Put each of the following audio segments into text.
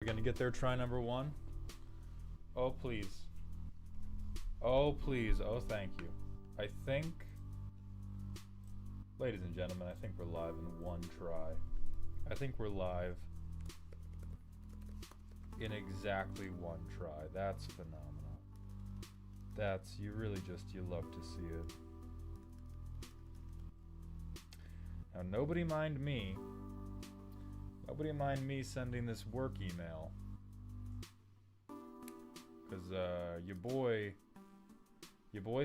We're gonna get there, try number 1. Oh, please. Oh, please. Oh, thank you. I think, ladies and gentlemen, I think we're live in 1 try. I think we're live in exactly 1 try. That's phenomenal. That's, you really just, you love to see it. Now, nobody mind me sending this work email. Because your boy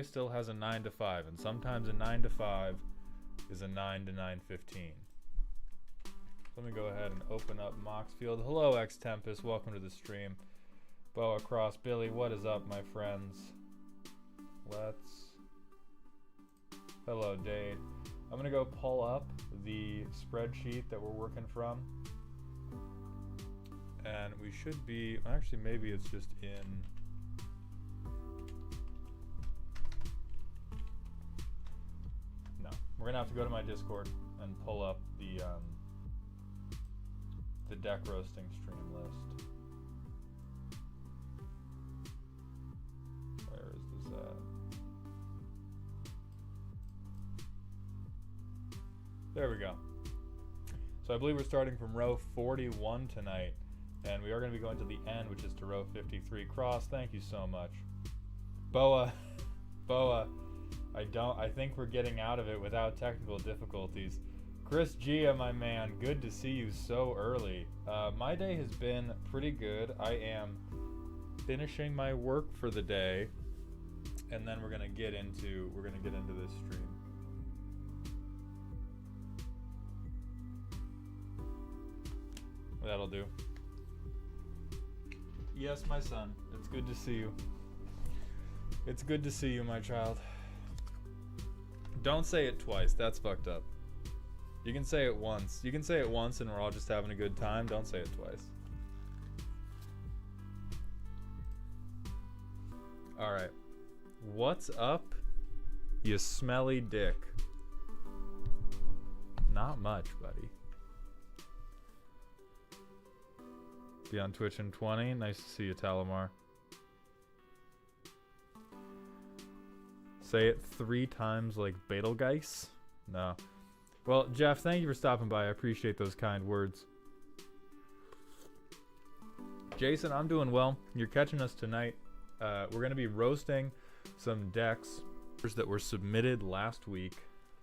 still has a 9 to 5, and sometimes a 9 to 5 is a 9 to 9:15. Let me go ahead and open up Moxfield. Hello, X Tempest. Welcome to the stream. Boa Cross, Billy, what is up, my friends? Hello, Dade. I'm gonna go pull up the spreadsheet that we're working from, and we should be. Actually, maybe it's just in. No, we're gonna have to go to my Discord and pull up the deck roasting stream list. Where is this at? There we go. So I believe we're starting from row 41 tonight, and we are going to be going to the end, which is to row 53. Cross, thank you so much. Boa, I think we're getting out of it without technical difficulties. Chris Gia, my man, good to see you so early. My day has been pretty good. I am finishing my work for the day, and then we're gonna get into this stream. That'll do. Yes, my son. It's good to see you. It's good to see you, my child. Don't say it twice. That's fucked up. You can say it once. You can say it once and we're all just having a good time. Don't say it twice. Alright. What's up, you smelly dick? Not much, buddy. Be on Twitch in 20. Nice to see you, Talamar. Say it 3 times like Betelgeuse? No. Well, Jeff, thank you for stopping by. I appreciate those kind words. Jason, I'm doing well. You're catching us tonight. We're going to be roasting some decks that were submitted last week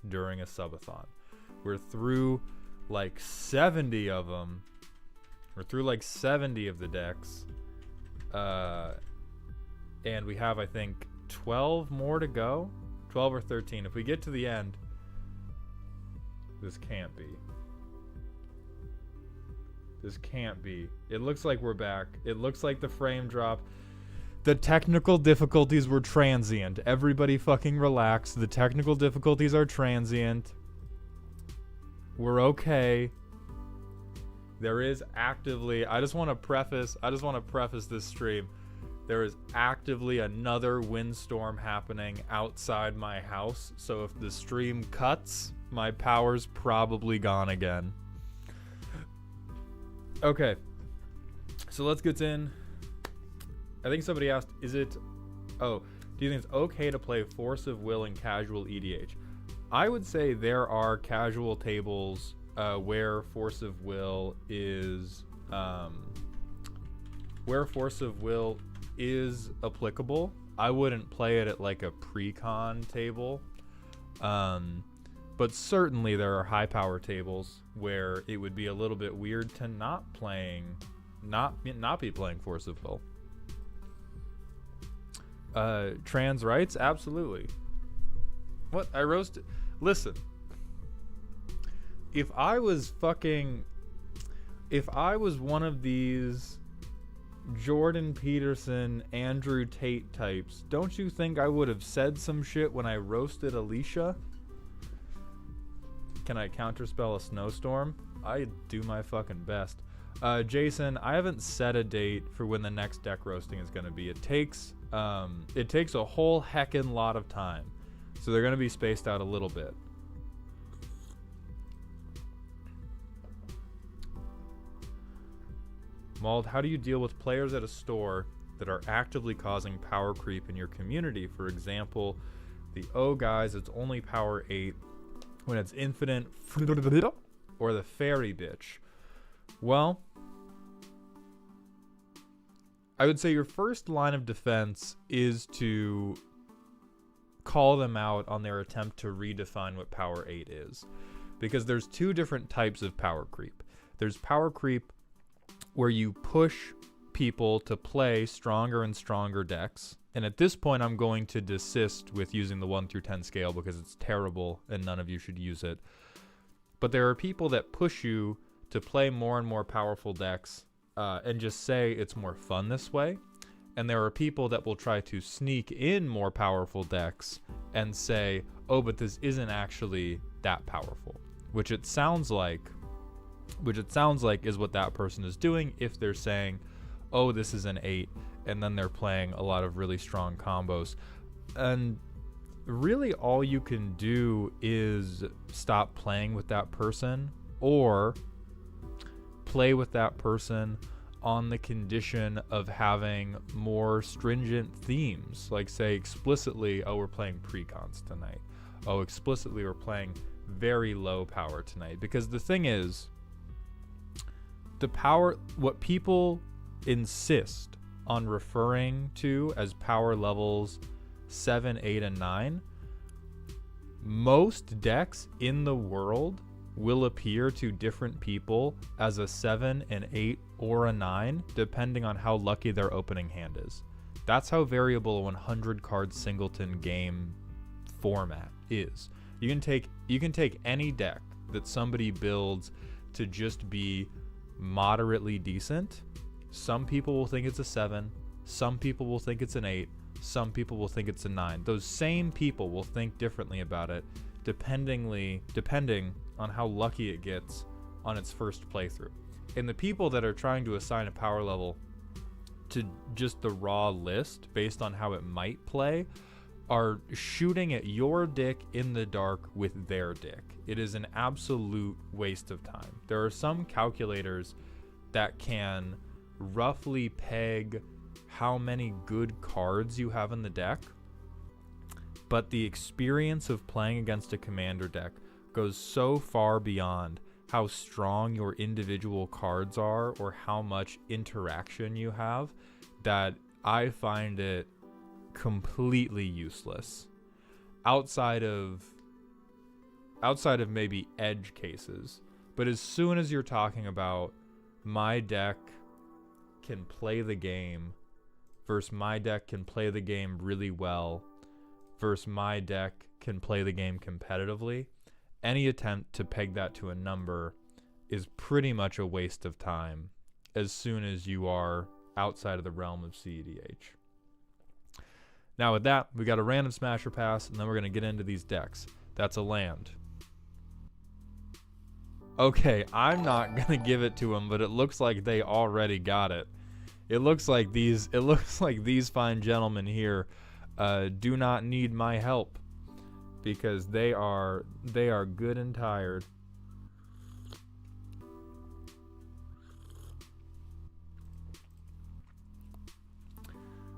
during a subathon. We're through like 70 of them. We're through like 70 of the decks. And we have, I think, 12 more to go. 12 or 13. If we get to the end, this can't be. This can't be. It looks like we're back. It looks like the frame drop. The technical difficulties were transient. Everybody fucking relax. The technical difficulties are transient. We're okay. There is actively, I just want to preface this stream. There is actively another windstorm happening outside my house. So if the stream cuts, my power's probably gone again. Okay. So let's get in. I think somebody asked, do you think it's okay to play Force of Will and casual EDH? I would say there are casual tables where Force of Will is applicable. I wouldn't play it at like a pre-con table. But certainly there are high power tables where it would be a little bit weird to not be playing Force of Will. Trans rights? Absolutely. What? I roasted. Listen. If I was one of these Jordan Peterson, Andrew Tate types, don't you think I would have said some shit when I roasted Alicia? Can I counterspell a snowstorm? I do my fucking best. Jason, I haven't set a date for when the next deck roasting is going to be. It takes a whole heckin' lot of time. So they're going to be spaced out a little bit. Mauled, how do you deal with players at a store that are actively causing power creep in your community? For example, the guys, it's only power 8 when it's infinite, or the fairy bitch. Well, I would say your first line of defense is to call them out on their attempt to redefine what power 8 is. Because there's two different types of power creep. There's power creep where you push people to play stronger and stronger decks. And at this point, I'm going to desist with using the 1 through 10 scale because it's terrible and none of you should use it. But there are people that push you to play more and more powerful decks and just say it's more fun this way. And there are people that will try to sneak in more powerful decks and say, oh, but this isn't actually that powerful. Which it sounds like is what that person is doing if they're saying, oh, this is an 8, and then they're playing a lot of really strong combos. And really all you can do is stop playing with that person or play with that person on the condition of having more stringent themes. Like say explicitly, oh, we're playing precons tonight. Oh, explicitly we're playing very low power tonight. Because the thing is, what people insist on referring to as power levels 7, 8, and 9, most decks in the world will appear to different people as a 7, an 8, or a 9, depending on how lucky their opening hand is. That's how variable a 100 card singleton game format is. You can take any deck that somebody builds to just be moderately decent. Some people will think it's a 7, some people will think it's an 8, some people will think it's a 9. Those same people will think differently about it depending on how lucky it gets on its first playthrough. And the people that are trying to assign a power level to just the raw list based on how it might play are shooting at your dick in the dark with their dick. It is an absolute waste of time. There are some calculators that can roughly peg how many good cards you have in the deck, but the experience of playing against a commander deck goes so far beyond how strong your individual cards are or how much interaction you have that I find it completely useless outside of maybe edge cases. But as soon as you're talking about my deck can play the game versus my deck can play the game really well versus my deck can play the game competitively, any attempt to peg that to a number is pretty much a waste of time as soon as you are outside of the realm of CEDH. Now with that, we got a random smasher pass, and then we're going to get into these decks. That's a land. Okay, I'm not going to give it to them, but it looks like they already got it. It looks like these fine gentlemen here do not need my help because they are good and tired.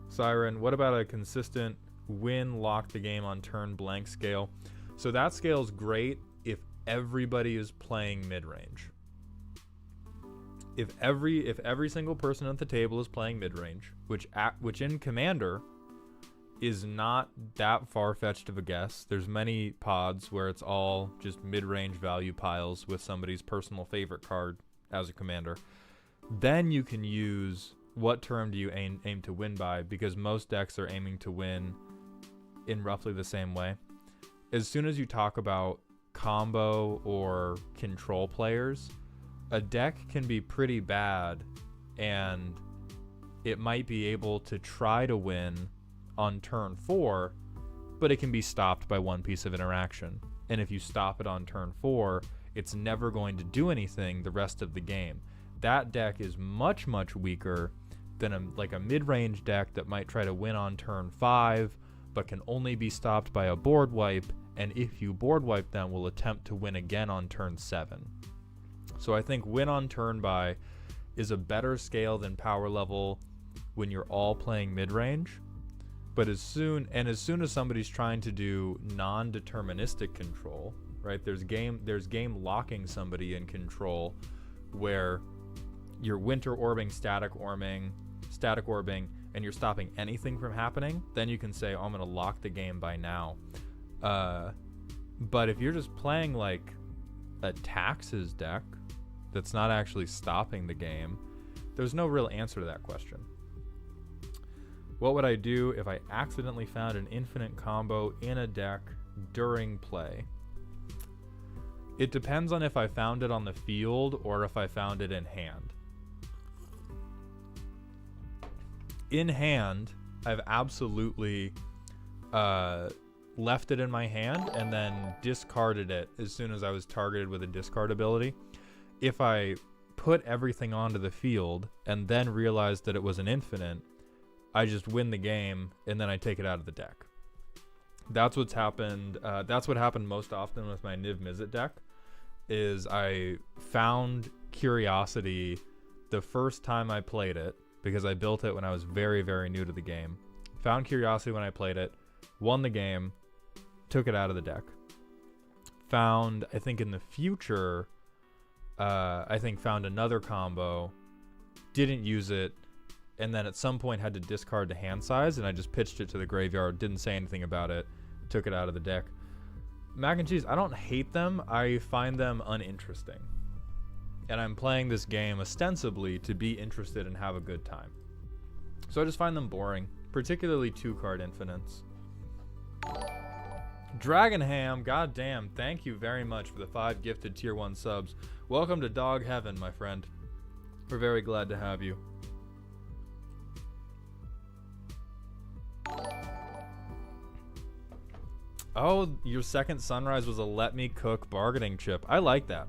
Siren, what about a consistent win lock the game on turn blank scale? So that scale is great if everybody is playing mid-range. If every single person at the table is playing mid-range, which in Commander is not that far-fetched of a guess. There's many pods where it's all just mid-range value piles with somebody's personal favorite card as a commander. Then you can use what term do you aim to win by, because most decks are aiming to win in roughly the same way. As soon as you talk about combo or control players, a deck can be pretty bad and it might be able to try to win on turn 4, but it can be stopped by one piece of interaction. And if you stop it on turn 4, it's never going to do anything the rest of the game. That deck is much, much weaker than a mid-range deck that might try to win on turn 5, but can only be stopped by a board wipe, and if you board wipe them, will attempt to win again on turn 7. So I think win on turn by is a better scale than power level when you're all playing mid-range. But as soon as somebody's trying to do non-deterministic control, right? There's game locking somebody in control where you're winter orbing, static orbing, and you're stopping anything from happening, then you can say, oh, I'm going to lock the game by now. But if you're just playing like a taxes deck that's not actually stopping the game, there's no real answer to that question. What would I do if I accidentally found an infinite combo in a deck during play? It depends on if I found it on the field or if I found it in hand. In hand, I've absolutely left it in my hand and then discarded it as soon as I was targeted with a discard ability. If I put everything onto the field and then realized that it was an infinite, I just win the game and then I take it out of the deck. That's what's happened. That's what happened most often with my Niv Mizzet deck. Is I found Curiosity the first time I played it, because I built it when I was very, very new to the game. Found Curiosity when I played it, won the game, took it out of the deck. Found, I think in the future, found another combo, didn't use it, and then at some point had to discard the hand size, and I just pitched it to the graveyard, didn't say anything about it, took it out of the deck. Mac and cheese, I don't hate them, I find them uninteresting. And I'm playing this game ostensibly to be interested and have a good time. So I just find them boring, particularly 2-card infinites. Dragonham, goddamn, thank you very much for the 5 gifted tier 1 subs. Welcome to Dog Heaven, my friend. We're very glad to have you. Oh, your second sunrise was a let me cook bargaining chip. I like that.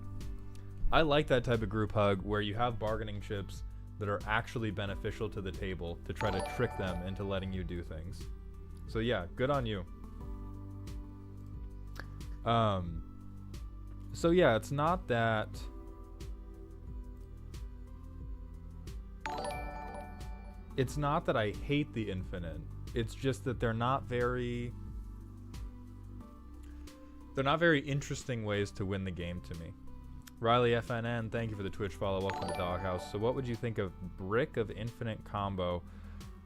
I like that type of group hug where you have bargaining chips that are actually beneficial to the table to try to trick them into letting you do things. So yeah, good on you. So yeah, it's not that I hate the infinite. It's just that they're not very interesting ways to win the game to me. Riley FNN, thank you for the Twitch follow. Welcome to Doghouse. So what would you think of Brick of Infinite combo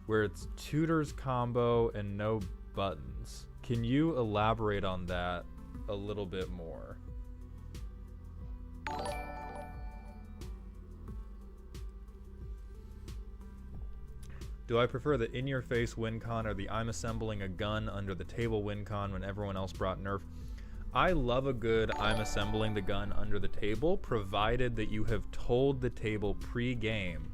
where it's tutors combo and no buttons? Can you elaborate on that a little bit more? Do I prefer the in-your-face win con or the I'm assembling a gun under the table win con when everyone else brought nerf? I love a good I'm assembling the gun under the table, provided that you have told the table pre-game,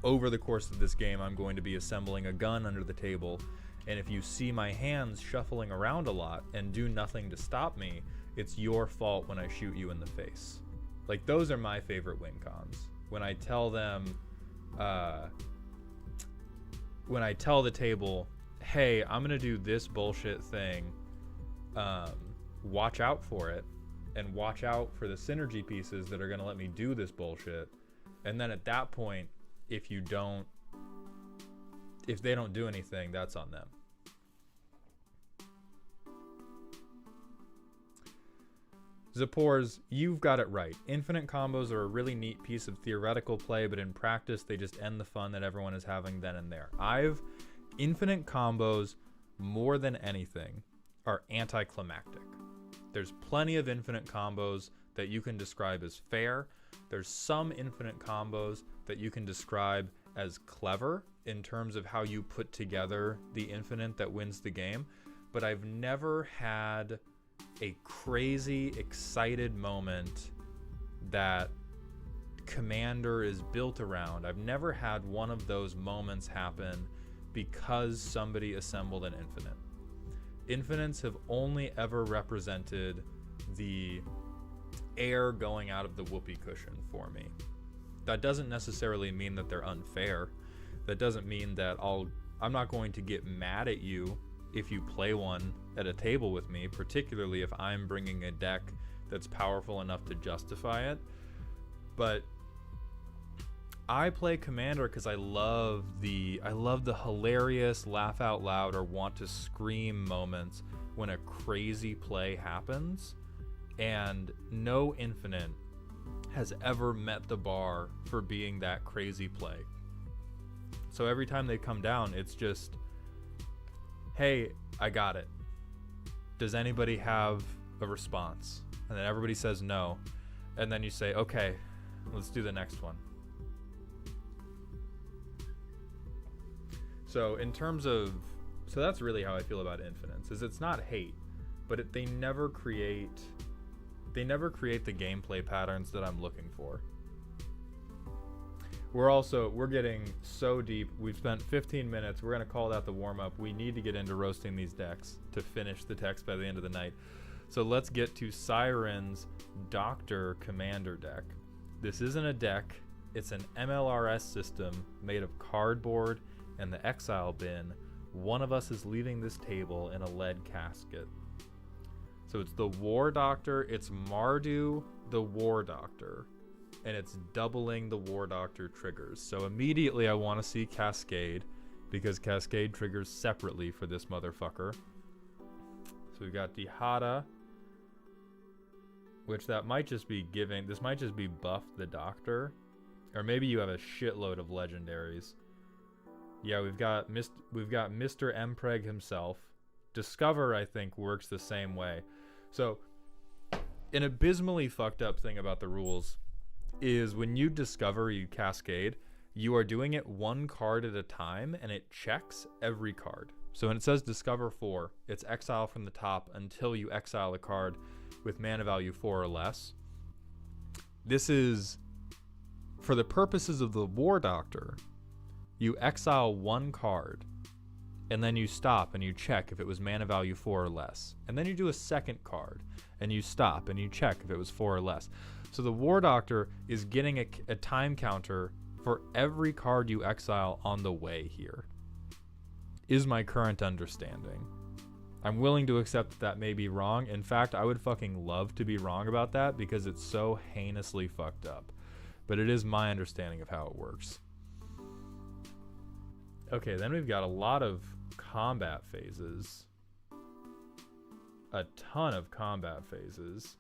over the course of this game I'm going to be assembling a gun under the table, and if you see my hands shuffling around a lot and do nothing to stop me, it's your fault when I shoot you in the face. Like, those are my favorite win cons. When I tell them, when I tell the table, hey, I'm gonna do this bullshit thing, watch out for it, and watch out for the synergy pieces that are gonna let me do this bullshit. And then at that point, if they don't do anything, that's on them. Zapors, you've got it right. Infinite combos are a really neat piece of theoretical play, but in practice, they just end the fun that everyone is having then and there. Infinite combos, more than anything, are anticlimactic. There's plenty of infinite combos that you can describe as fair. There's some infinite combos that you can describe as clever in terms of how you put together the infinite that wins the game. But I've never had a crazy, excited moment that Commander is built around. I've never had one of those moments happen because somebody assembled an infinite. Infinites have only ever represented the air going out of the whoopee cushion for me. That doesn't necessarily mean that they're unfair. That doesn't mean that I'm not going to get mad at you if you play one at a table with me, particularly if I'm bringing a deck that's powerful enough to justify it. But I play Commander because I love the hilarious, laugh out loud, or want to scream moments when a crazy play happens, and no Infinite has ever met the bar for being that crazy play. So every time they come down, it's just, hey, I got it. Does anybody have a response? And then everybody says no. And then you say, okay, let's do the next one. So in terms of, so that's really how I feel about Infinites, is it's not hate, but they never create the gameplay patterns that I'm looking for. We're getting so deep. We've spent 15 minutes. We're going to call that the warm-up. We need to get into roasting these decks to finish the text by the end of the night. So let's get to Siren's Doctor Commander deck. This isn't a deck. It's an MLRS system made of cardboard and the exile bin. One of us is leaving this table in a lead casket. So it's the War Doctor. It's Mardu, the War Doctor. And it's doubling the War Doctor triggers. So immediately I want to see Cascade, because Cascade triggers separately for this motherfucker. So we've got Dihada, which that might just be giving, this might just be buff the Doctor. Or maybe you have a shitload of legendaries. Yeah, we've got Mr. Mpreg himself. Discover, I think, works the same way. So, an abysmally fucked up thing about the rules is when you discover, you cascade, you are doing it one card at a time, and it checks every card. So when it says discover 4, it's exile from the top until you exile a card with mana value 4 or less. This is, for the purposes of the War Doctor, you exile one card, and then you stop and you check if it was mana value 4 or less. And then you do a second card, and you stop and you check if it was 4 or less. So the War Doctor is getting a time counter for every card you exile on the way here, is my current understanding. I'm willing to accept that that may be wrong. In fact, I would fucking love to be wrong about that because it's so heinously fucked up. But it is my understanding of how it works. Okay, then we've got a lot of combat phases. A ton of combat phases.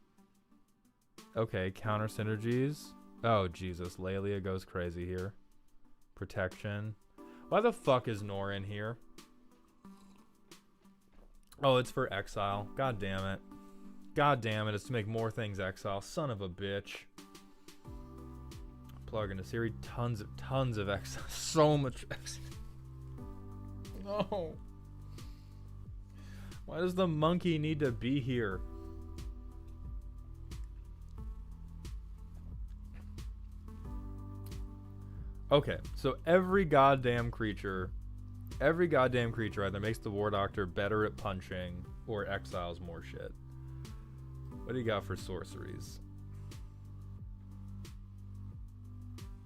Okay, counter synergies. Oh, Jesus. Lelia goes crazy here. Protection. Why the fuck is Nor in here? Oh, it's for exile. God damn it. God damn it. It's to make more things exile. Son of a bitch. Plug into Siri. Tons of exile. So much exile. No. Why does the monkey need to be here? Okay, so every goddamn creature either makes the War Doctor better at punching or exiles more shit. What do you got for sorceries?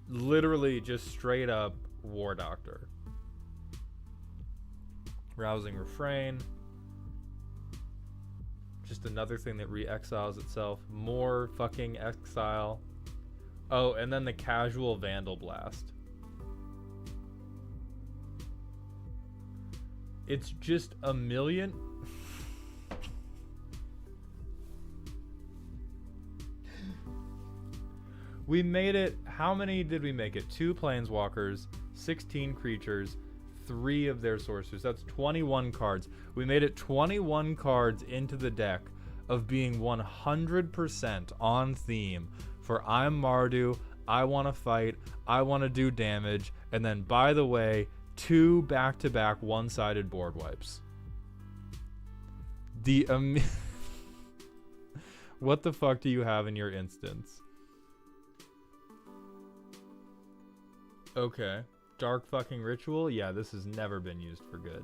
Literally just straight up War Doctor. Rousing Refrain. Just another thing that re-exiles itself. More fucking exile. Oh, and then the casual Vandal Blast. It's just a million. We made it. How many did we make it? 2 Planeswalkers, 16 creatures, 3 of their sorcerers. That's 21 cards. We made it 21 cards into the deck of being 100% on theme for I'm Mardu, I want to fight, I want to do damage, and then, by the way, 2 back-to-back one-sided board wipes. What the fuck do you have in your instance? Okay. Dark fucking Ritual? Yeah, this has never been used for good.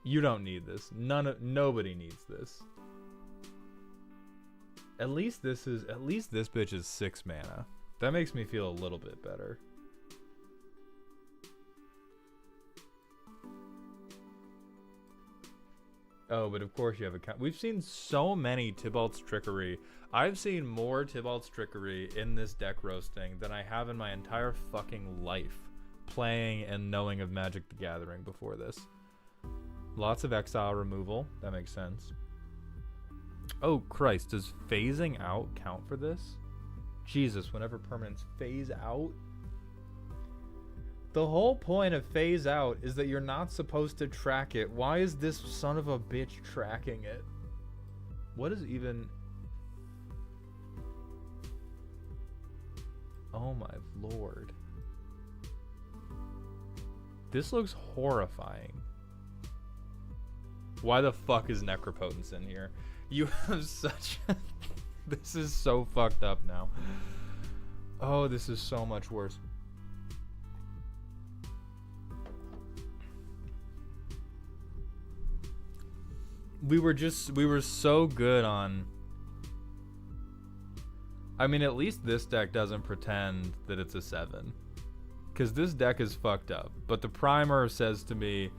You don't need this. Nobody needs this. At least this bitch is 6 mana. That makes me feel a little bit better. Oh, but of course you have a count. We've seen so many Tybalt's Trickery. I've seen more Tybalt's Trickery in this deck roasting than I have in my entire fucking life playing and knowing of Magic the Gathering before this. Lots of exile removal. That makes sense. Oh, Christ. Does phasing out count for this? Jesus, whenever permanents phase out? The whole point of phase out is that you're not supposed to track it. Why is this son of a bitch tracking it? What is even... Oh my lord. This looks horrifying. Why the fuck is Necropotence in here? You have such a... This is so fucked up now. Oh, this is so much worse. We were so good on... I mean, at least this deck doesn't pretend that it's a 7. Because this deck is fucked up. But the primer says to me,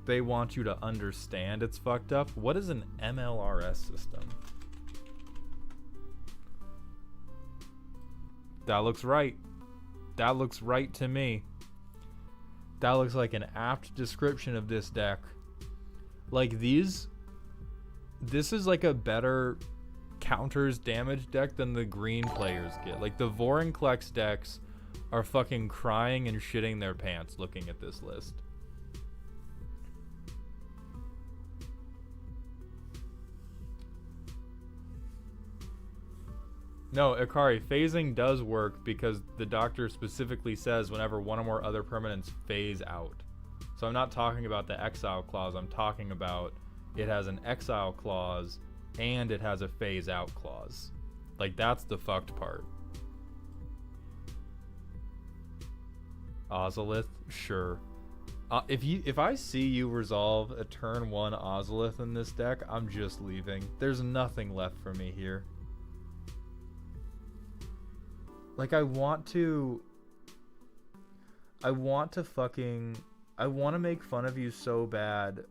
they want you to understand it's fucked up. What is an MLRS system? That looks right. That looks right to me. That looks like an apt description of this deck. Like these... This is like a better counters damage deck than the green players get. Like the Vorinclex decks are fucking crying and shitting their pants looking at this list. No, Ikari, phasing does work because the doctor specifically says whenever one or more other permanents phase out. So I'm not talking about the exile clause, I'm talking about it has an exile clause and it has a phase out clause. Like that's the fucked part. Ozolith, sure. If I see you resolve a turn 1 Ozolith in this deck, I'm just leaving. There's nothing left for me here. Like I want to make fun of you so bad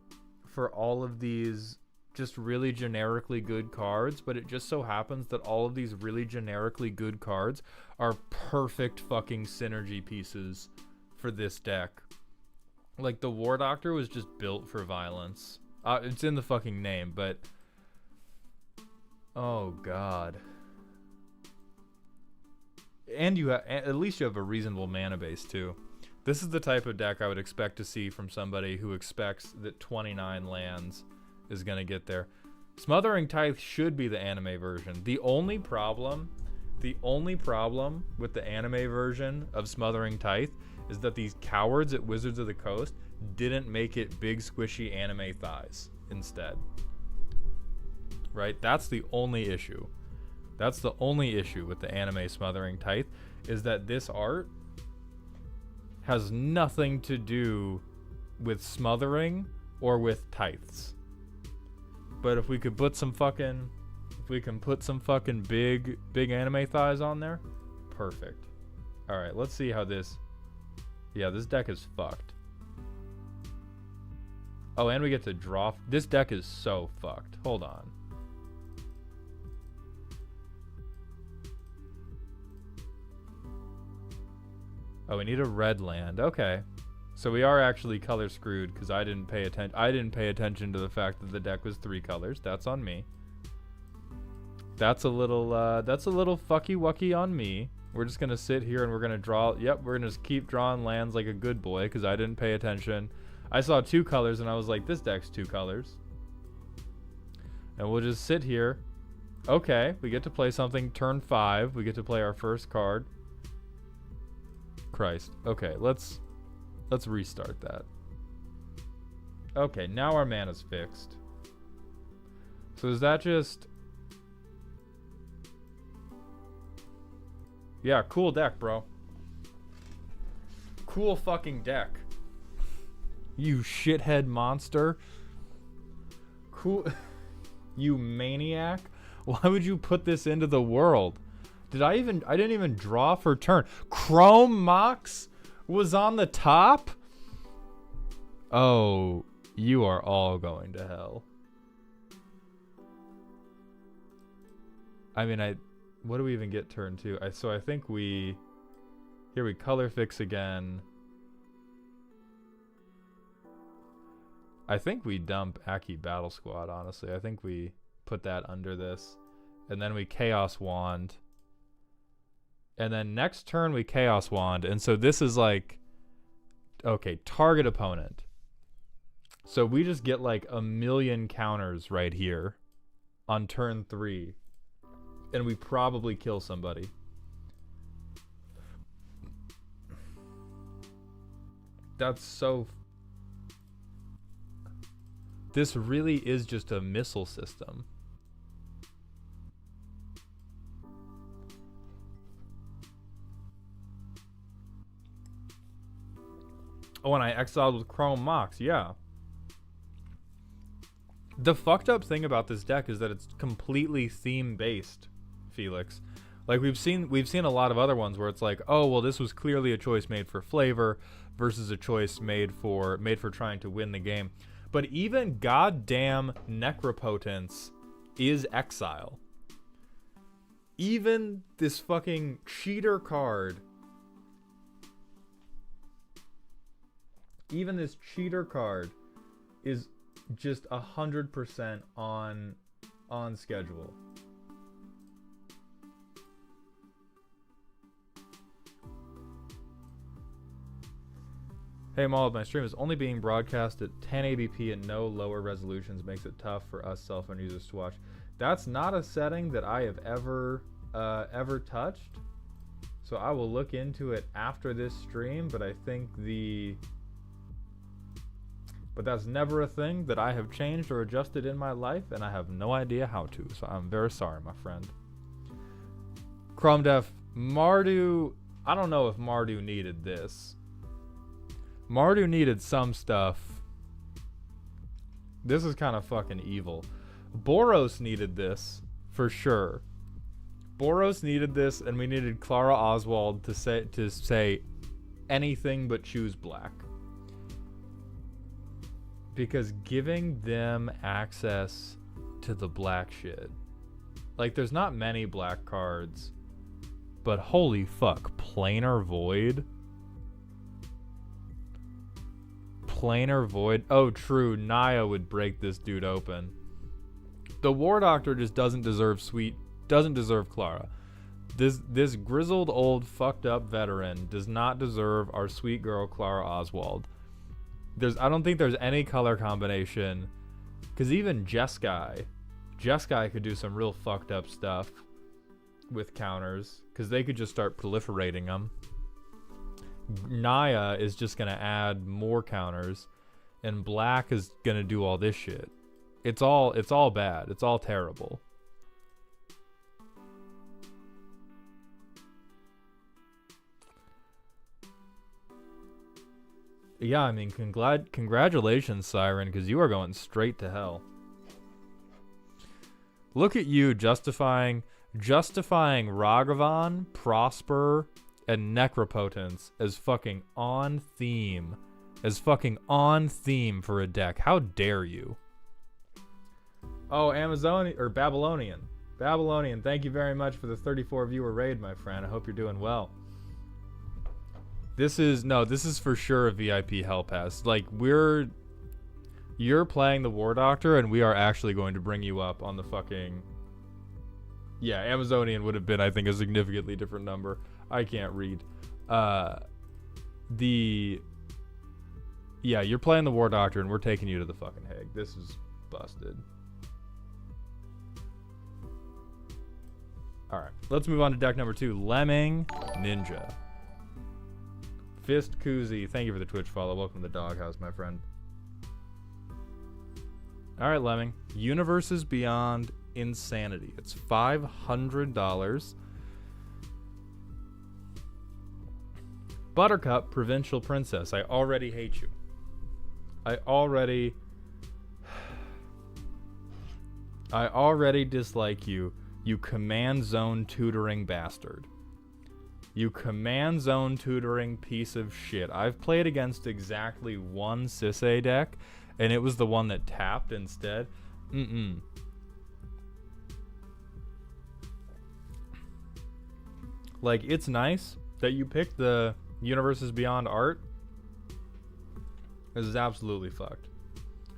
for all of these just really generically good cards, but it just so happens that all of these really generically good cards are perfect fucking synergy pieces for this deck. Like the War Doctor was just built for violence. It's in the fucking name, but oh god. And you at least you have a reasonable mana base too. This is the type of deck I would expect to see from somebody who expects that 29 lands is going to get there. Smothering Tithe should be the anime version. The only problem with the anime version of Smothering Tithe is that these cowards at Wizards of the Coast didn't make it big squishy anime thighs instead. Right? That's the only issue. That's the only issue with the anime Smothering Tithe, is that this art has nothing to do with smothering or with tithes. But if we could put some fucking big anime thighs on there, perfect. All right, let's see how this. Yeah, this deck is fucked. Oh, and we get to draw. This deck is so fucked. Hold on. Oh, we need a red land. Okay. So we are actually color screwed because I didn't pay attention to the fact that the deck was 3 colors. That's on me. That's a little fucky wucky on me. We're just going to sit here and we're going to draw. Yep, we're going to just keep drawing lands like a good boy because I didn't pay attention. I saw 2 colors and I was like, this deck's 2 colors. And we'll just sit here. Okay, we get to play something turn 5. We get to play our first card. Christ. Okay, let's restart that. Okay, now our mana's fixed. So is that just... Yeah, cool deck, bro. Cool fucking deck. You shithead monster. Cool. You maniac. Why would you put this into the world? I didn't even draw for turn. Chrome Mox was on the top? Oh, you are all going to hell. I mean, what do we even get turn 2? So I think we color fix again. I think we dump Aki Battle Squad, honestly. I think we put that under this. And then we Chaos Wand. And then next turn we Chaos Wand. And so this is like, okay, target opponent. So we just get like a million counters right here on turn 3. And we probably kill somebody. That's so... This really is just a missile system. Oh, and I exiled with Chrome Mox, yeah. The fucked up thing about this deck is that it's completely theme-based, Felix. Like we've seen a lot of other ones where it's like, oh well, this was clearly a choice made for flavor versus a choice made for trying to win the game. But even goddamn Necropotence is exile. Even this fucking cheater card. Even this cheater card is just 100% on schedule. Hey Maul, my stream is only being broadcast at 1080p and no lower resolutions makes it tough for us cell phone users to watch. That's not a setting that I have ever touched. So I will look into it after this stream, but I think but that's never a thing that I have changed or adjusted in my life, and I have no idea how to, so I'm very sorry, my friend. Chrome Def, Mardu, I don't know if Mardu needed this. Mardu needed some stuff. This is kind of fucking evil. Boros needed this, for sure. Boros needed this, and we needed Clara Oswald to say anything but choose black. Because giving them access to the black shit. Like, there's not many black cards, but holy fuck, Planar Void? Planar Void? Oh, true, Naya would break this dude open. The War Doctor just doesn't deserve Clara. This grizzled old fucked up veteran does not deserve our sweet girl Clara Oswald. I don't think there's any color combination, because even Jeskai could do some real fucked up stuff with counters, because they could just start proliferating them. Naya is just going to add more counters, and black is going to do all this shit. It's all bad. It's all terrible. Yeah, I mean, congratulations, Siren, because you are going straight to hell. Look at you justifying Ragavan, Prosper, and Necropotence as fucking on theme. For a deck. How dare you? Oh, Babylonian. Babylonian, thank you very much for the 34 viewer raid, my friend. I hope you're doing well. This is for sure a VIP Hell Pass. Like, you're playing the War Doctor, and we are actually going to bring you up on the fucking... Yeah, Amazonian would have been, I think, a significantly different number. I can't read. Yeah, you're playing the War Doctor, and we're taking you to the fucking Hague. This is busted. Alright, let's move on to deck number 2. Leming Ninja. Fist Koozie, thank you for the Twitch follow. Welcome to the doghouse, my friend. Alright, Leming. Universes Beyond Insanity. It's $500. Buttercup, Provincial Princess. I already hate you. I already dislike you, you command zone tutoring bastard. You command zone tutoring piece of shit. I've played against exactly one Sisay deck, and it was the one that tapped instead. Like, it's nice that you picked the Universes Beyond art. This is absolutely fucked.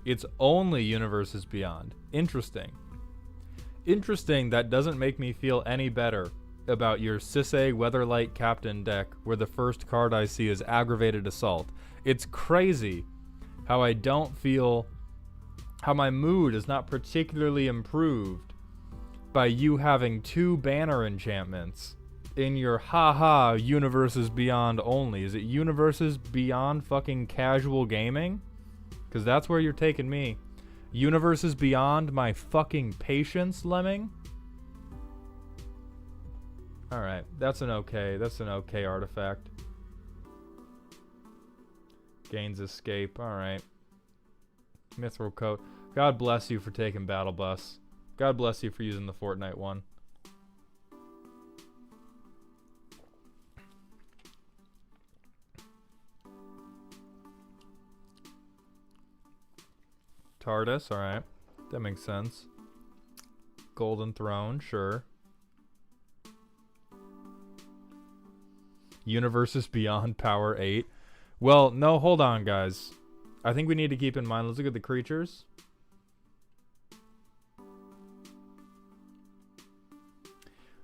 It's only Universes Beyond. Interesting. Interesting, that doesn't make me feel any better about your Sisay Weatherlight Captain deck, where the first card I see is Aggravated Assault. It's crazy how I don't feel... how my mood is not particularly improved by you having 2 banner enchantments in your haha Universes Beyond only. Is it Universes Beyond fucking casual gaming? Because that's where you're taking me. Universes Beyond my fucking patience, Leming? Alright, that's an okay artifact. Gains escape, alright. Mithril coat. God bless you for taking Battle Bus. God bless you for using the Fortnite one. TARDIS, alright. That makes sense. Golden Throne, sure. Universes Beyond Power 8. Well, no, hold on, guys. I think we need to keep in mind, let's look at the creatures.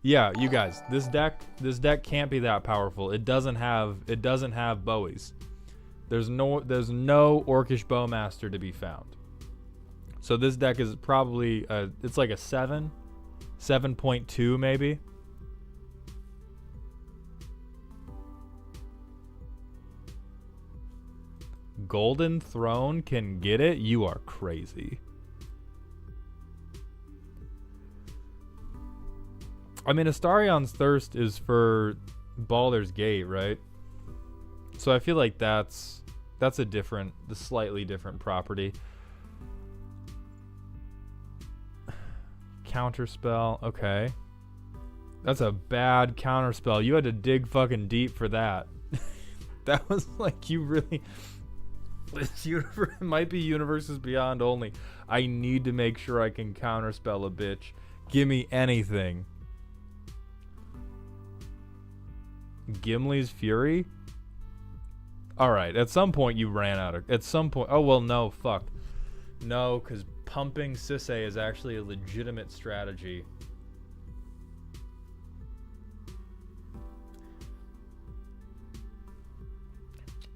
Yeah, you guys, this deck can't be that powerful. It doesn't have Bowies. There's no Orcish Bowmaster to be found. So this deck is probably it's like a 7.2 maybe. Golden Throne can get it? You are crazy. I mean, Astarion's Thirst is for Baldur's Gate, right? So I feel like that's a slightly different property. Counterspell, okay. That's a bad counterspell. You had to dig fucking deep for that. That was like, you really... This universe might be Universes Beyond only. I need to make sure I can counterspell a bitch. Give me anything. Gimli's Fury? Alright, at some point you ran out of... At some point... Oh, well, no, fuck. No, because pumping Sisay is actually a legitimate strategy.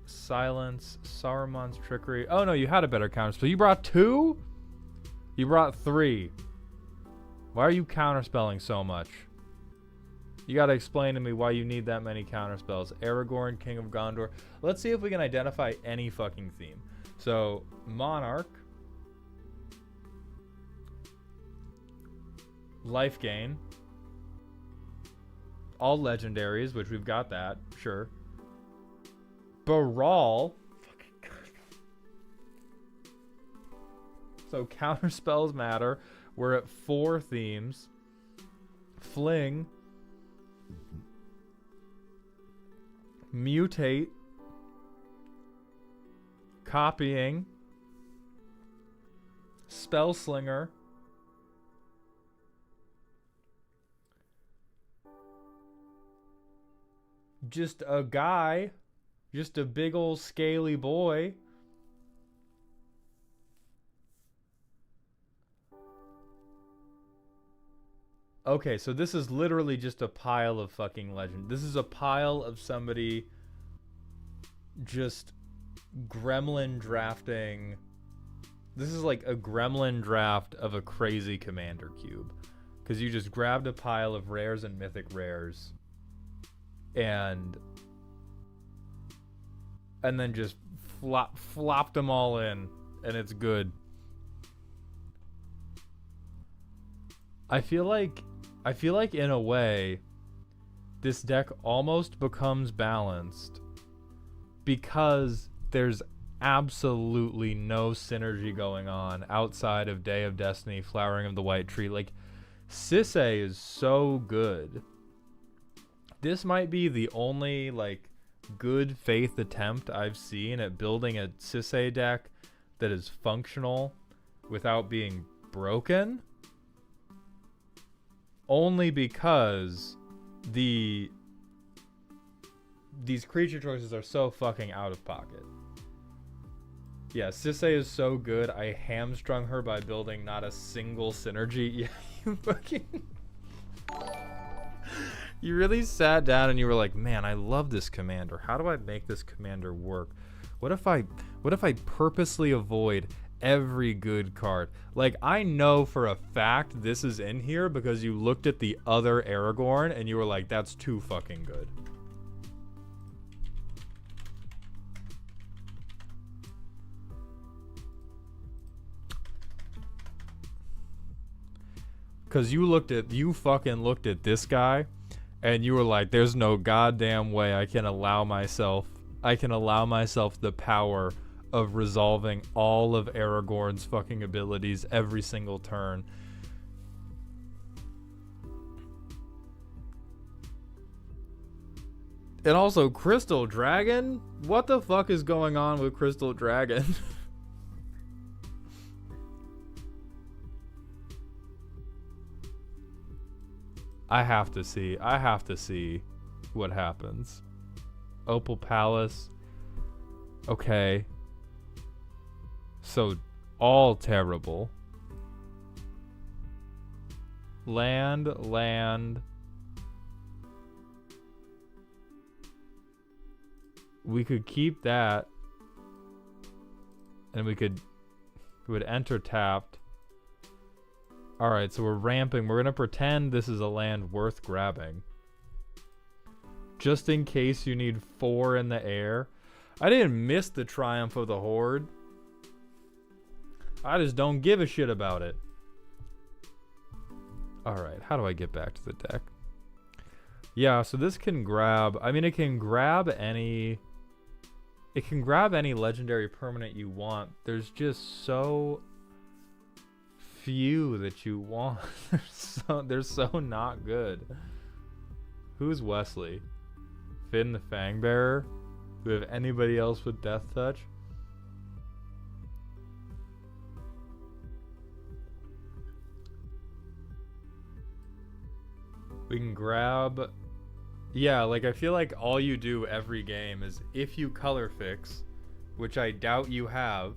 Silence, Saruman's Trickery. Oh, no, you had a better counterspell. You brought 2? You brought 3. Why are you counterspelling so much? You gotta explain to me why you need that many counterspells. Aragorn, King of Gondor. Let's see if we can identify any fucking theme. So, Monarch. Life Gain. All legendaries, which we've got that, sure. Baral. So counterspells matter. We're at 4 themes. Fling. Mutate. Copying. Spellslinger. Just a guy. Just a big old scaly boy. Okay, so this is literally just a pile of fucking legend. This is a pile of somebody just gremlin drafting. This is like a gremlin draft of a crazy commander cube. Because you just grabbed a pile of rares and mythic rares. And then just flopped them all in, and it's good. I feel like in a way, this deck almost becomes balanced because there's absolutely no synergy going on outside of Day of Destiny, Flowering of the White Tree. Like, Sisay is so good. This might be the only, like, good faith attempt I've seen at building a Sisay deck that is functional without being broken. Only because the these creature choices are so fucking out of pocket. Yeah, Sisay is so good. I hamstrung her by building not a single synergy. Yeah, you fucking... You really sat down and you were like, man, I love this commander. How do I make this commander work? What if I purposely avoid every good card? Like, I know for a fact this is in here because you looked at the other Aragorn and you were like, that's too fucking good. Because you fucking looked at this guy and you were like, there's no goddamn way I can allow myself the power of resolving all of Aragorn's fucking abilities every single turn. And also Crystal Dragon? What the fuck is going on with Crystal Dragon? I have to see what happens. Opal Palace. Okay. So, all terrible. Land. We could keep that. And we would enter tapped. Alright, so we're ramping. We're going to pretend this is a land worth grabbing. Just in case you need 4 in the air. I didn't miss the Triumph of the Horde. I just don't give a shit about it. Alright, how do I get back to the deck? Yeah, so this can grab... I mean, it can grab any... It can grab any legendary permanent you want. There's just so... few that you want. they're so not good. Who's Wesley? Finn the Fangbearer? Do we have anybody else with Death Touch? We can grab... Yeah, like I feel like all you do every game is if you color fix, which I doubt you have,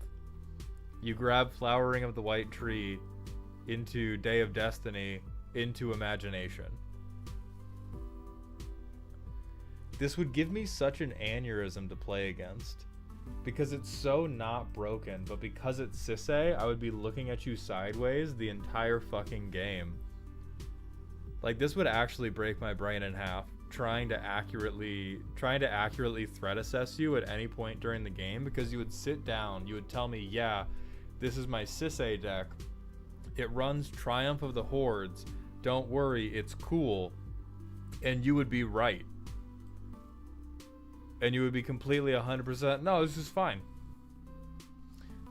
you grab Flowering of the White Tree into Day of Destiny, into Imagination. This would give me such an aneurysm to play against. Because it's so not broken, but because it's Sisay, I would be looking at you sideways the entire fucking game. Like, this would actually break my brain in half, trying to accurately threat assess you at any point during the game, because you would sit down, you would tell me, yeah, this is my Sisay deck. It runs Triumph of the Hordes. Don't worry, it's cool. And you would be right. And you would be completely 100%, no, this is fine.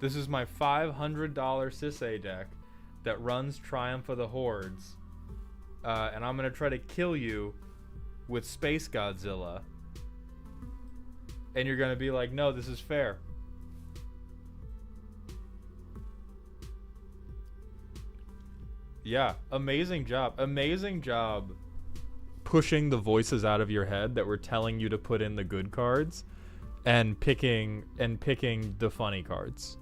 This is my $500 Sisay deck that runs Triumph of the Hordes. And I'm going to try to kill you with Space Godzilla. And you're going to be like, no, this is fair. Yeah, amazing job. Amazing job pushing the voices out of your head that were telling you to put in the good cards and picking the funny cards.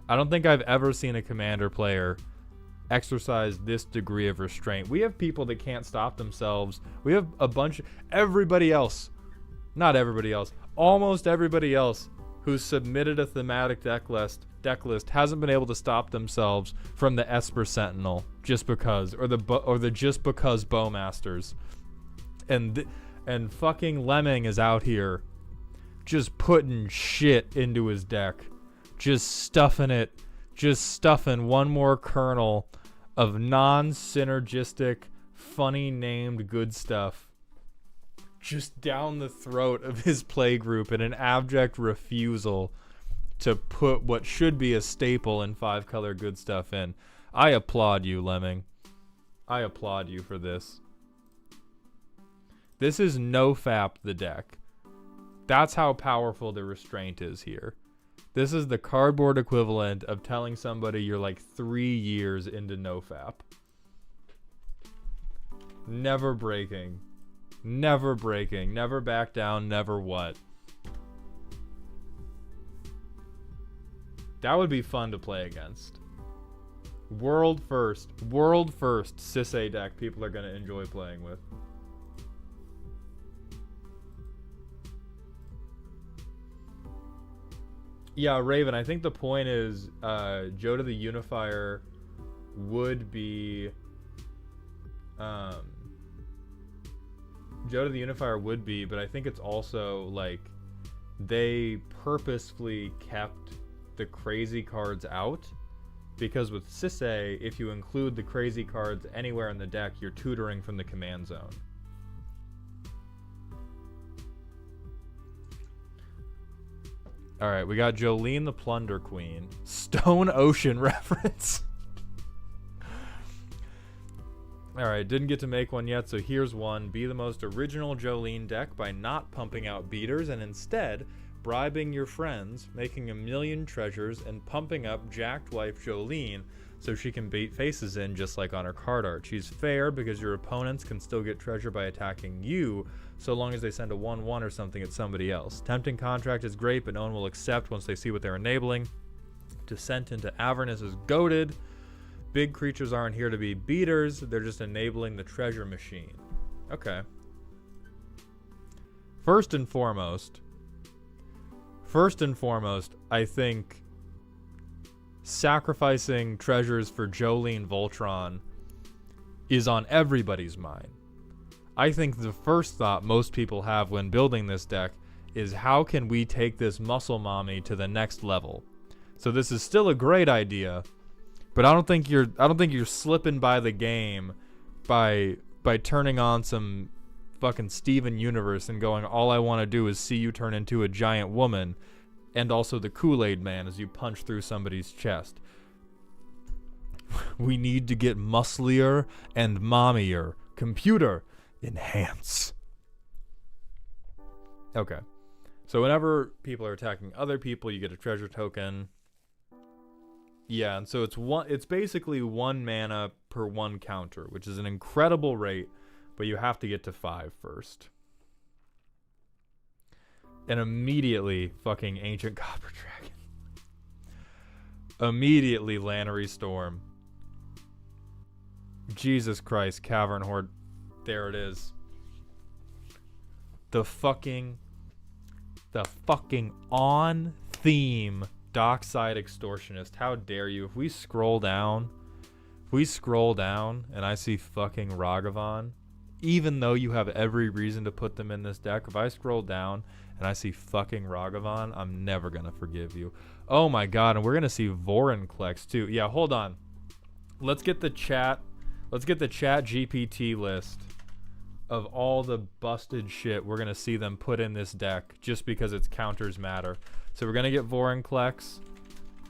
I don't think I've ever seen a Commander player exercise this degree of restraint. We have people that can't stop themselves. We have a bunch of everybody else, not everybody else, almost everybody else who's submitted a thematic deck list hasn't been able to stop themselves from the Esper Sentinel just because, or the just because Bowmasters. And fucking Leming is out here just putting shit into his deck. Just stuffing one more kernel of non-synergistic, funny named good stuff just down the throat of his play group in an abject refusal to put what should be a staple in 5-color good stuff in. I applaud you, Leming. I applaud you for this. This is no-fap the deck. That's how powerful the restraint is here. This is the cardboard equivalent of telling somebody you're like 3 years into no-fap. Never breaking. Never breaking. Never back down. Never what. That would be fun to play against. World first Sisay deck people are going to enjoy playing with. Yeah, Raven, I think the point is Joe to the Unifier would be Joe to the Unifier would be, but I think it's also like they purposefully kept the crazy cards out, because with Sisay, if you include the crazy cards anywhere in the deck, you're tutoring from the command zone. Alright, we got Jolene the Plunder Queen. Stone Ocean reference. Alright, didn't get to make one yet, so here's one. Be the most original Jolene deck by not pumping out beaters and instead bribing your friends, making 1,000,000 treasures, and pumping up jacked wife Jolene so she can bait faces in just like on her card art. She's fair because your opponents can still get treasure by attacking you so long as they send a 1/1 or something at somebody else. Tempting Contract is great, but no one will accept once they see what they're enabling. Descent into Avernus is goated. Big creatures aren't here to be beaters, they're just enabling the treasure machine. Okay. First and foremost, I think sacrificing treasures for Jolene Voltron is on everybody's mind. I think the first thought most people have when building this deck is how can we take this muscle mommy to the next level? So this is still a great idea, but I don't think you're slipping by the game by turning on some fucking Steven Universe and going, all I want to do is see you turn into a giant woman, and also the Kool-Aid Man as you punch through somebody's chest. We need to get musclier and mommier. Computer, enhance. Okay. So whenever people are attacking other people, you get a treasure token. Yeah, and so it's basically 1 mana per 1 counter, which is an incredible rate, but you have to get to 5 first. And immediately fucking Ancient Copper Dragon. Immediately Lannery Storm. Jesus Christ, Cavern Horde. There it is. The fucking on theme Dockside Extortionist. How dare you? If we scroll down and I see fucking Ragavan, even though you have every reason to put them in this deck, if I scroll down and I see fucking Ragavan, I'm never gonna forgive you. Oh my god, and we're gonna see Vorinclex too. Yeah, hold on. Let's get the chat GPT list of all the busted shit we're gonna see them put in this deck just because its counters matter. So we're gonna get Vorinclex,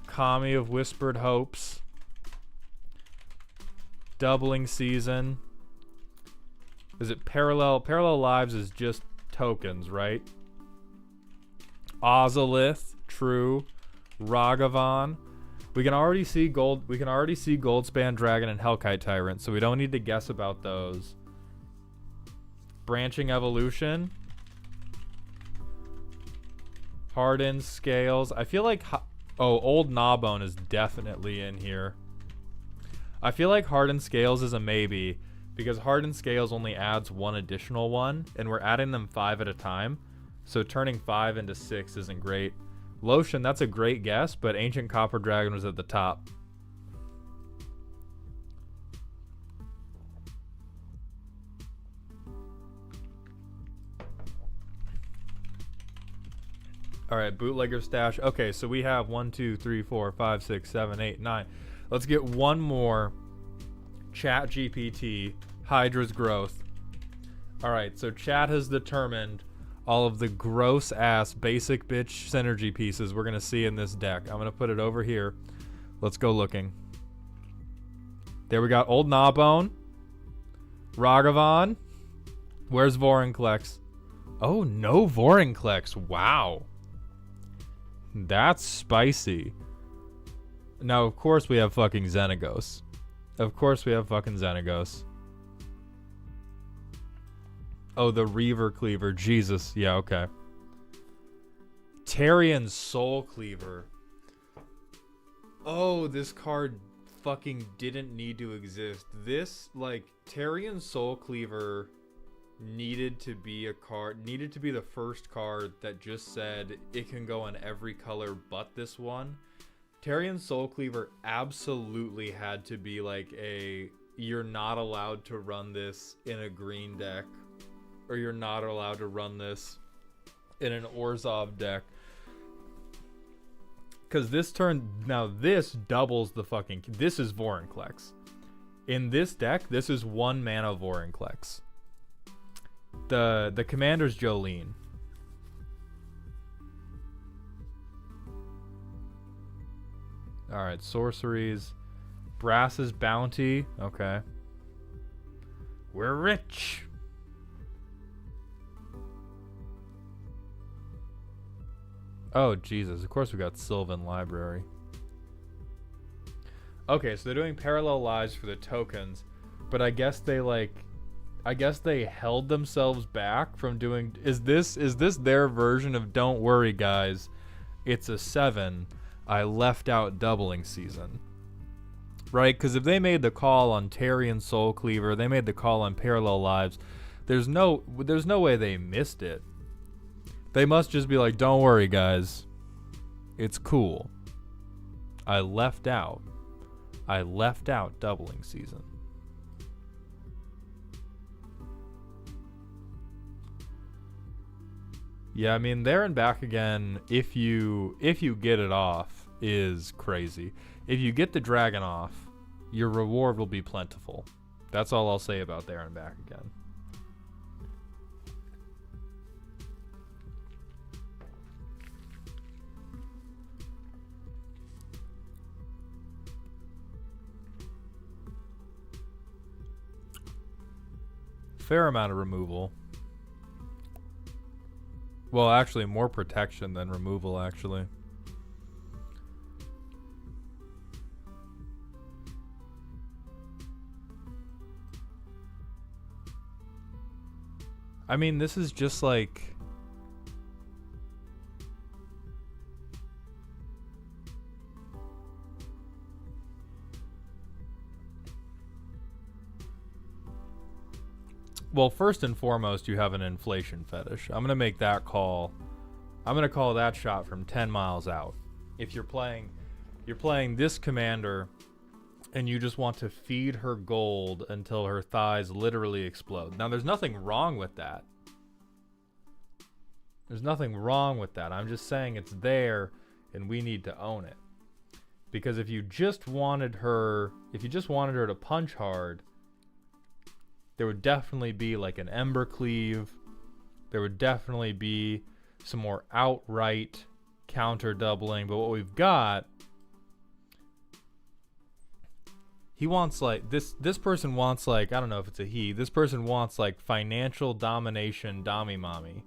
Kami of Whispered Hopes, Doubling Season. Is it Parallel Lives is just tokens, right? Ozolith, true. Ragavan. We can already see Goldspan Dragon and Hellkite Tyrant, so we don't need to guess about those. Branching Evolution. Hardened Scales. I feel like Old Gnawbone is definitely in here. I feel like Hardened Scales is a maybe, because Hardened Scales only adds 1 additional one, and we're adding them 5 at a time, so turning 5 into 6 isn't great. Lotion, that's a great guess, but Ancient Copper Dragon was at the top. Alright, Bootlegger Stash. Okay, so we have 1, 2, 3, 4, 5, 6, 7, 8, 9. Let's get one more Chat GPT, Hydra's Growth. Alright, so chat has determined all of the gross ass basic bitch synergy pieces we're gonna see in this deck. I'm gonna put it over here. Let's go looking. There we got Old Gnawbone, Ragavan. Where's Vorinclex? Oh, no Vorinclex. Wow. That's spicy. Now, of course, we have fucking Xenagos. Of course, we have fucking Xenagos. Oh, the Reaver Cleaver. Jesus. Yeah, okay. Tarian Soul Cleaver. Oh, this card fucking didn't need to exist. This, like, Tarian Soul Cleaver needed to be the first card that just said it can go in every color but this one. Tarian Soul Cleaver absolutely had to be like you're not allowed to run this in a green deck, or you're not allowed to run this in an Orzhov deck. Because this turn, now this doubles the fucking, this is Vorinclex. In this deck, this is 1 mana Vorinclex. The commander's Jolene. Alright, sorceries. Brass's Bounty. Okay. We're rich. Oh, Jesus. Of course we got Sylvan Library. Okay, so they're doing parallel lives for the tokens, but I guess they held themselves back from doing... Is this their version of don't worry, guys? It's a 7. I left out doubling season. Right? Because if they made the call on Tarian Soul Cleaver, they made the call on parallel lives, there's no way they missed it. They must just be like, don't worry, guys. It's cool. I left out doubling season. Yeah, I mean, there and back again, if you get it off, is crazy. If you get the dragon off, your reward will be plentiful. That's all I'll say about there and back again. Fair amount of removal. Well, actually, more protection than removal, actually. I mean, this is just like... Well, first and foremost, you have an inflation fetish. I'm going to make that call. I'm going to call that shot from 10 miles out. If you're playing this commander and you just want to feed her gold until her thighs literally explode. Now, there's nothing wrong with that. There's nothing wrong with that. I'm just saying it's there and we need to own it. Because if you just wanted her to punch hard, there would definitely be like an Ember Cleave. There would definitely be some more outright counter doubling. But what we've got, he wants like, this person wants like, I don't know if it's a he, this person wants like financial domination Dami Mommy.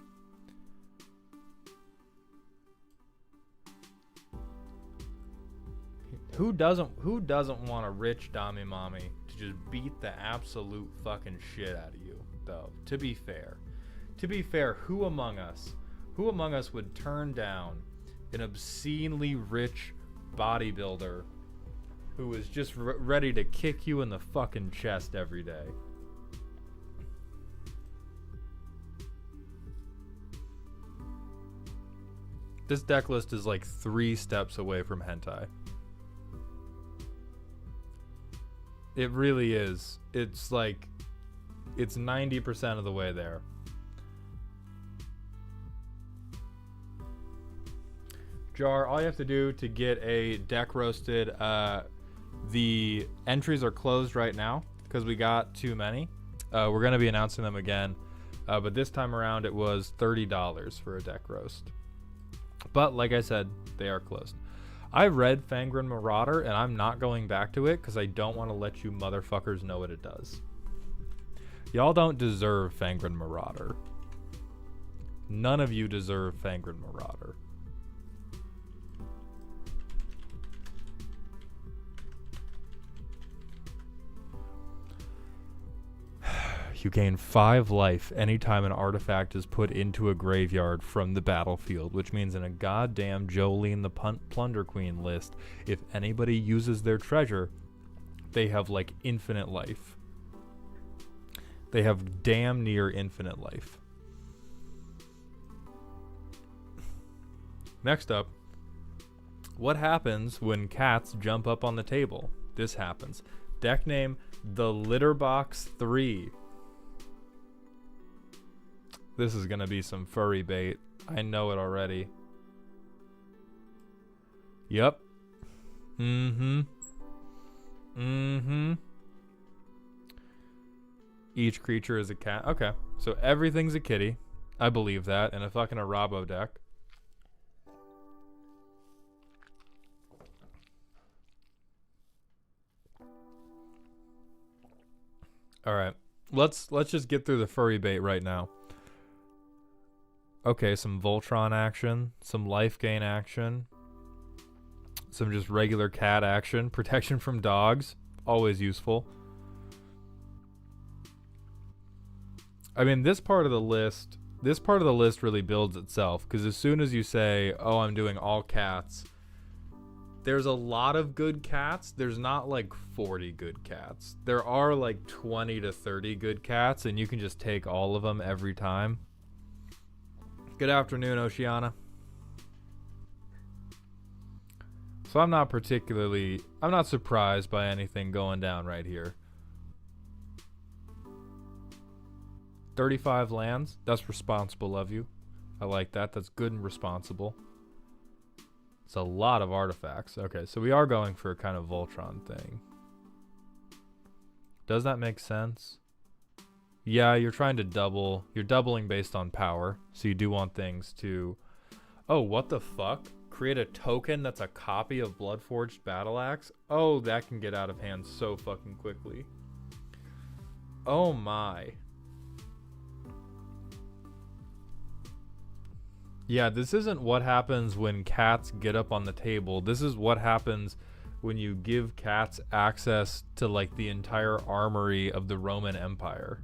Who doesn't want a rich Dami Mommy to just beat the absolute fucking shit out of you, though? To be fair, who among us would turn down an obscenely rich bodybuilder who is just ready to kick you in the fucking chest every day? This deck list is like 3 steps away from hentai. It really is. It's like, it's 90% of the way there. Jar, all you have to do to get a deck roasted, the entries are closed right now because we got too many. We're going to be announcing them again, but this time around it was $30 for a deck roast. But like I said, they are closed. I read Fangren Marauder, and I'm not going back to it because I don't want to let you motherfuckers know what it does. Y'all don't deserve Fangren Marauder. None of you deserve Fangren Marauder. You gain 5 life anytime an artifact is put into a graveyard from the battlefield, which means in a goddamn Jolene the Plunder Queen list, if anybody uses their treasure, they have like infinite life. They have damn near infinite life. Next up, what happens when cats jump up on the table? This happens. Deck name, the Litterbox 3. This is gonna be some furry bait. I know it already. Yep. Mm-hmm. Mm-hmm. Each creature is a cat. Okay. So everything's a kitty. I believe that in a fucking Arabo deck. Alright. Let's just get through the furry bait right now. Okay, some Voltron action, some life gain action, some just regular cat action, protection from dogs, always useful. I mean, this part of the list really builds itself, because as soon as you say, oh, I'm doing all cats, there's a lot of good cats. There's not like 40 good cats. There are like 20 to 30 good cats, and you can just take all of them every time. Good afternoon, Oceana. So I'm not surprised by anything going down right here. 35 lands. That's responsible of you. I like that. That's good and responsible. It's a lot of artifacts. Okay, so we are going for a kind of Voltron thing. Does that make sense? Yeah, you're trying to double. You're doubling based on power. So you do want things to... Oh, what the fuck? Create a token that's a copy of Bloodforged Battle Axe? Oh, that can get out of hand so fucking quickly. Oh my. Yeah, this isn't what happens when cats get up on the table. This is what happens when you give cats access to like the entire armory of the Roman Empire.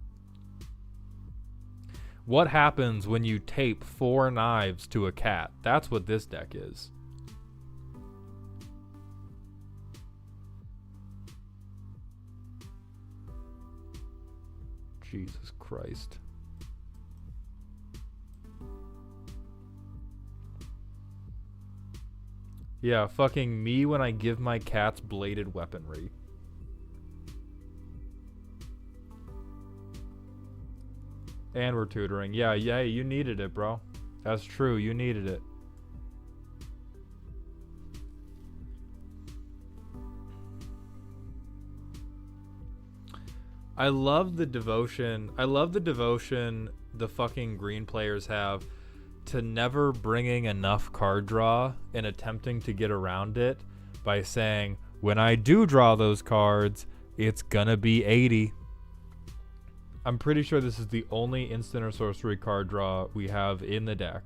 What happens when you tape 4 knives to a cat? That's what this deck is. Jesus Christ. Yeah, fucking me when I give my cats bladed weaponry. And we're tutoring. Yeah, you needed it, bro. That's true, you needed it. I love the devotion the fucking green players have to never bringing enough card draw and attempting to get around it by saying, when I do draw those cards, it's gonna be 80. I'm pretty sure this is the only instant or sorcery card draw we have in the deck.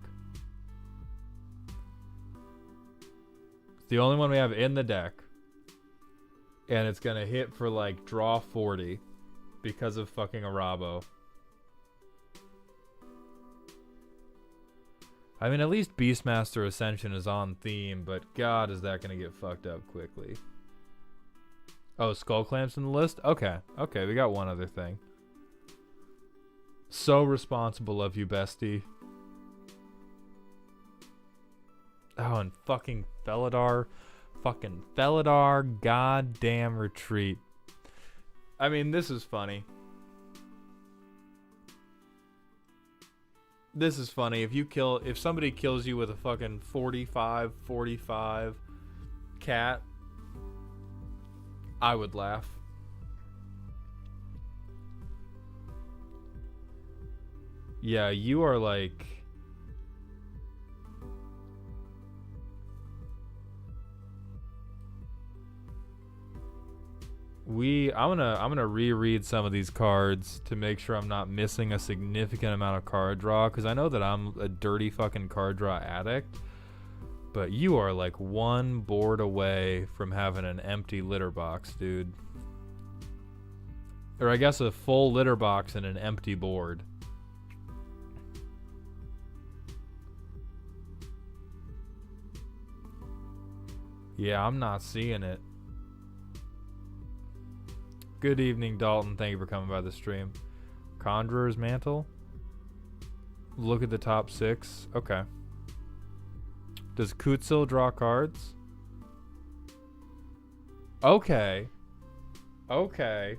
It's the only one we have in the deck. And it's gonna hit for like draw 40 because of fucking Arabo. I mean, at least Beastmaster Ascension is on theme, but God, is that gonna get fucked up quickly. Oh, Skull Clamps in the list? Okay, we got one other thing. So responsible of you, bestie. Oh, and fucking Felidar. Fucking Felidar, goddamn retreat. I mean, this is funny. This is funny. If somebody kills you with a fucking 45 cat, I would laugh. Yeah, you are like... I'm gonna reread some of these cards to make sure I'm not missing a significant amount of card draw, because I know that I'm a dirty fucking card draw addict, but you are like one board away from having an empty litter box, dude. Or I guess a full litter box and an empty board. Yeah, I'm not seeing it. Good evening, Dalton. Thank you for coming by the stream. Conjurer's Mantle. Look at the top 6. Okay. Does Kutsil draw cards? Okay. Okay.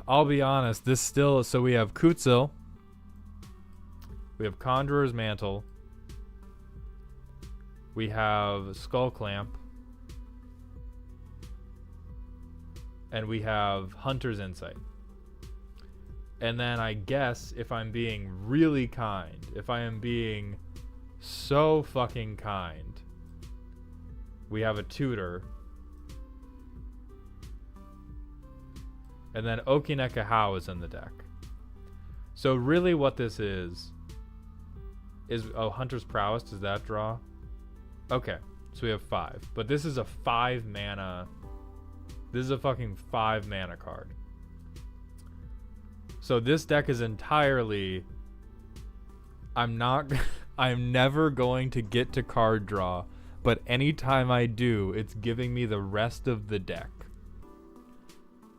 I'll be honest. This still... So we have Kutsil. We have Conjurer's Mantle. We have Skull Clamp. And we have Hunter's Insight. And then I guess if I'm being really kind, if I am being so fucking kind, we have a Tutor. And then Okineka How is in the deck. So really what this is oh, Hunter's Prowess, does that draw? Okay, so we have 5. But this is a 5 mana... This is a fucking 5 mana card. So this deck is entirely... I'm never going to get to card draw, but anytime I do, it's giving me the rest of the deck.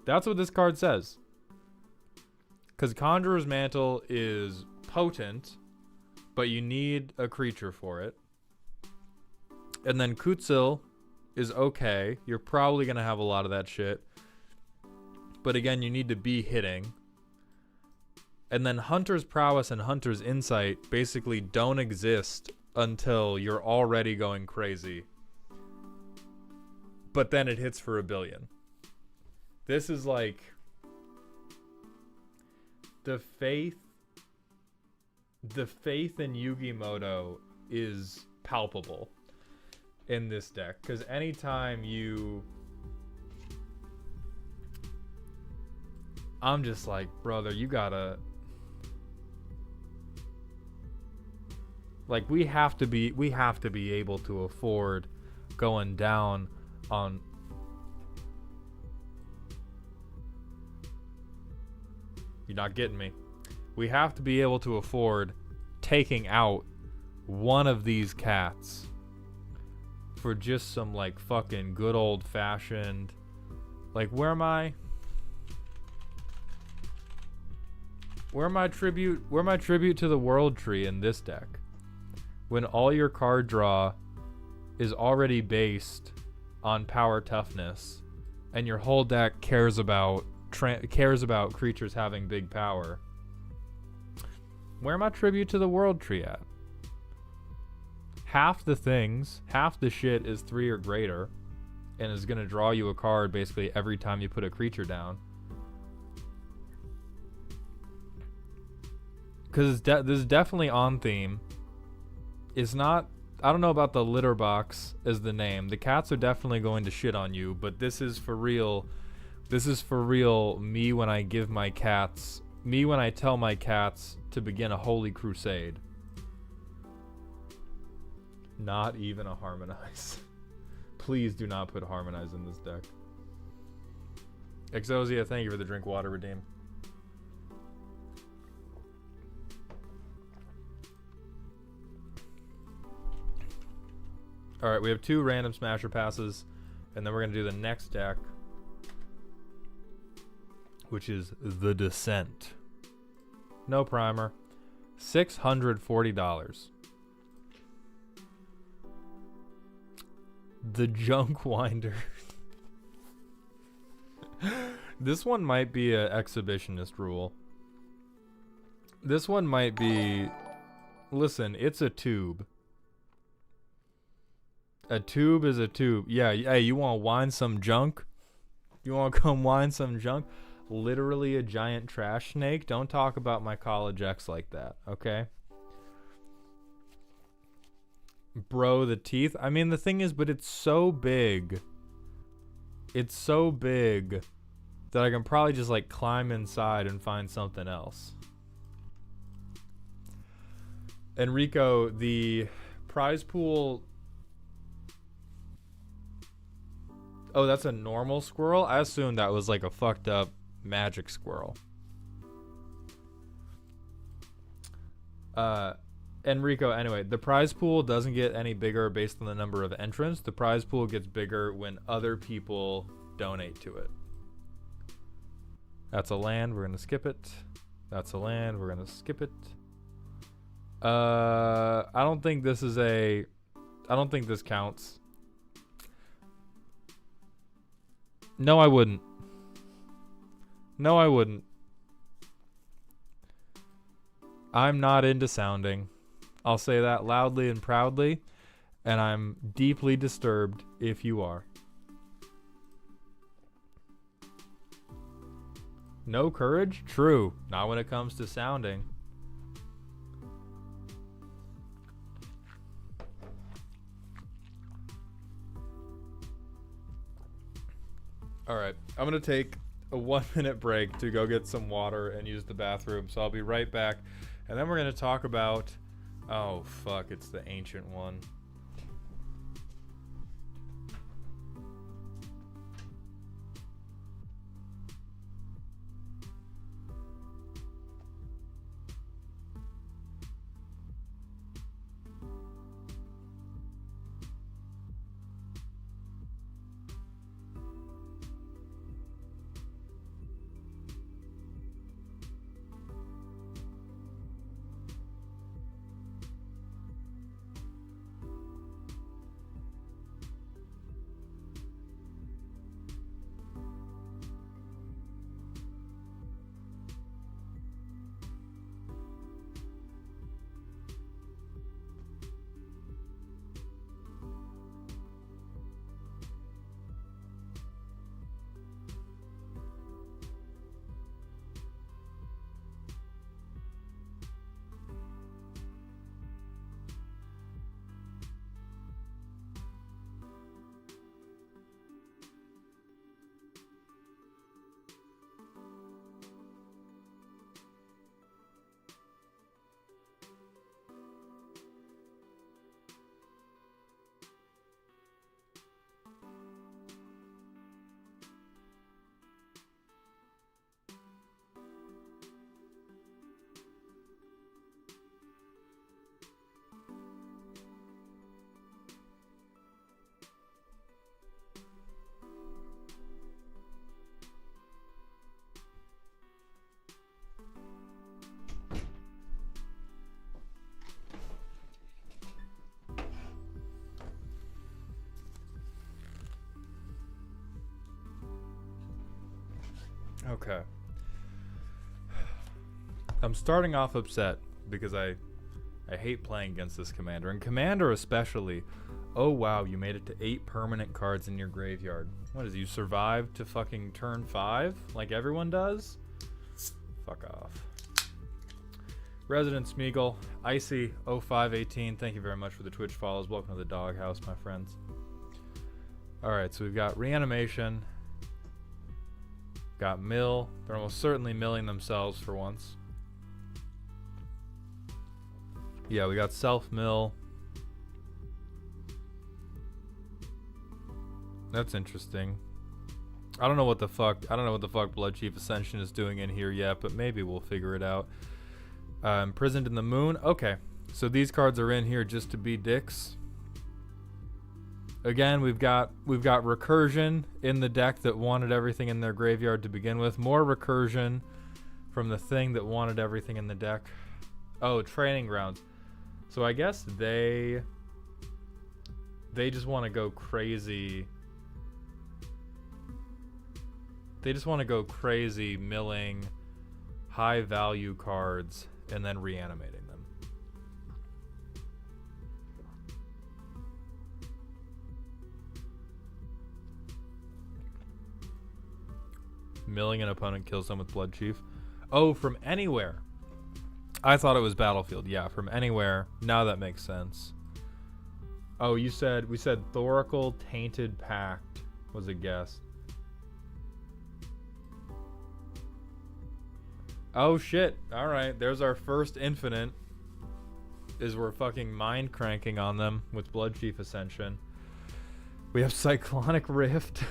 That's what this card says. Because Conjurer's Mantle is potent, but you need a creature for it. And then Kutsil is okay. You're probably going to have a lot of that shit. But again, you need to be hitting. And then Hunter's Prowess and Hunter's Insight basically don't exist until you're already going crazy. But then it hits for 1 billion. This is like... The faith in Yu-Gi-Moto is palpable in this deck, because anytime I'm just like, brother, you gotta, like, we have to be able to afford going down on... You're not getting me. We have to be able to afford taking out one of these cats for just some, like, fucking good old fashioned, like, where my tribute to the world tree in this deck, when all your card draw is already based on power toughness and your whole deck cares about creatures having big power? Where my tribute to the world tree at? Half the shit is 3 or greater and is going to draw you a card basically every time you put a creature down. Because this is definitely on theme. It's not... I don't know about the litter box as the name. The cats are definitely going to shit on you, but this is for real. This is for real me when I give my cats... Me when I tell my cats to begin a holy crusade. Not even a Harmonize. Please do not put Harmonize in this deck. Exosia, thank you for the drink water redeem. Alright, we have 2 random Smasher passes, and then we're going to do the next deck, which is The Descent. No primer. $640. The Junk Winder. This one might be an exhibitionist rule. This one might be... Listen, it's a tube. A tube is a tube. Yeah, hey, you want to wine some junk? You want to come wine some junk? Literally a giant trash snake? Don't talk about my college ex like that, okay? Bro, the teeth. I mean, the thing is, but it's so big. It's so big that I can probably just, like, climb inside and find something else. Enrico, the prize pool... Oh, that's a normal squirrel? I assumed that was like a fucked up magic squirrel. Enrico, anyway, the prize pool doesn't get any bigger based on the number of entrants. The prize pool gets bigger when other people donate to it. That's a land, we're gonna skip it. That's a land, we're gonna skip it. I don't think this counts. No, I wouldn't. No, I wouldn't. I'm not into sounding. I'll say that loudly and proudly, and I'm deeply disturbed if you are. No courage? True. Not when it comes to sounding. Alright, I'm going to take a 1-minute break to go get some water and use the bathroom, so I'll be right back. And then we're going to talk about... Oh, fuck, it's the ancient one. Okay. I'm starting off upset because I hate playing against this commander. And commander especially. Oh wow, you made it to 8 permanent cards in your graveyard. What is it, you survived to fucking turn 5? Like everyone does? Fuck off. Resident Smeagol, Icy 0518, thank you very much for the Twitch follows. Welcome to the doghouse, my friends. Alright, so we've got reanimation. Got mill. They're almost certainly milling themselves for once. Yeah, we got self-mill. That's interesting. I don't know what the fuck Blood Chief Ascension is doing in here yet, but maybe we'll figure it out. Imprisoned in the Moon. Okay, so these cards are in here just to be dicks. Again, we've got recursion in the deck that wanted everything in their graveyard to begin with. More recursion from the thing that wanted everything in the deck. Oh, training grounds. So I guess they just want to go crazy. They just want to go crazy milling high value cards and then reanimating them. Milling an opponent kills them with Blood Chief. Oh, from anywhere. I thought it was Battlefield. Yeah, from anywhere. Now that makes sense. Oh, we said Thoracle Tainted Pact was a guess. Oh shit. Alright, there's our first infinite. Is we're fucking mind cranking on them with Blood Chief Ascension. We have Cyclonic Rift.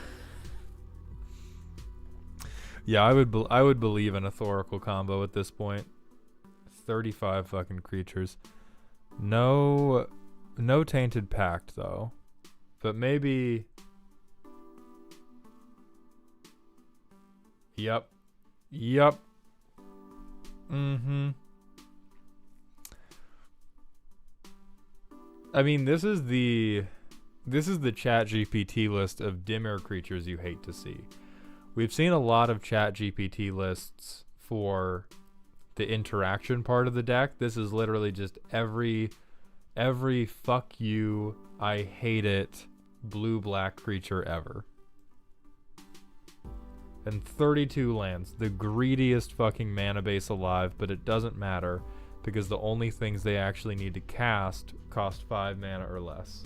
Yeah, I would believe in a Thoracle combo at this point. 35 fucking creatures. No Tainted Pact though. But maybe. Yep. Mm-hmm. I mean, this is the Chat GPT list of Dimir creatures you hate to see. We've seen a lot of Chat GPT lists for the interaction part of the deck. This is literally just every fuck you, I hate it, blue-black creature ever. And 32 lands, the greediest fucking mana base alive, but it doesn't matter because the only things they actually need to cast cost 5 mana or less.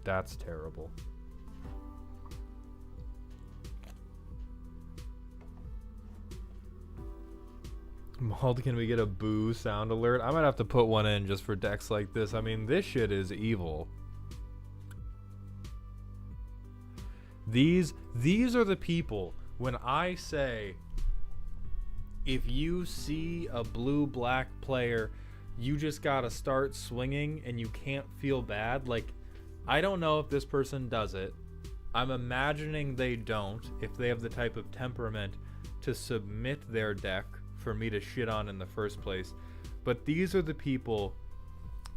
That's terrible. Mauled, can we get a boo sound alert? I might have to put one in just for decks like this. I mean, this shit is evil. These are the people, when I say, if you see a blue-black player, you just gotta start swinging and you can't feel bad. Like, I don't know if this person does it. I'm imagining they don't, if they have the type of temperament to submit their deck for me to shit on in the first place. But these are the people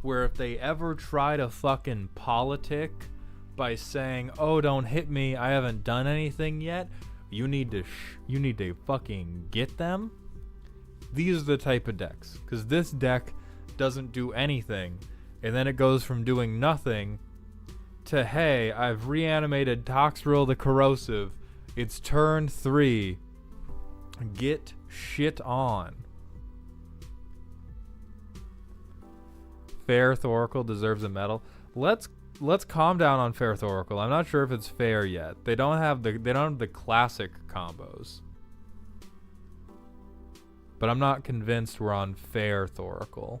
where if they ever try to fucking politic by saying, oh, don't hit me, I haven't done anything yet, you need to fucking get them. These are the type of decks, because this deck doesn't do anything, and then it goes from doing nothing to, hey, I've reanimated Toxrill the Corrosive, it's turn 3, get shit on. Fair Thoracle deserves a medal. Let's calm down on Fair Thoracle. I'm not sure if it's fair yet. They don't have the classic combos. But I'm not convinced we're on Fair Thoracle.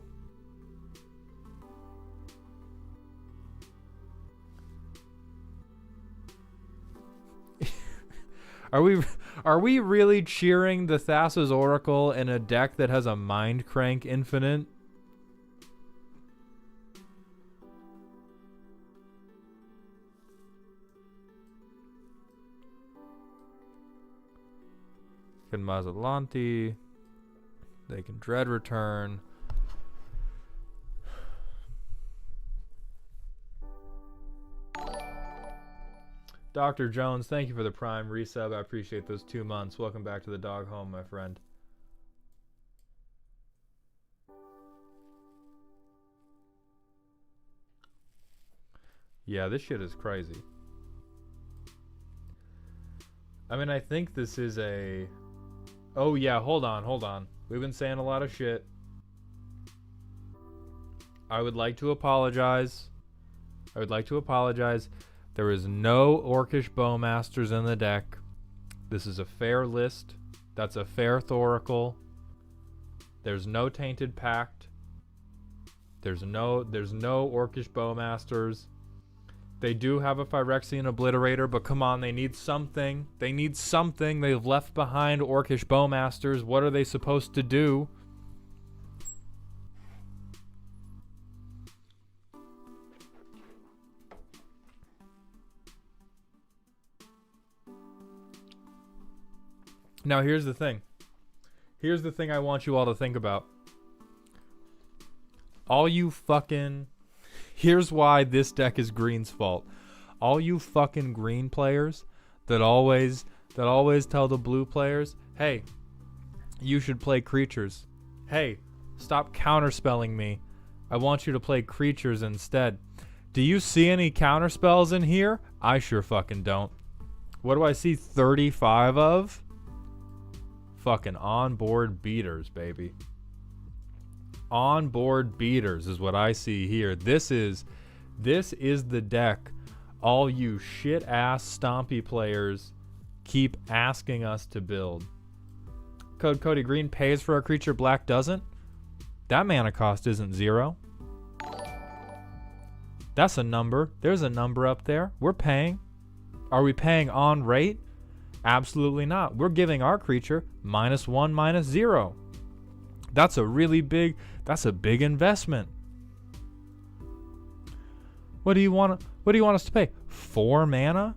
Are we really cheering the Thassa's Oracle in a deck that has a Mind Crank Infinite? Can Mazzalanti. They can Dread Return. Dr. Jones, thank you for the Prime resub. I appreciate those 2 months. Welcome back to the dog home, my friend. Yeah, this shit is crazy. I mean, I think this is a... Oh, yeah, hold on. We've been saying a lot of shit. I would like to apologize. There is no Orcish Bowmasters in the deck. This is a fair list. That's a fair Thoracle. There's no Tainted Pact. There's no Orcish Bowmasters. They do have a Phyrexian Obliterator, but come on, they need something. They've left behind Orcish Bowmasters. What are they supposed to do? Now, here's the thing. Here's the thing I want you all to think about. Here's why this deck is green's fault. All you fucking green players that always tell the blue players, hey, you should play creatures. Hey, stop counterspelling me. I want you to play creatures instead. Do you see any counterspells in here? I sure fucking don't. What do I see 35 of? Fucking onboard beaters, baby. Onboard beaters is what I see here. This is the deck all you shit ass stompy players keep asking us to build. Cody Green pays for a creature, black doesn't. That mana cost isn't 0. That's a number. There's a number up there. We're paying. Are we paying on rate? Absolutely not. We're giving our creature -1, -0. That's a big investment. What do you want us to pay? 4 mana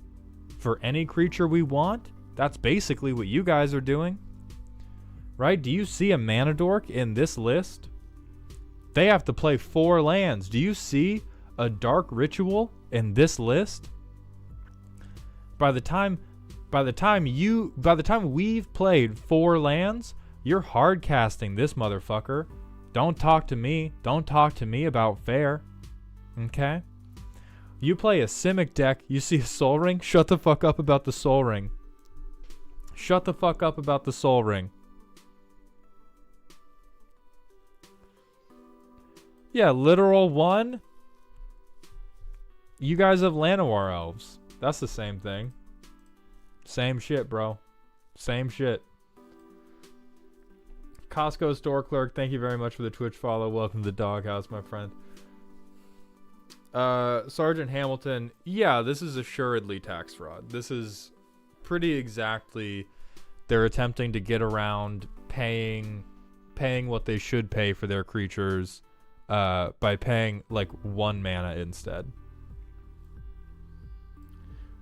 for any creature we want? That's basically what you guys are doing. Right? Do you see a mana dork in this list? They have to play 4 lands. Do you see a dark ritual in this list? By the time we've played 4 lands, you're hard casting this motherfucker. Don't talk to me. Don't talk to me about fair. Okay? You play a Simic deck, you see a Soul Ring, shut the fuck up about the Soul Ring. Shut the fuck up about the Soul Ring. Yeah, literal 1. You guys have Llanowar Elves. That's the same thing. Same shit, bro. Same shit. Costco store clerk, thank you very much for the Twitch follow. Welcome to the doghouse, my friend. Sergeant Hamilton, yeah, this is assuredly tax fraud. This is pretty exactly, they're attempting to get around paying what they should pay for their creatures by paying like 1 mana instead.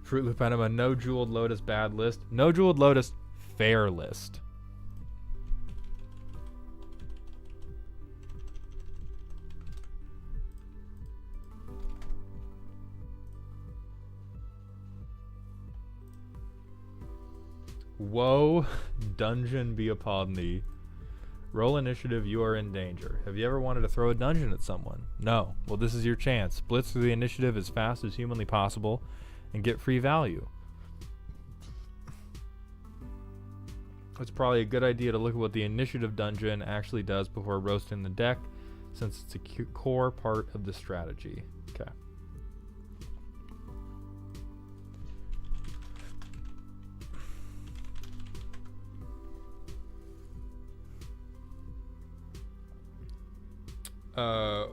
Fruit Loop Enema, no Jeweled Lotus bad list. No Jeweled Lotus fair list. Woe, dungeon be upon thee. Roll initiative, you are in danger. Have you ever wanted to throw a dungeon at someone? No. Well, this is your chance. Blitz through the initiative as fast as humanly possible and get free value. It's probably a good idea to look at what the initiative dungeon actually does before roasting the deck, since it's a core part of the strategy. Okay.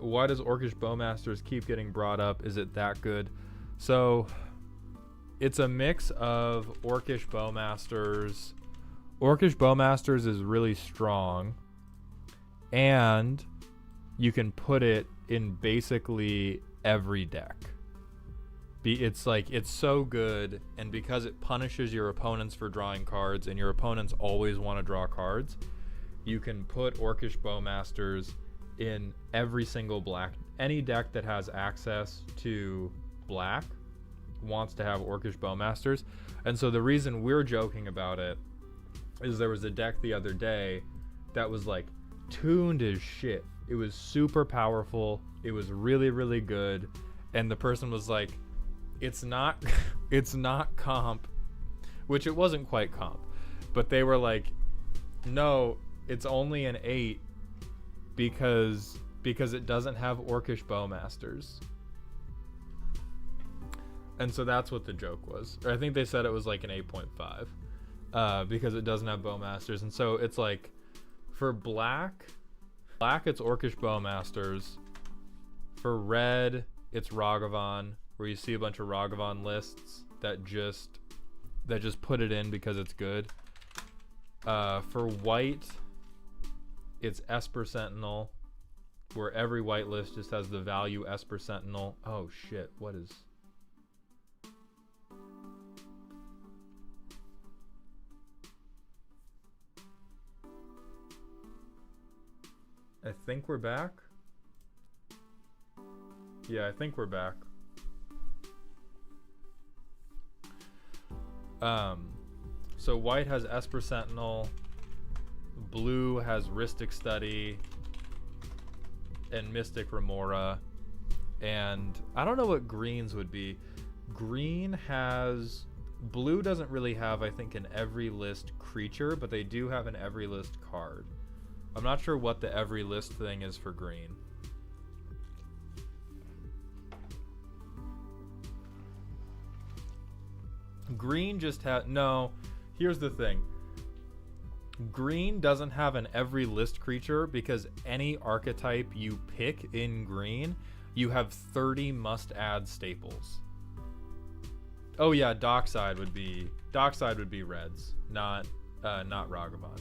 Why does Orcish Bowmasters keep getting brought up? Is it that good? So, it's a mix of Orcish Bowmasters. Orcish Bowmasters is really strong, and you can put it in basically every deck. It's like, it's so good, and because it punishes your opponents for drawing cards, and your opponents always want to draw cards, you can put Orcish Bowmasters in every single black. Any deck that has access to black wants to have Orcish Bowmasters. And so the reason we're joking about it is there was a deck the other day that was like tuned as shit. It was super powerful. It was really, really good. And the person was like, it's not comp, which it wasn't quite comp, but they were like, no, it's only an 8 because it doesn't have Orcish Bowmasters. And so that's what the joke was. Or I think they said it was like an 8.5 because it doesn't have Bowmasters. And so it's like, for black it's Orcish Bowmasters. For red, it's Ragavan, where you see a bunch of Ragavan lists that just put it in because it's good. For white, it's Esper Sentinel, where every white list just has the value Esper Sentinel. Oh shit, what is... I think we're back. Yeah, I think we're back. So white has Esper Sentinel, blue has Rhystic Study, and Mystic Remora, and I don't know what greens would be. Green has... Blue doesn't really have, I think, an every list creature, but they do have an every list card. I'm not sure what the every list thing is for green. Green just had... No, here's the thing. Green doesn't have an every list creature because any archetype you pick in green You have 30 must-add staples. Oh yeah, dockside would be reds, not Ragavan.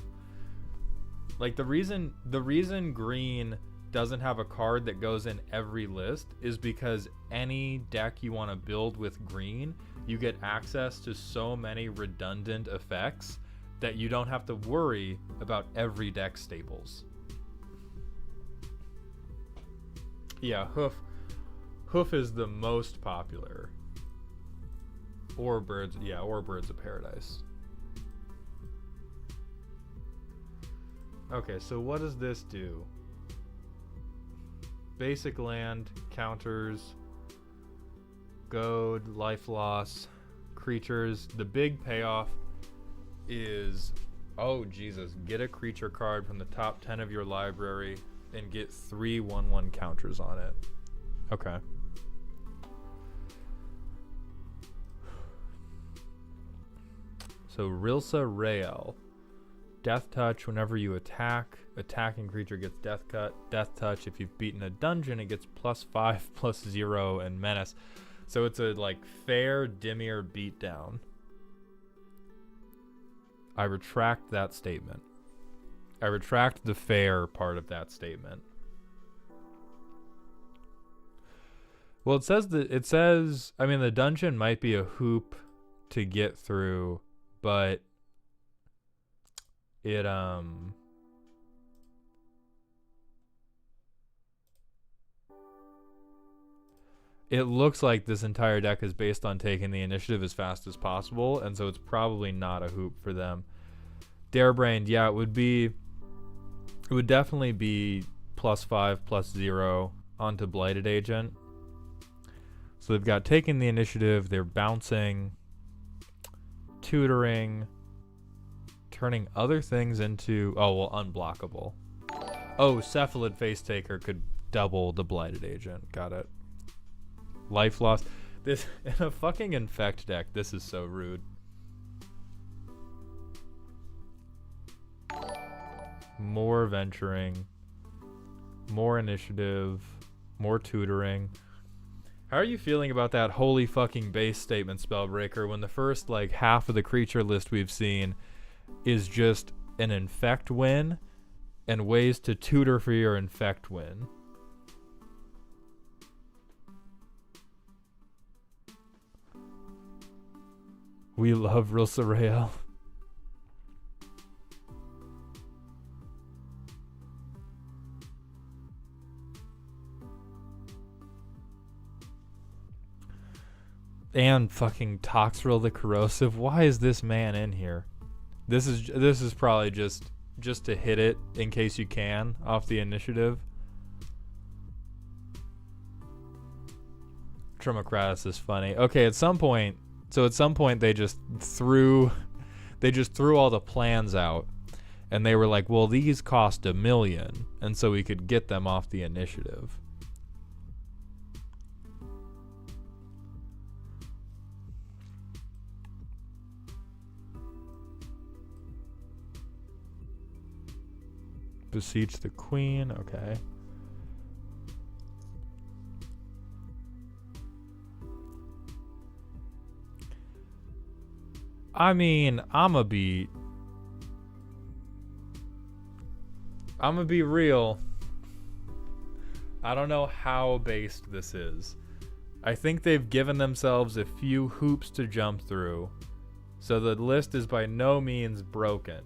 Like the reason green doesn't have a card that goes in every list is because any deck you want to build with green, you get access to so many redundant effects that you don't have to worry about every deck staples. Yeah, Hoof is the most popular. Or Birds of Paradise. Okay, so what does this do? Basic land, counters, goad, life loss, creatures. The big payoff is, oh Jesus, get a creature card from the top 10 of your library and get 3 1/1 counters on it. Okay. So Rilsa Rael. Death touch whenever you attack. Attacking creature gets death touch. If you've beaten a dungeon, it gets +5/+0 and menace. So it's a like fair Dimir beatdown. I retract that statement. I retract the fair part of that statement. Well, it says I mean the dungeon might be a hoop to get through, but it looks like this entire deck is based on taking the initiative as fast as possible, and so it's probably not a hoop for them. Darebrained, yeah, it would definitely be +5/+0 onto Blighted Agent. So they've got taking the initiative, they're bouncing, tutoring, turning other things into, unblockable. Oh, Cephalid Face Taker could double the Blighted Agent. Got it. Life loss. This in a fucking infect deck, this is so rude. More venturing, more initiative, more tutoring. How are you feeling about that holy fucking base statement, Spellbreaker, when the first like half of the creature list we've seen is just an infect win and ways to tutor for your infect win? We love Rilsa Rael. And fucking Toxrill the Corrosive. Why is this man in here? This is probably just to hit it in case you can off the initiative. Trimocratus is funny. Okay, at some point they just threw all the plans out, and they were like, well, these cost $1 million, and so we could get them off the initiative. Beseech the Queen, okay. I mean, I'ma be real. I don't know how based this is. I think they've given themselves a few hoops to jump through, so the list is by no means broken.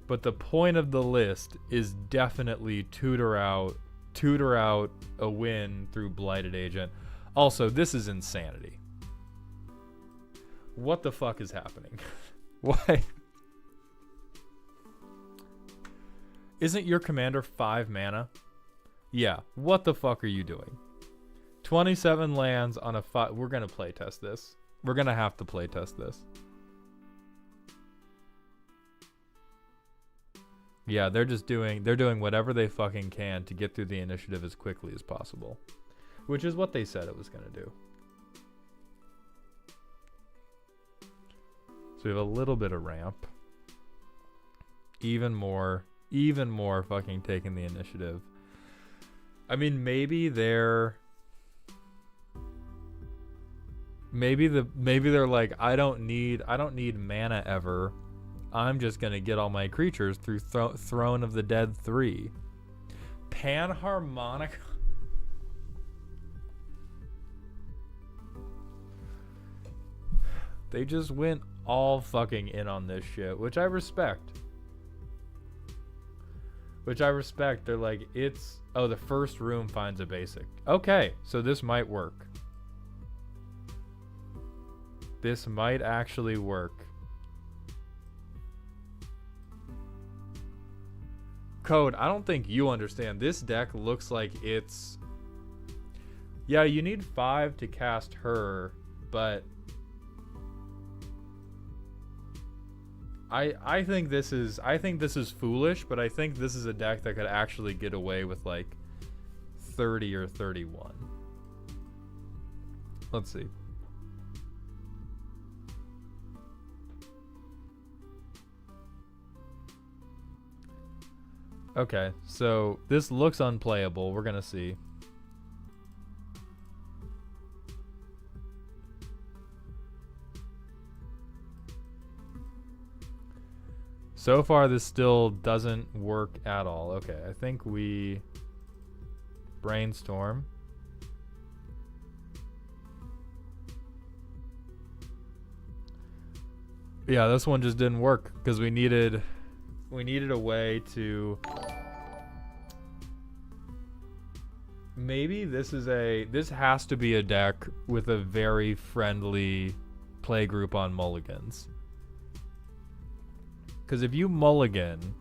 But the point of the list is definitely tutor out a win through Blighted Agent. Also, this is insanity. What the fuck is happening? Why? Isn't your commander 5 mana? Yeah, what the fuck are you doing? 27 lands on a 5. We're gonna playtest this. We're gonna have to playtest this. Yeah, they're doing whatever they fucking can to get through the initiative as quickly as possible, which is what they said it was going to do. So we have a little bit of ramp. Even more fucking taking the initiative. I mean, maybe they're like, I don't need mana ever. I'm just gonna get all my creatures through Throne of the Dead 3. Panharmonica. They just went all fucking in on this shit, which I respect. They're like, the first room finds a basic. Okay, so this might work. This might actually work. Code, I don't think you understand. This deck looks like it's... Yeah, you need 5 to cast her, but... I think this is foolish, but I think this is a deck that could actually get away with like 30 or 31. Let's see. Okay, so this looks unplayable. We're gonna see. So far, this still doesn't work at all. Okay, I think we brainstorm. Yeah, this one just didn't work because we needed a way to... Maybe this has to be a deck with a very friendly play group on mulligans. Because if you mulligan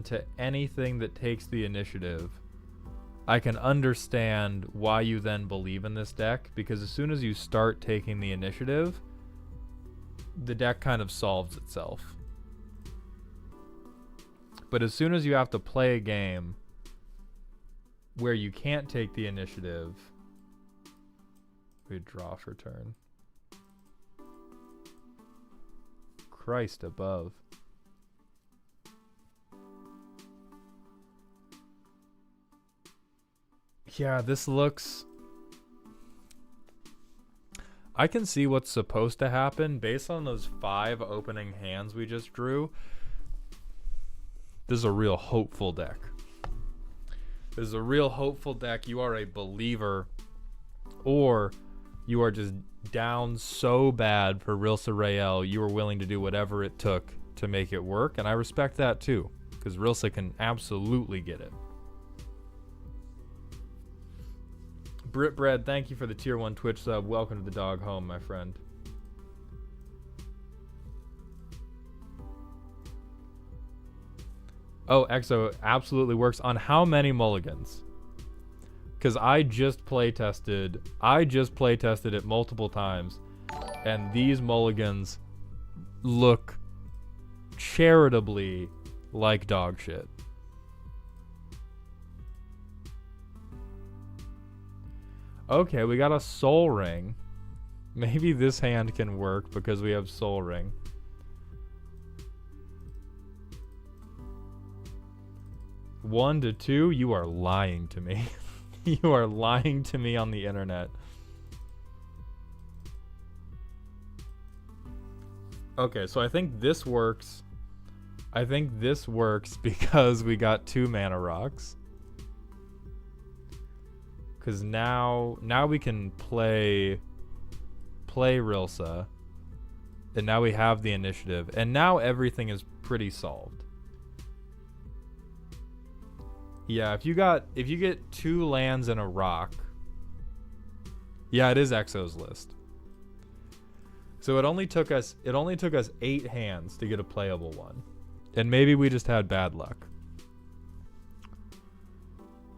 to anything that takes the initiative, I can understand why you then believe in this deck, because as soon as you start taking the initiative, the deck kind of solves itself. But as soon as you have to play a game where you can't take the initiative, we draw for turn. Christ above. Yeah, this looks... I can see what's supposed to happen based on those 5 opening hands we just drew. This is a real hopeful deck. You are a believer, or you are just down so bad for Rilsa Rael, you were willing to do whatever it took to make it work, and I respect that too, because Rilsa can absolutely get it. Britbread, thank you for the tier 1 Twitch sub. Welcome to the dog home, my friend. Oh, Exo absolutely works on how many mulligans? Because I just play tested it multiple times, and these mulligans look charitably like dog shit. Okay, we got a Soul Ring. Maybe this hand can work because we have Soul Ring. One to 2, you are lying to me. You are lying to me on the internet. Okay, so I think this works. I think this works because we got 2 mana rocks. Because now we can play Rilsa. And now we have the initiative. And now everything is pretty solved. Yeah, if you get 2 lands and a rock. Yeah, it is Exo's list. So it only took us 8 hands to get a playable one. And maybe we just had bad luck.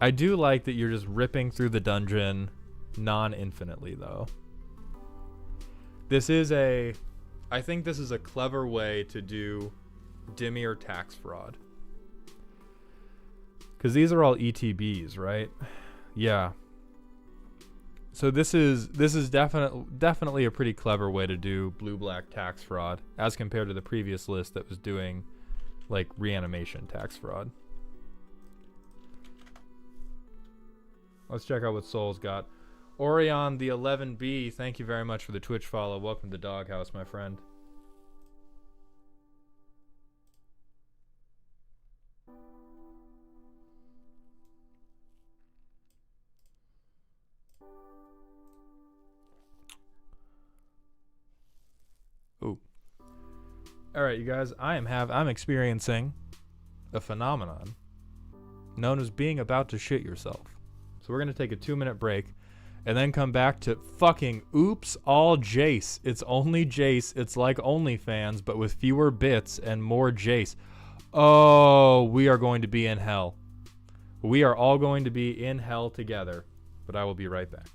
I do like that you're just ripping through the dungeon non-infinitely though. I think this is a clever way to do Dimir tax fraud. Because these are all ETBs, right? Yeah. So this is definitely a pretty clever way to do blue-black tax fraud as compared to the previous list that was doing like reanimation tax fraud. Let's check out what Soul's got. Orion the 11B, thank you very much for the Twitch follow. Welcome to the Doghouse, my friend. Ooh. All right, you guys, I'm experiencing a phenomenon known as being about to shit yourself. So we're going to take a 2-minute break and then come back to fucking oops, all Jace. It's only Jace. It's like OnlyFans, but with fewer bits and more Jace. Oh, we are going to be in hell. We are all going to be in hell together, but I will be right back.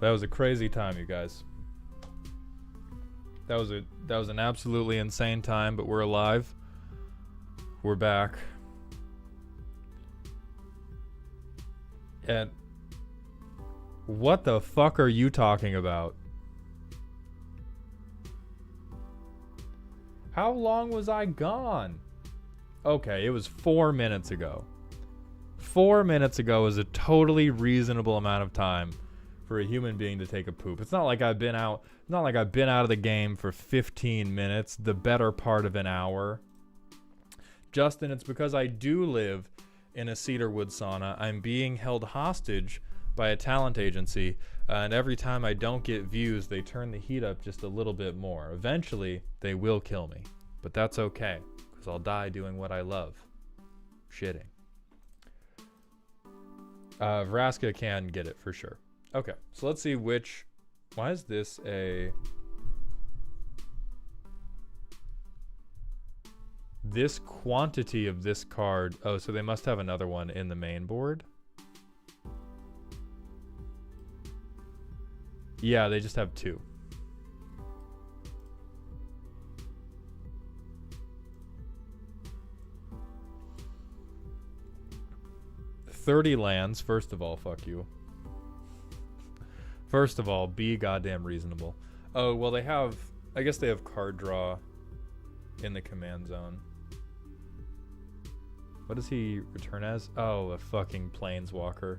That was a crazy time, you guys. That was an absolutely insane time, but we're alive. We're back. And what the fuck are you talking about? How long was I gone? Okay, it was 4 minutes ago. 4 minutes ago is a totally reasonable amount of time for a human being to take a poop. It's not like I've been out of the game for 15 minutes, the better part of an hour. Justin, it's because I do live in a cedarwood sauna. I'm being held hostage by a talent agency, and every time I don't get views, they turn the heat up just a little bit more. Eventually, they will kill me, but that's okay, because I'll die doing what I love. Shitting. Vraska can get it for sure. Okay, so let's see which... Why is this a... This quantity of this card... Oh, so they must have another one in the main board? Yeah, they just have 2. $30 lands, first of all, fuck you. First of all, be goddamn reasonable. Oh, well they have... I guess they have card draw in the command zone. What does he return as? Oh, a fucking planeswalker.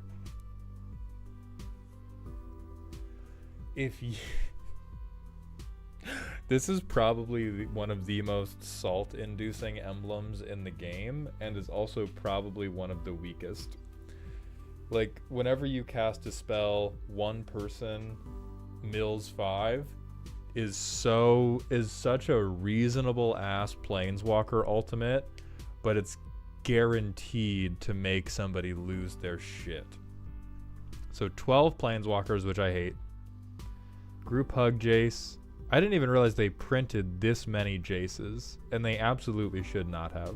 If you... This is probably one of the most salt-inducing emblems in the game, and is also probably one of the weakest. Like, whenever you cast a spell, one person mills 5 is such a reasonable ass planeswalker ultimate, but it's guaranteed to make somebody lose their shit. So 12 planeswalkers, which I hate. Group hug Jace. I didn't even realize they printed this many Jaces, and they absolutely should not have.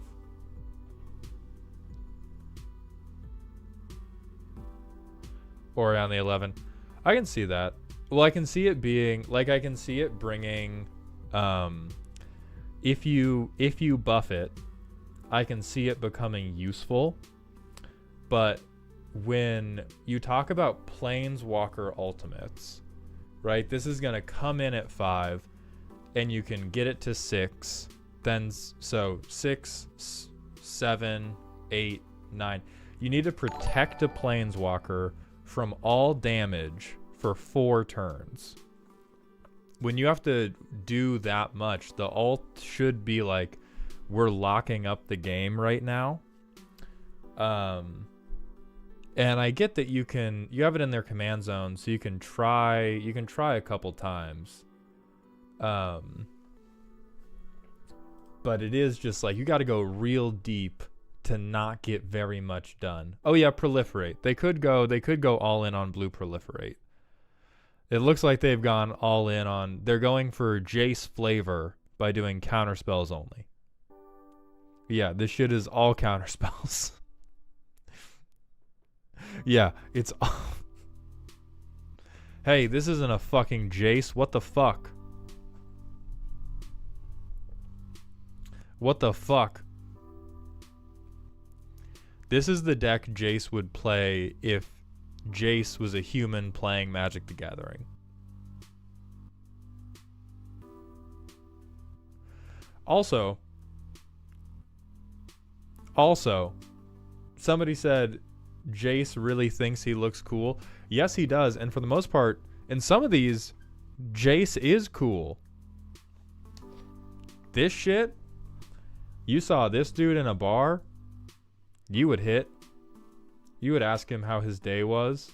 Or on the 11. I can see that. Well, I can see it being, like, I can see it bringing, if you buff it, I can see it becoming useful. But when you talk about Planeswalker ultimates, right, this is going to come in at 5, and you can get it to 6, then, so 6, 7, 8, 9. You need to protect a Planeswalker from all damage for 4 turns. When you have to do that much, the ult should be like, we're locking up the game right now. And I get that you have it in their command zone, so you can try a couple times. But it is just like, you got to go real deep to not get very much done. Oh yeah, proliferate. They could go all in on blue proliferate. It looks like they've gone all in on, they're going for Jace flavor by doing counter spells only. Yeah, this shit is all counter spells. Yeah, it's Hey, this isn't a fucking Jace. What the fuck? What the fuck? This is the deck Jace would play if Jace was a human playing Magic the Gathering. Also, somebody said Jace really thinks he looks cool. Yes, he does. And for the most part, in some of these, Jace is cool. This shit, you saw this dude in a bar, you would hit. You would ask him how his day was.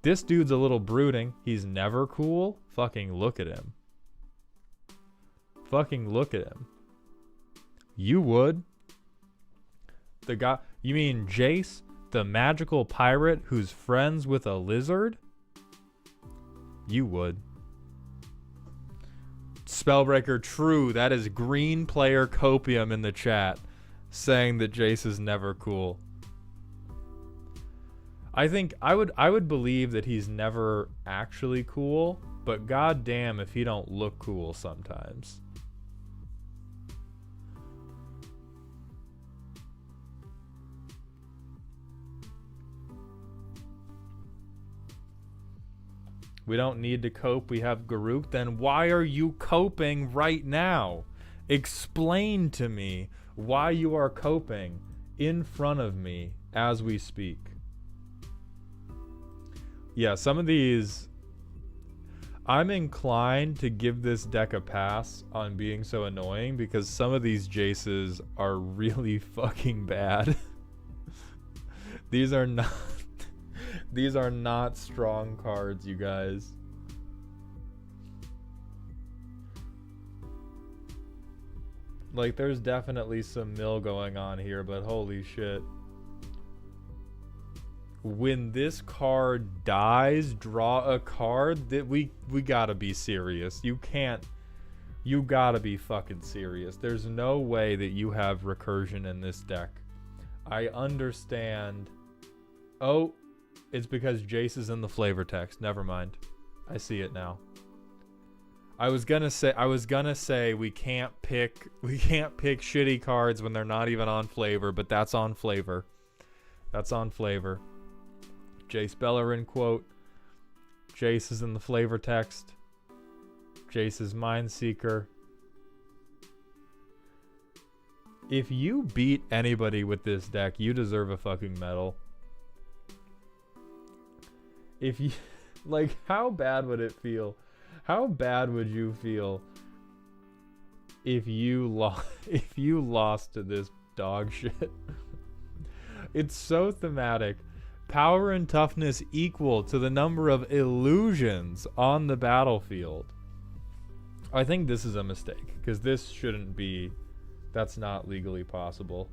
This dude's a little brooding. He's never cool. Fucking look at him. Fucking look at him. You would. The guy, you mean Jace, the magical pirate who's friends with a lizard? You would. Spellbreaker, true. That is green player copium in the chat saying that Jace is never cool. I think I would believe that he's never actually cool, but goddamn if he don't look cool sometimes. We don't need to cope. We have Garuk. Then why are you coping right now? Explain to me why you are coping in front of me as we speak. Yeah, some of these... I'm inclined to give this deck a pass on being so annoying because some of these Jaces are really fucking bad. These are not... These are not strong cards, you guys. Like, there's definitely some mill going on here, but holy shit. When this card dies, draw a card, that we gotta be serious. You gotta be fucking serious. There's no way that you have recursion in this deck. I understand. Oh, it's because Jace is in the flavor text. Never mind. I see it now. I was gonna say we can't pick shitty cards when they're not even on flavor, but that's on flavor. That's on flavor. Jace Bellerin quote. Jace is in the flavor text. Jace is Mindseeker. If you beat anybody with this deck, you deserve a fucking medal. If you, like, how bad would it feel? How bad would you feel if you lost to this dog shit? It's so thematic. Power and toughness equal to the number of illusions on the battlefield. I think this is a mistake because this shouldn't be. That's not legally possible.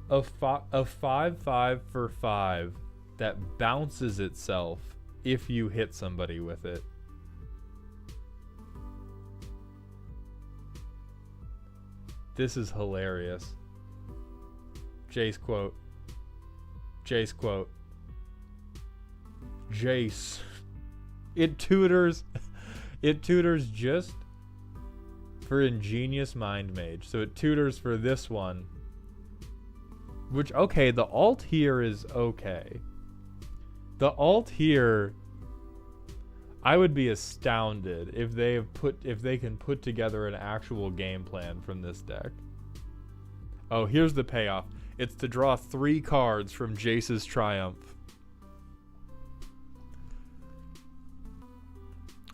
A 5/5 for 5 that bounces itself if you hit somebody with it. This is hilarious. Jace quote. Jace quote. Jace. It tutors just for Ingenious Mind Mage. So it tutors for this one. Which, okay, the alt here is okay. The alt here, I would be astounded if they can put together an actual game plan from this deck. Oh, here's the payoff. It's to draw 3 cards from Jace's Triumph.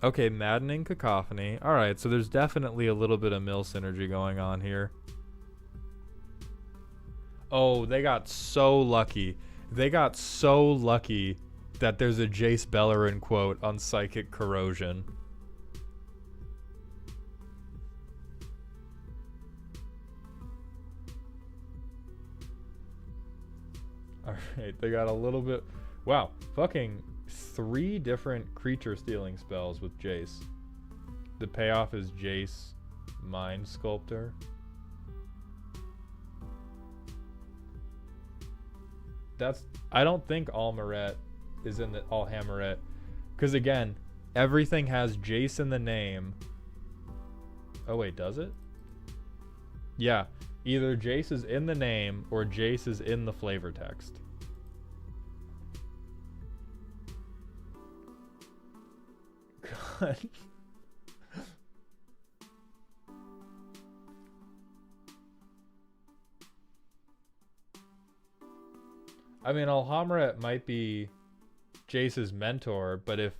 Okay, Maddening Cacophony. Alright, so there's definitely a little bit of mill synergy going on here. Oh, they got so lucky. They got so lucky that there's a Jace Bellerin quote on Psychic Corrosion. Alright, they got a little bit... Wow, fucking 3 different creature stealing spells with Jace. The payoff is Jace Mind Sculptor. I don't think Almaret is in the Alhammaret, because again, everything has Jace in the name. Oh wait, does it? Yeah, either Jace is in the name or Jace is in the flavor text. God. I mean, Alhammaret might be Jace's mentor, but if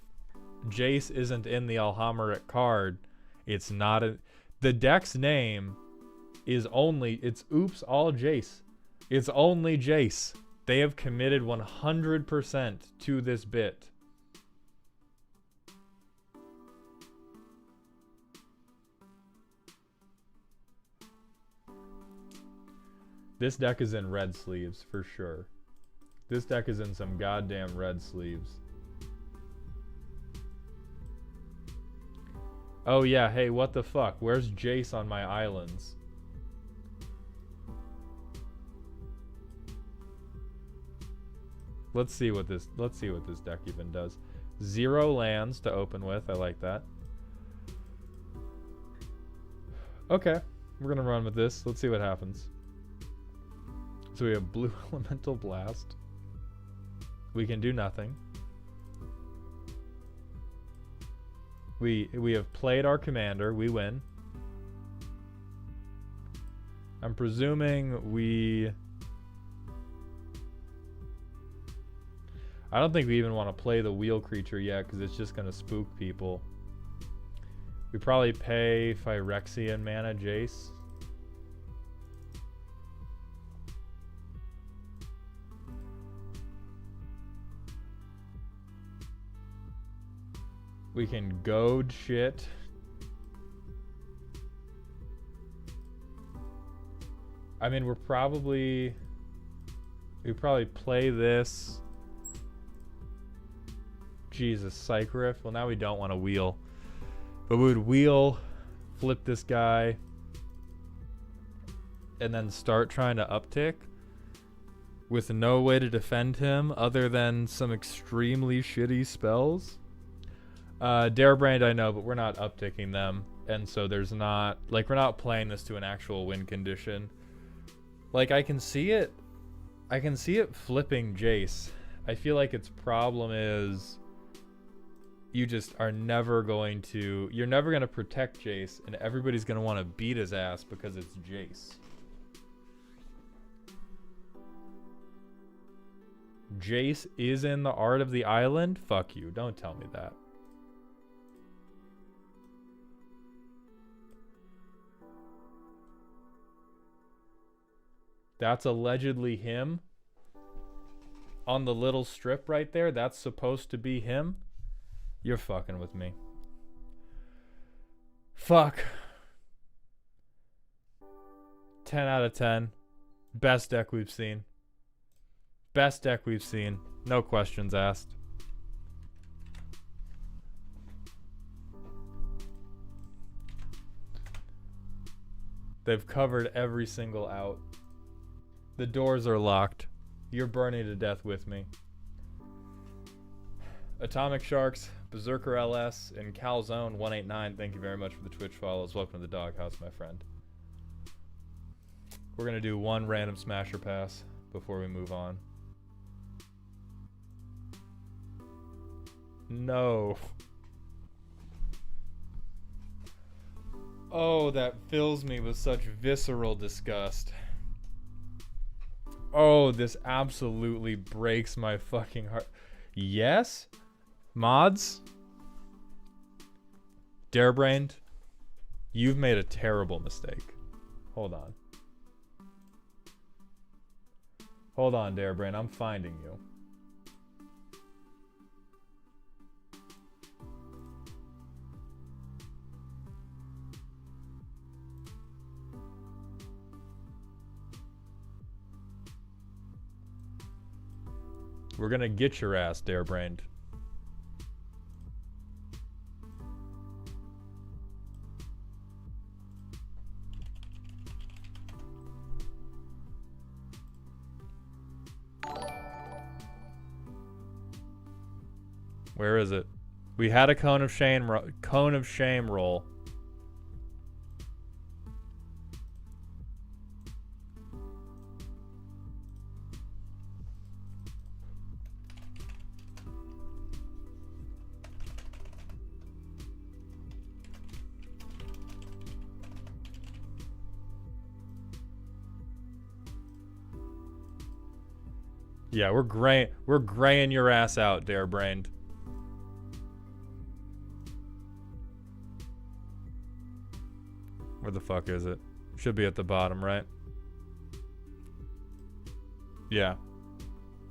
Jace isn't in the Alhammaret card, it's not a... The deck's name is only... It's Oops All Jace. It's only Jace. They have committed 100% to this bit. This deck is in red sleeves, for sure. This deck is in some goddamn red sleeves. Oh yeah, hey, what the fuck? Where's Jace on my islands? Let's see what this deck even does. 0 lands to open with. I like that. Okay, we're gonna run with this. Let's see what happens. So we have blue elemental blast. We can do nothing. We have played our commander. We win. I'm presuming we... I don't think we even want to play the wheel creature yet because it's just going to spook people. We probably pay Phyrexian mana Jace. We can goad shit. I mean, we probably play this. Jesus, Psychriff. Well, now we don't want to wheel. But we would wheel, flip this guy, and then start trying to uptick with no way to defend him other than some extremely shitty spells. Darebrand, I know, but we're not upticking them. And so there's not... Like, we're not playing this to an actual win condition. Like, I can see it flipping Jace. I feel like its problem is... You just are never going to... You're never going to protect Jace, and everybody's going to want to beat his ass because it's Jace. Jace is in the Art of the Island? Fuck you. Don't tell me that. That's allegedly him. On the little strip right there, that's supposed to be him. You're fucking with me. Fuck. 10 out of 10. Best deck we've seen. Best deck we've seen. No questions asked. They've covered every single out. The doors are locked. You're burning to death with me. Atomic Sharks, Berserker LS, and Calzone 189. Thank you very much for the Twitch follows. Welcome to the doghouse, my friend. We're gonna do one random smasher pass before we move on. No. Oh, that fills me with such visceral disgust. Oh, this absolutely breaks my fucking heart. Yes? Mods? Darebrained? You've made a terrible mistake. Hold on. Hold on, Darebrained. I'm finding you. We're gonna get your ass, Darebrained. Where is it? We had a cone of shame roll. Yeah, we're graying your ass out, Darebrained. Where the fuck is it? Should be at the bottom, right? Yeah.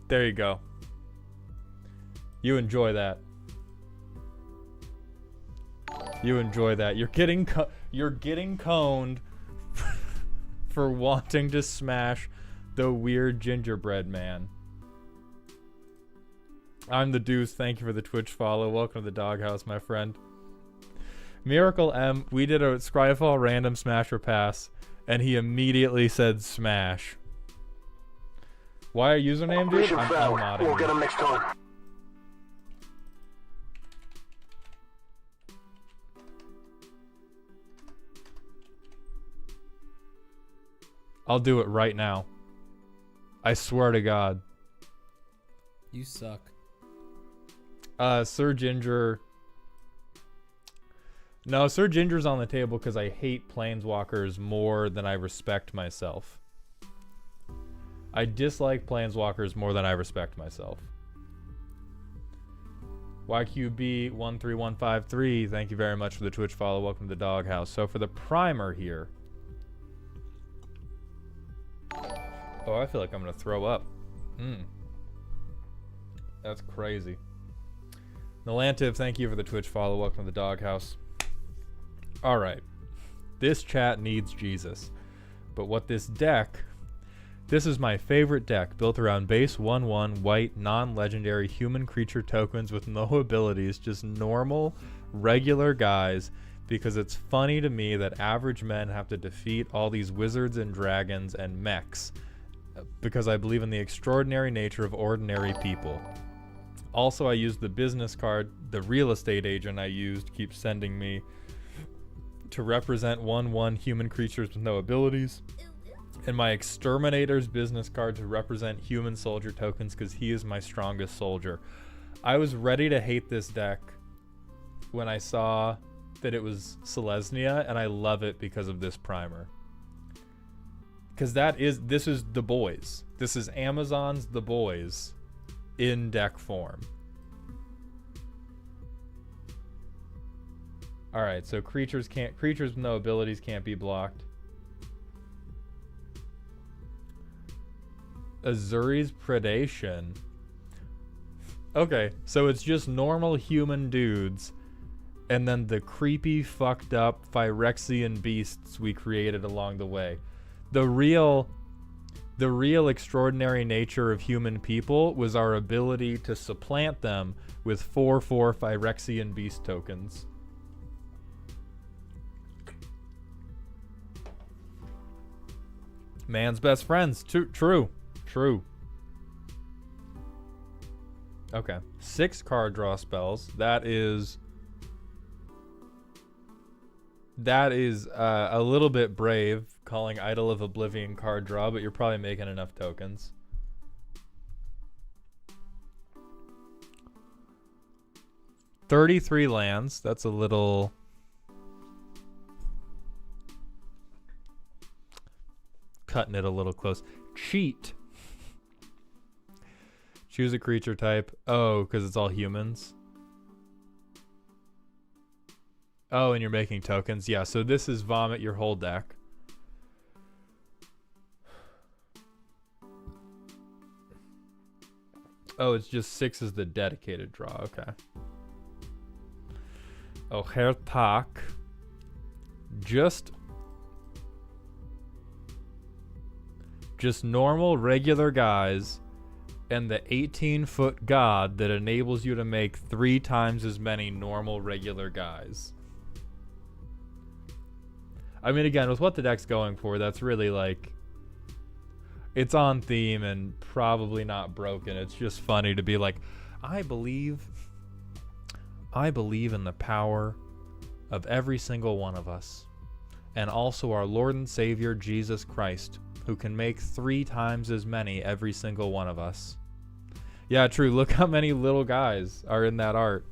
There you go. You enjoy that. You enjoy that. You're getting coned for wanting to smash the weird gingerbread man. I'm the Deuce. Thank you for the Twitch follow. Welcome to the doghouse, my friend. Miracle M, we did a Scryfall random smasher pass, and he immediately said smash. Why a username, dude? Mission I'm failed. modding We'll get you. him next time. I'll do it right now. I swear to God. You suck. Sir Ginger. No, Sir Ginger's on the table because I hate planeswalkers more than I respect myself. I dislike planeswalkers more than I respect myself. YQB13153, thank you very much for the Twitch follow. Welcome to the doghouse. So for the primer here. Oh, I feel like I'm going to throw up. That's crazy. Nalantiv, thank you for the Twitch follow. Welcome to the doghouse. Alright. This chat needs Jesus. But what this deck... This is my favorite deck, built around base 1/1 white non-legendary human creature tokens with no abilities, just normal, regular guys, because it's funny to me that average men have to defeat all these wizards and dragons and mechs, because I believe in the extraordinary nature of ordinary people. Also, I used the business card the real estate agent I used keeps sending me to represent 1/1 human creatures with no abilities. And my Exterminator's business card to represent human soldier tokens because he is my strongest soldier. I was ready to hate this deck when I saw that it was Selesnya, and I love it because of this primer. Because this is The Boys. This is Amazon's The Boys in deck form. Alright, so creatures with no abilities can't be blocked. Azuri's Predation. Okay, so it's just normal human dudes, and then the creepy, fucked up Phyrexian beasts we created along the way. The real extraordinary nature of human people was our ability to supplant them with 4/4 Phyrexian beast tokens. Man's best friends. True. Okay. 6 card draw spells. That is a little bit brave, calling Idol of Oblivion card draw, but you're probably making enough tokens. $33 lands. That's a little... Cutting it a little close. Cheat. Choose a creature type. Oh, because it's all humans. Oh, and you're making tokens. Yeah, so this is vomit your whole deck. Oh, it's just 6 is the dedicated draw. Okay. Oh, Hertak. Just normal, regular guys, and the 18-foot god that enables you to make 3 times as many normal, regular guys. I mean, again, with what the deck's going for, that's really like... It's on theme and probably not broken. It's just funny to be like, I believe in the power of every single one of us, and also our Lord and Savior, Jesus Christ, who can make 3 times as many every single one of us. Yeah, true. Look how many little guys are in that art.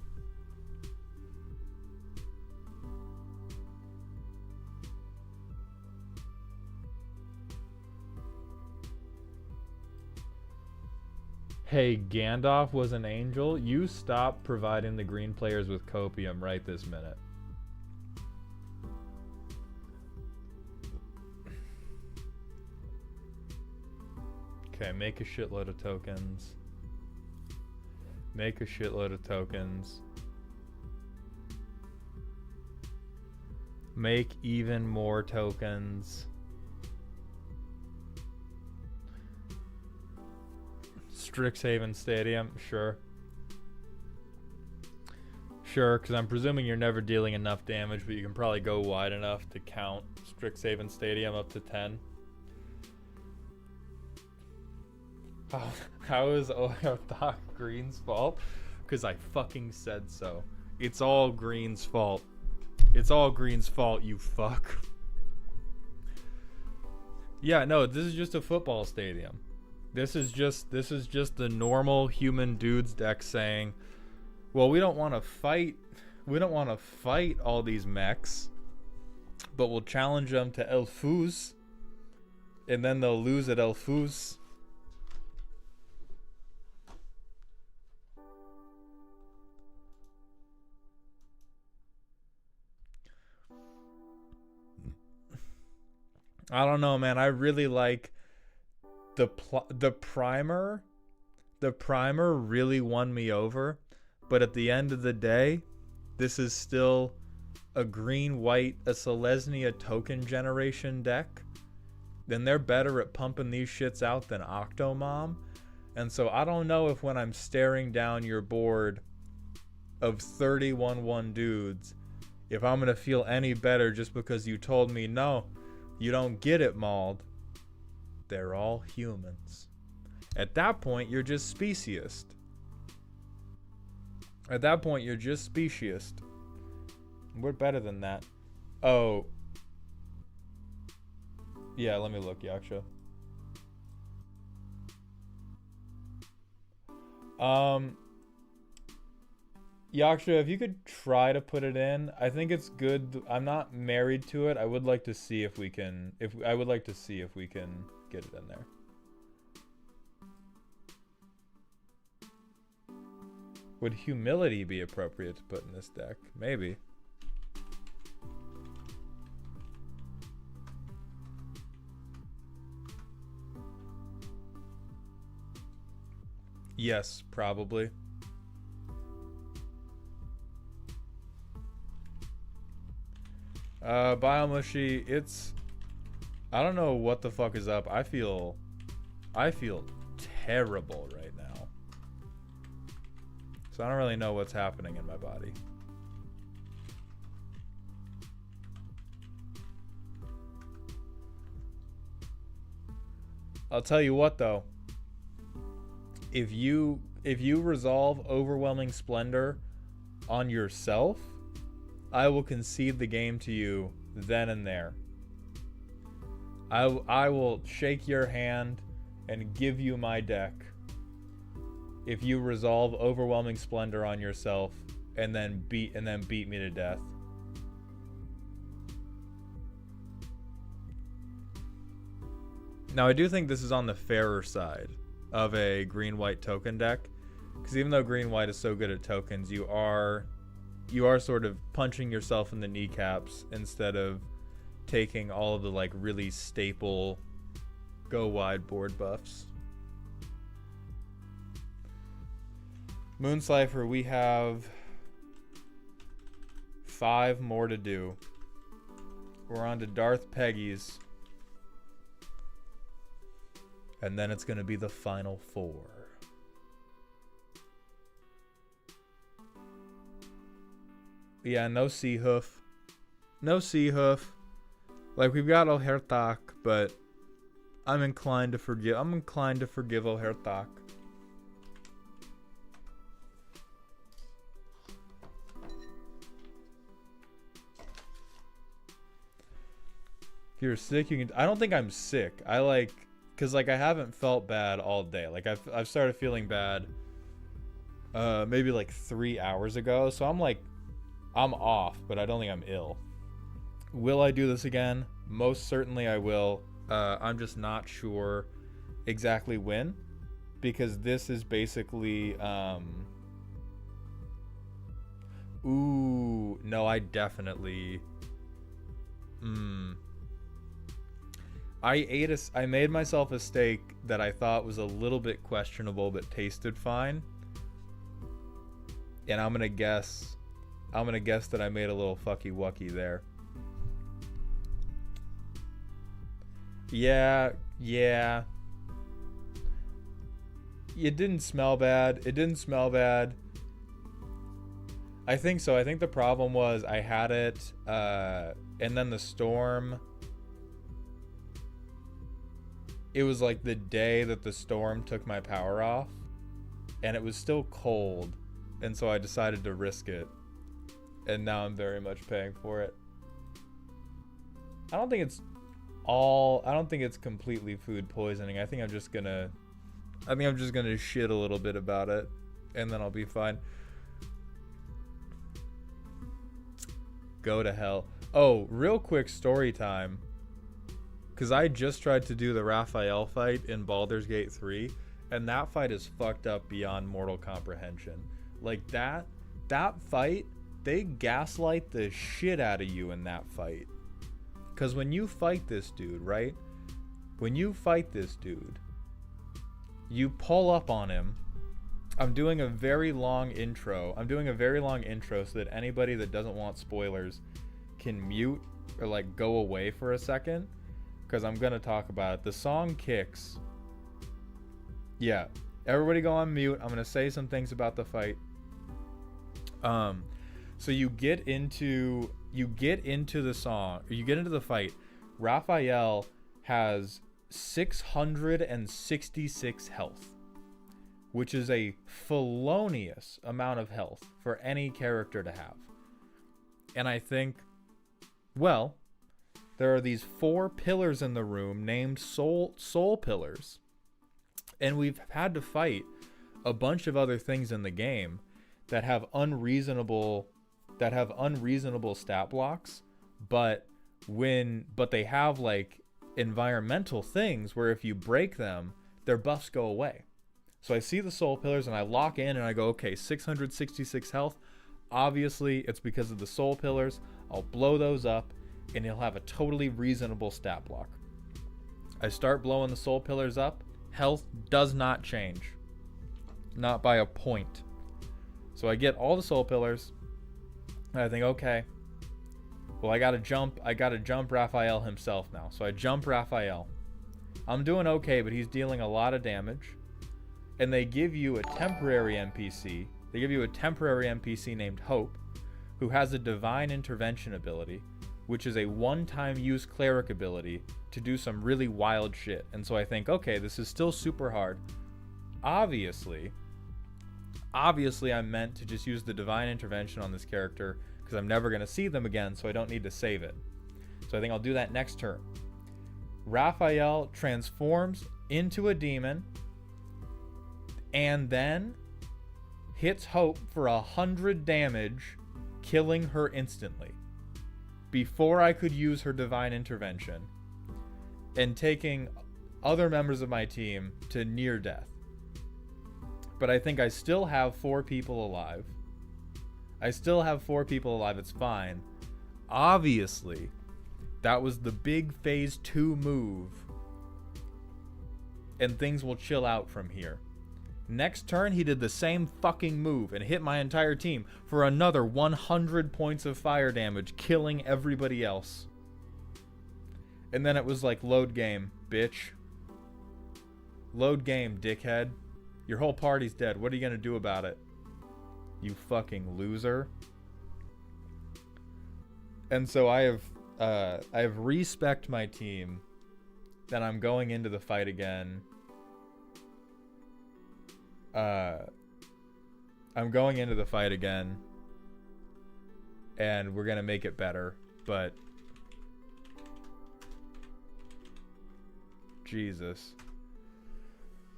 Hey, Gandalf was an angel. You stop providing the green players with copium right this minute. Okay, make a shitload of tokens. Make a shitload of tokens. Make even more tokens. Strixhaven Stadium, sure. Sure, because I'm presuming you're never dealing enough damage, but you can probably go wide enough to count Strixhaven Stadium up to 10. How is Oherthok Green's fault? Because I fucking said so. It's all Green's fault. It's all Green's fault, you fuck. Yeah, no, this is just a football stadium. This is just the normal human dudes deck saying, well, we don't want to fight. We don't want to fight all these mechs, but we'll challenge them to Elfus, and then they'll lose at Elfus. I don't know, man. I really like the primer. The primer really won me over, but at the end of the day, this is still a green-white, a Selesnya token generation deck. Then they're better at pumping these shits out than Octomom. And so I don't know if when I'm staring down your board of 31-1 dudes, if I'm going to feel any better just because you told me, no, you don't get it, Mauled. They're all humans. At that point, you're just speciest. At that point, you're just speciest. We're better than that. Oh. Yeah, let me look, Yaksha. Yaksha, if you could try to put it in, I think it's good. I'm not married to it. I would like to see if we can. I would like to see if we can get it in there. Would humility be appropriate to put in this deck? Maybe. Yes, probably. Biomushy, it's... I don't know what the fuck is up. I feel terrible right now. So I don't really know what's happening in my body. I'll tell you what though. If you resolve Overwhelming Splendor on yourself, I will concede the game to you then and there. I will shake your hand and give you my deck if you resolve Overwhelming Splendor on yourself and then beat me to death. Now I do think this is on the fairer side of a green-white token deck, because even though green-white is so good at tokens, you are sort of punching yourself in the kneecaps instead of taking all of the like really staple go wide board buffs. Moonslifer, we have 5 more to do. We're on to Darth Peggy's. And then it's going to be the final 4. Yeah, no Seahoof. No Seahoof. Like, we've got Oherthok, but I'm inclined to forgive Oherthok. If you're sick, you can... I don't think I'm sick. Because, like, I haven't felt bad all day. Like, I've started feeling bad maybe, like, 3 hours ago. So I'm, like, I'm off, but I don't think I'm ill. Will I do this again? Most certainly I will. I'm just not sure exactly when. Because this is basically... Ooh, no, I definitely... I made myself a steak that I thought was a little bit questionable but tasted fine. And I'm gonna guess that I made a little fucky wucky there. Yeah. It didn't smell bad. I think so. I think the problem was I had it, and then the storm it was like the day that the storm took my power off, and it was still cold, and so I decided to risk it, and now I'm very much paying for it. I don't think it's completely food poisoning. I think I'm just gonna shit a little bit about it, and then I'll be fine. Go to hell. Oh, real quick story time. Because I just tried to do the Raphael fight in Baldur's Gate 3, and that fight is fucked up beyond mortal comprehension. Like, that fight, they gaslight the shit out of you in that fight. Because when you fight this dude, right? When you fight this dude, you pull up on him. I'm doing a very long intro so that anybody that doesn't want spoilers can mute or like go away for a second, because I'm gonna talk about it. The song kicks. Yeah, everybody go on mute. I'm gonna say some things about the fight. So you get into the song, or you get into the fight. Raphael has 666 health, which is a felonious amount of health for any character to have. And I think, well, there are these 4 pillars in the room named soul pillars. And we've had to fight a bunch of other things in the game that have unreasonable stat blocks, but they have like environmental things where if you break them, their buffs go away. So I see the soul pillars and I lock in and I go, okay, 666 health. Obviously, it's because of the soul pillars. I'll blow those up and he'll have a totally reasonable stat block. I start blowing the soul pillars up. Health does not change. Not by a point. So I get all the soul pillars. And I think, okay, well, I gotta jump Raphael himself now. So I jump Raphael. I'm doing okay, but he's dealing a lot of damage. And they give you a temporary NPC. They give you a temporary NPC named Hope, who has a divine intervention ability, which is a one-time use cleric ability to do some really wild shit. And so I think, okay, this is still super hard. Obviously I'm meant to just use the divine intervention on this character because I'm never going to see them again, so I don't need to save it. So I think I'll do that next turn. Raphael transforms into a demon and then hits Hope for 100 damage, killing her instantly before I could use her divine intervention, and taking other members of my team to near death. But I think I still have 4 people alive. It's fine. Obviously, that was the big phase 2 move, and things will chill out from here. Next turn, he did the same fucking move and hit my entire team for another 100 points of fire damage, killing everybody else. And then it was like, load game, bitch. Load game, dickhead. Your whole party's dead. What are you gonna do about it? You fucking loser. And so I have respect my team. Then I'm going into the fight again. I'm going into the fight again, and we're gonna make it better, but Jesus.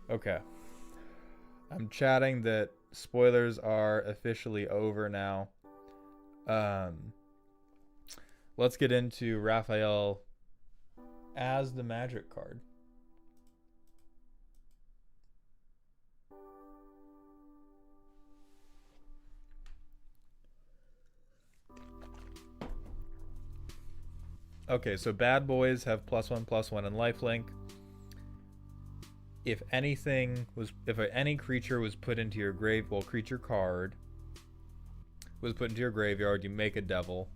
Okay. I'm chatting that spoilers are officially over now. Let's get into Raphael as the magic card. Okay, so bad boys have +1/+1 in lifelink. If any creature was put into your creature card was put into your graveyard, you make a devil.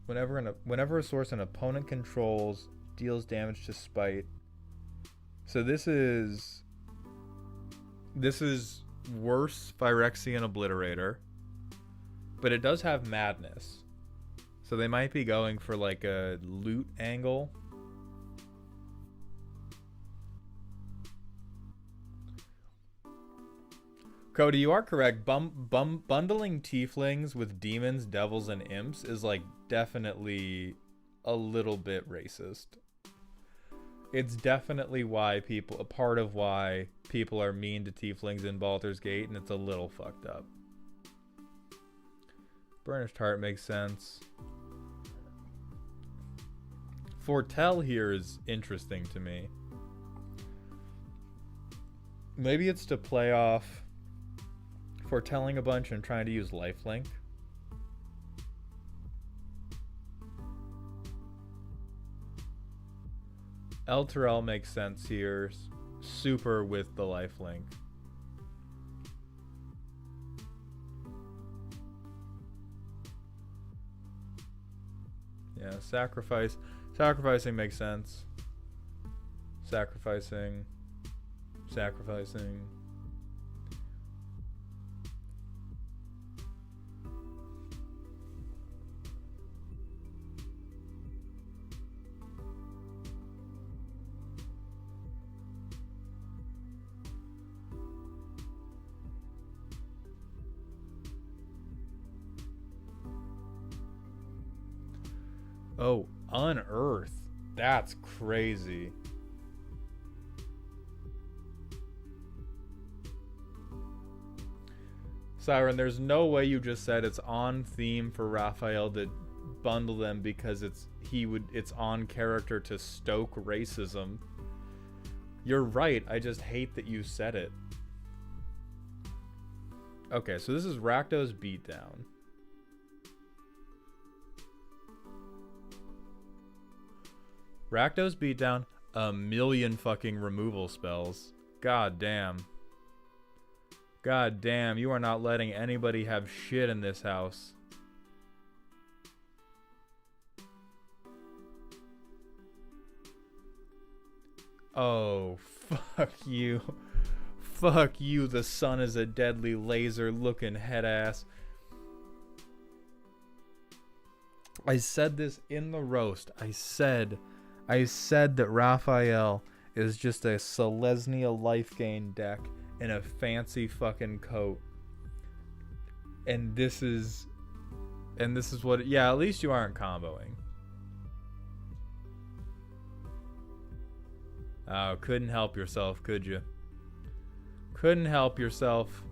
Whenever a source an opponent controls deals damage to spite. So this is worse Phyrexian Obliterator, but it does have madness. So they might be going for like a loot angle. Cody, you are correct. Bundling tieflings with demons, devils, and imps is like definitely a little bit racist. It's definitely a part of why people are mean to tieflings in Baldur's Gate, and it's a little fucked up. Burnished Heart makes sense. Foretell here is interesting to me. Maybe it's to play off foretelling a bunch and trying to use lifelink. Elturel makes sense here. Super with the lifelink. Yeah, sacrificing makes sense. Sacrificing. Oh, unearth. That's crazy. Siren, there's no way you just said it's on theme for Raphael to bundle them because it's on character to stoke racism. You're right, I just hate that you said it. Okay, so this is Rakdos Beatdown. Rakdos Beatdown, a million fucking removal spells. God damn. God damn, you are not letting anybody have shit in this house. Oh, fuck you. Fuck you, the sun is a deadly laser looking head ass. I said this in the roast. I said that Raphael is just a Selesnya life gain deck in a fancy fucking coat. And this is what, yeah, at least you aren't comboing. Oh, couldn't help yourself, could you? Couldn't help yourself.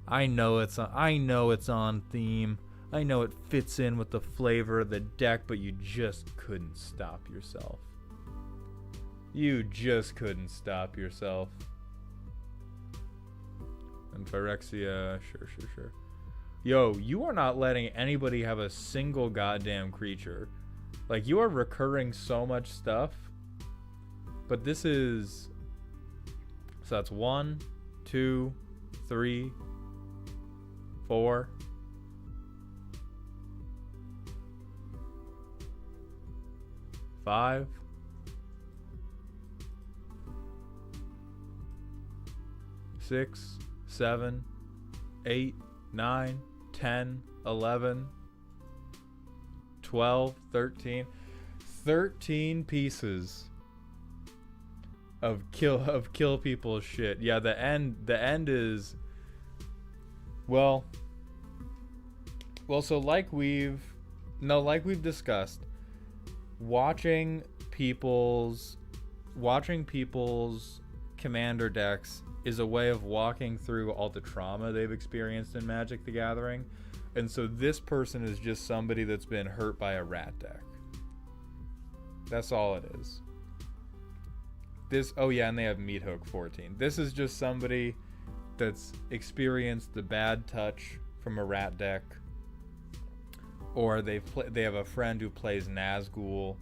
I know it's on theme. I know it fits in with the flavor of the deck, but you just couldn't stop yourself. You just couldn't stop yourself. And Phyrexia, sure. Yo, you are not letting anybody have a single goddamn creature. Like, you are recurring so much stuff. But this is... So that's 1, 2, 3, 4... 5, 6, 7, 8, 9, 10, 11, 12, 13. 13 pieces of kill people's shit. Yeah, the end is well, so like we've discussed, watching people's commander decks is a way of walking through all the trauma they've experienced in Magic the Gathering. And so this person is just somebody that's been hurt by a rat deck. That's all it is. Oh yeah, and they have Meat Hook 14. This is just somebody that's experienced the bad touch from a rat deck. Or they have a friend who plays Nazgul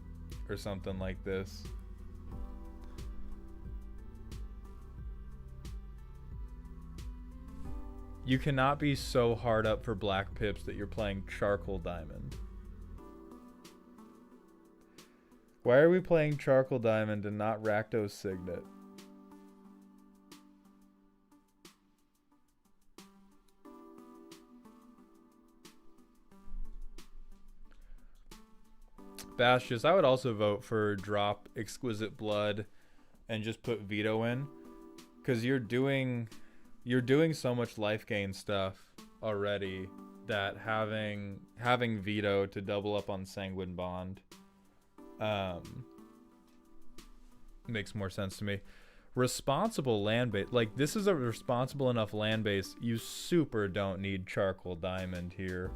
or something like this. You cannot be so hard up for Black Pips that you're playing Charcoal Diamond. Why are we playing Charcoal Diamond and not Rakdos Signet? Bastius, I would also vote for drop Exquisite Blood and just put Veto in, because you're doing so much life gain stuff already that having Veto to double up on Sanguine Bond makes more sense to me. Responsible land base, like this is a responsible enough land base. You super don't need Charcoal Diamond here.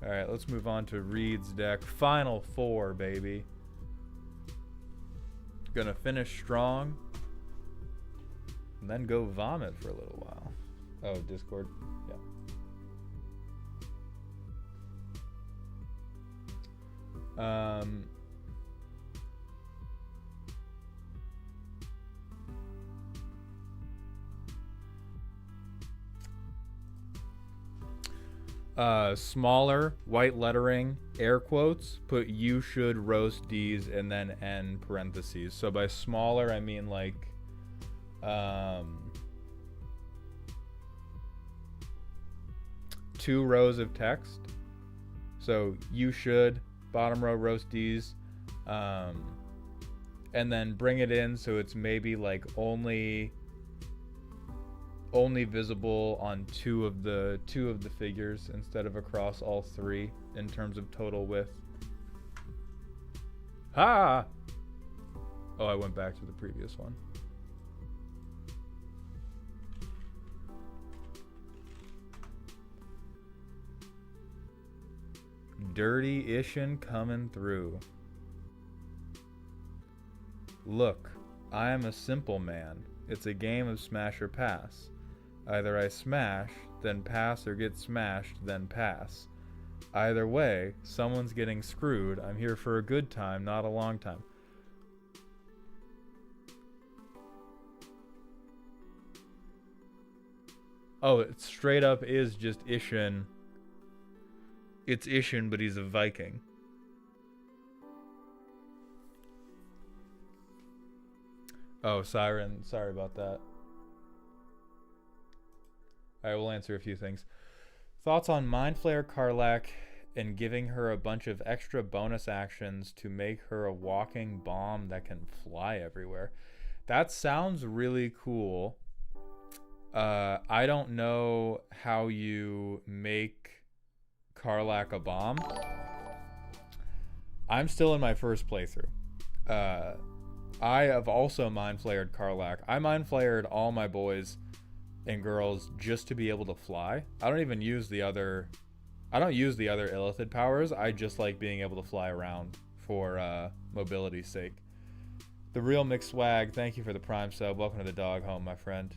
All right, let's move on to Reed's deck. Final four, baby. Gonna finish strong. And then go vomit for a little while. Oh, Discord. Yeah. Smaller, white lettering, air quotes, put you should roast D's and then N parentheses. So by smaller, I mean like, 2 rows of text. So you should, bottom row, roast D's, and then bring it in so it's maybe like only visible on two of the figures instead of across all 3 in terms of total width. Ha! Oh, I went back to the previous one. Dirty Ishin coming through. Look, I am a simple man. It's a game of smash or pass. Either I smash, then pass, or get smashed, then pass. Either way, someone's getting screwed. I'm here for a good time, not a long time. Oh, it straight up is just Ishin. It's Ishin, but he's a Viking. Oh, Siren. Sorry about that. I will answer a few things. Thoughts on Mind Flayer Karlach and giving her a bunch of extra bonus actions to make her a walking bomb that can fly everywhere. That sounds really cool. I don't know how you make Karlach a bomb. I'm still in my first playthrough. I have also Mind Flayered Karlach. I Mind Flayered all my boys and girls just to be able to fly. I don't even use the other Illithid powers. I just like being able to fly around for mobility's sake. The Real Mixed Swag, thank you for the Prime sub. Welcome to the dog home, my friend.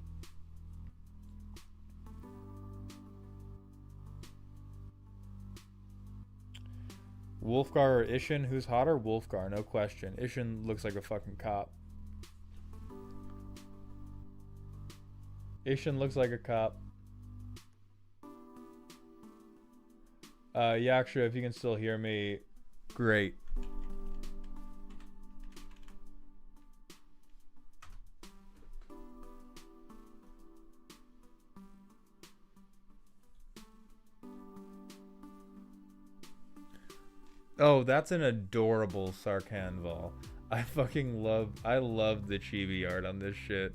Wolfgar or Ishin? Who's hotter? Wolfgar, no question. Ishin looks like a fucking cop. Ishin looks like a cop. Yaksha, if you can still hear me, great. Oh, that's an adorable Sarkhanval. I love the chibi art on this shit.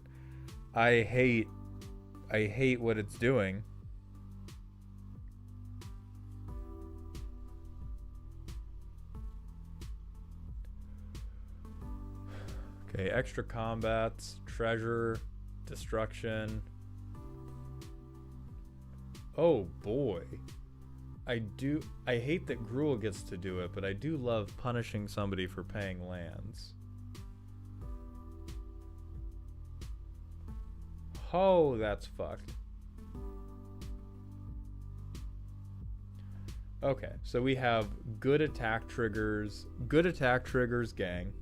I hate what it's doing. Okay, extra combats, treasure, destruction. Oh boy. I hate that Gruul gets to do it, but I do love punishing somebody for paying lands. Oh, that's fucked. Okay, so we have good attack triggers, gang.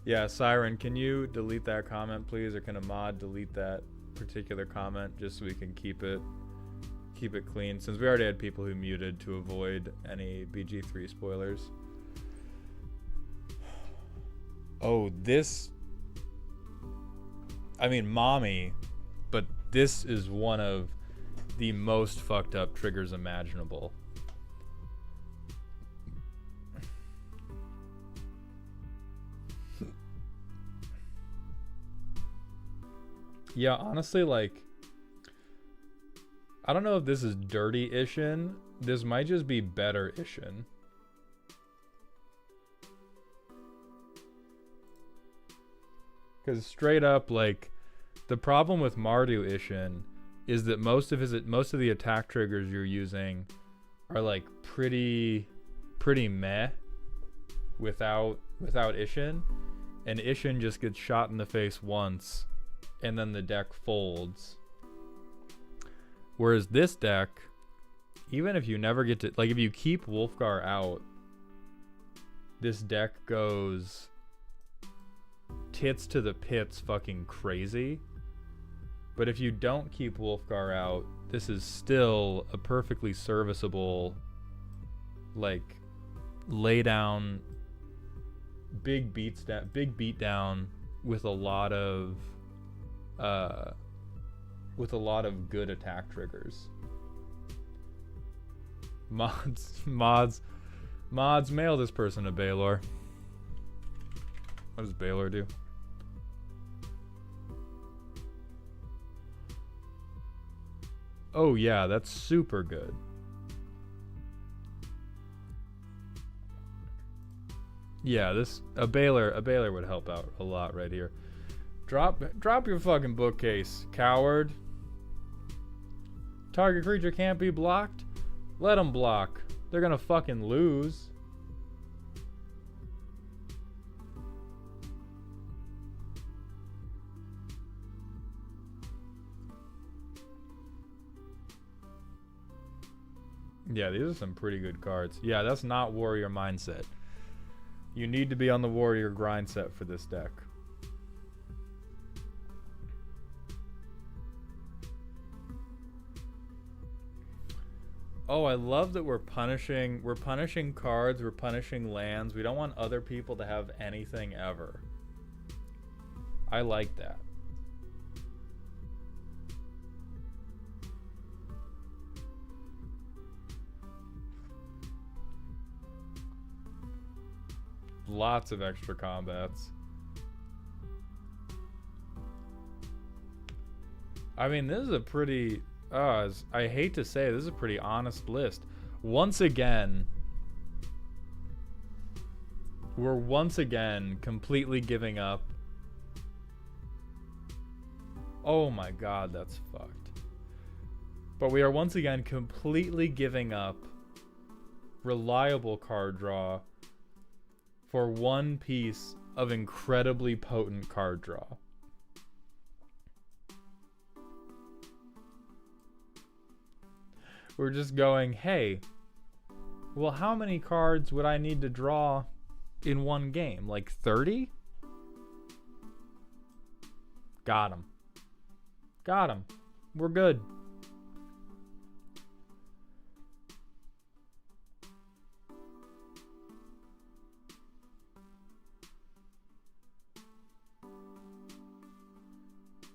Yeah, Siren, can you delete that comment, please? Or can a mod delete that particular comment just so we can keep it keep it clean since we already had people who muted to avoid any BG3 spoilers. Oh, this... I mean, mommy, but this is one of the most fucked up triggers imaginable. Yeah, honestly, like, I don't know if this is dirty Ishin. This might just be better Ishin. Because straight up, like, the problem with Mardu Ishin is that most of the attack triggers you're using are like pretty meh without Ishin, and Ishin just gets shot in the face once, and then the deck folds. Whereas this deck, even if you never get to, like, if you keep Wolfgar out, this deck goes tits to the pits fucking crazy. But if you don't keep Wolfgar out, this is still a perfectly serviceable, like, lay down, big beatdown with a lot of good attack triggers. Mods, mail this person to Baylor. What does Baylor do? Oh yeah, that's super good. Yeah, a Baylor would help out a lot right here. Drop your fucking bookcase, coward. Target creature can't be blocked. Let them block. They're gonna fucking lose. Yeah, these are some pretty good cards. Yeah, that's not warrior mindset. You need to be on the warrior grind set for this deck. Oh, I love that we're punishing cards, we're punishing lands. We don't want other people to have anything ever. I like that. Lots of extra combats. I mean, this is a pretty... I hate to say, this is a pretty honest list. Once again, we're completely giving up. Oh my god, that's fucked. But we are once again completely giving up reliable card draw for one piece of incredibly potent card draw. We're just going, hey, well, how many cards would I need to draw in one game? Like 30? Got him. Got him. We're good.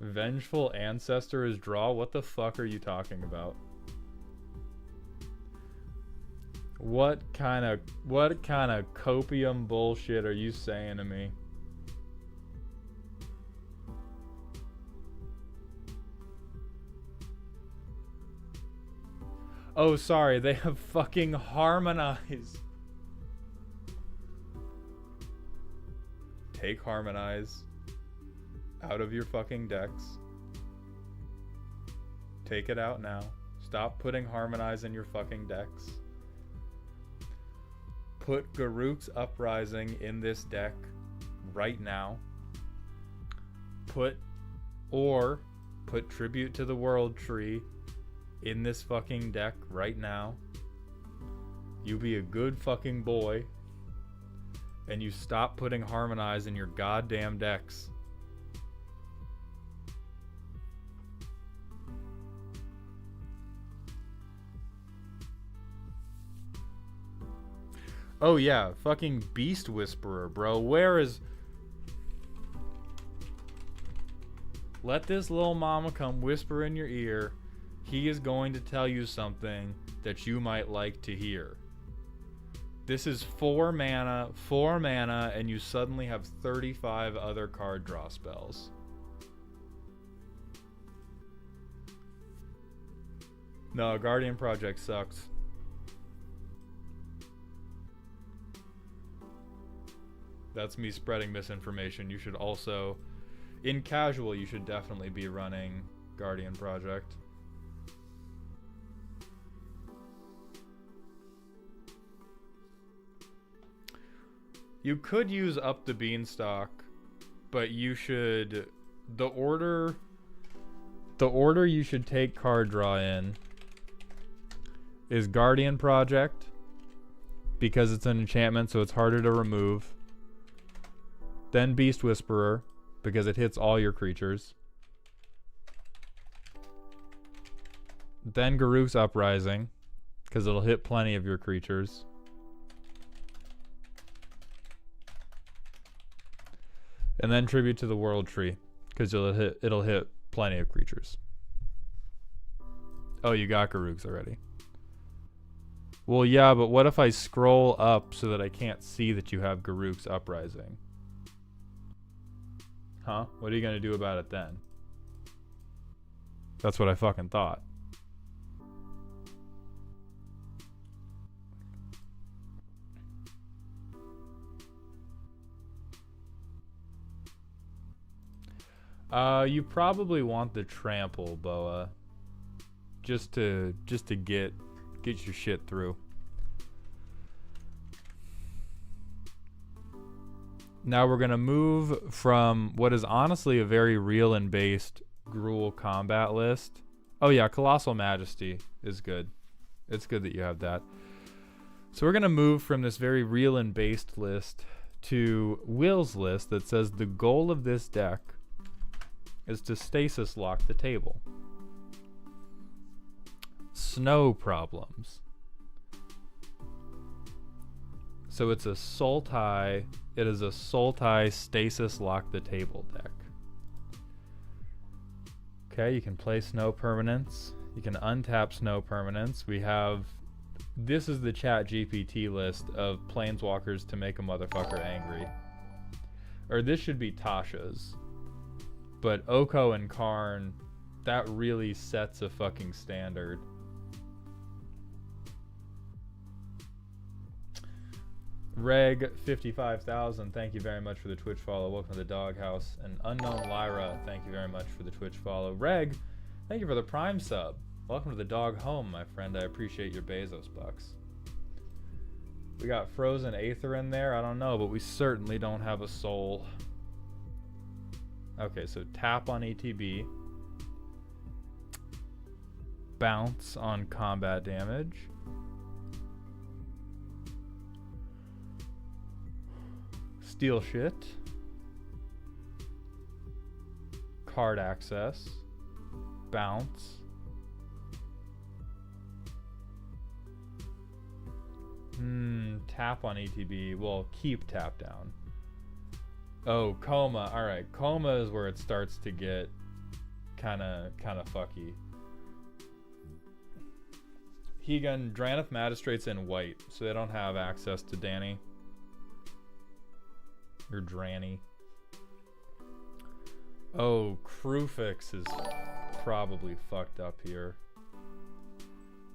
Vengeful Ancestor is draw? What the fuck are you talking about? What kind of copium bullshit are you saying to me? Oh, sorry, they have fucking Harmonize. Take Harmonize out of your fucking decks. Take it out now. Stop putting Harmonize in your fucking decks. Put Garruk's Uprising in this deck right now. Put Tribute to the World Tree in this fucking deck right now. You be a good fucking boy. And you stop putting Harmonize in your goddamn decks. Oh yeah, fucking Beast Whisperer, bro. Where is... Let this little mama come whisper in your ear. He is going to tell you something that you might like to hear. This is 4 mana, and you suddenly have 35 other card draw spells. No, Guardian Project sucks. That's me spreading misinformation. You should also, in casual, you should definitely be running Guardian Project. You could use Up the Beanstalk, but you should... The order you should take card draw in is Guardian Project, because it's an enchantment, so it's harder to remove. Then Beast Whisperer, because it hits all your creatures. Then Garruk's Uprising, because it'll hit plenty of your creatures. And then Tribute to the World Tree, because it'll hit plenty of creatures. Oh, you got Garruk's already. Well, yeah, but what if I scroll up so that I can't see that you have Garruk's Uprising? Huh? What are you going to do about it then? That's what I fucking thought. You probably want the trample, Boa. Just to get your shit through. Now we're gonna move from what is honestly a very real and based Gruul combat list. Oh yeah, Colossal Majesty is good. It's good that you have that. So we're gonna move from this very real and based list to Will's list that says the goal of this deck is to stasis lock the table. Snow problems. So it's a Sultai. It is a Sultai stasis lock the table deck. Okay, you can play snow permanents. You can untap snow permanents. We have... This is the chat GPT list of planeswalkers to make a motherfucker angry. Or this should be Tasha's. But Oko and Karn, that really sets a fucking standard. Reg 55,000, thank you very much for the Twitch follow. Welcome to the Doghouse. And Unknown Lyra, thank you very much for the Twitch follow. Reg, thank you for the Prime sub. Welcome to the dog home, my friend. I appreciate your Bezos bucks. We got Frozen Aether in there. I don't know, but we certainly don't have a soul. Okay, so tap on ETB. Bounce on combat damage. Steal shit. Card access. Bounce. Tap on ETB. Well, keep tap down. Oh, Coma. Alright, Coma is where it starts to get kinda fucky. Hegan, Drannith Magistrate's in white, so they don't have access to Danny. Or Dranny. Oh, Crewfix is probably fucked up here.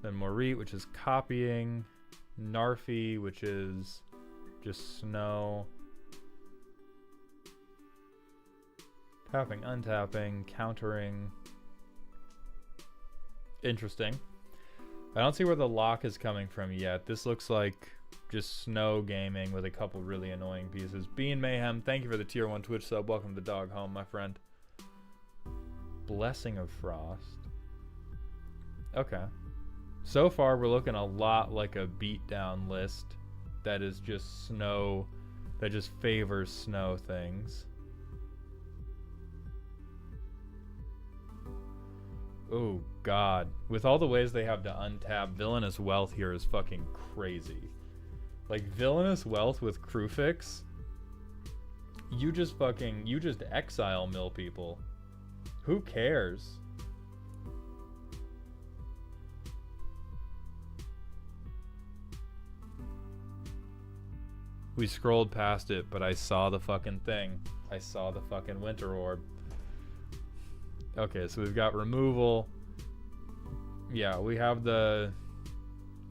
Then Morit, which is copying. Narfi, which is just snow. Tapping, untapping, countering. Interesting. I don't see where the lock is coming from yet. This looks like just snow gaming with a couple really annoying pieces. Bean Mayhem, thank you for the tier 1 Twitch sub. Welcome to the dog home, my friend. Blessing of Frost. Okay. So far, we're looking a lot like a beatdown list that is just snow, that just favors snow things. Oh, God. With all the ways they have to untap, Villainous Wealth here is fucking crazy. Like villainous wealth with crew fix. You just exile mill people. Who cares? We scrolled past it, but I saw the fucking thing. I saw the fucking winter orb. Okay, so we've got removal. Yeah, we have the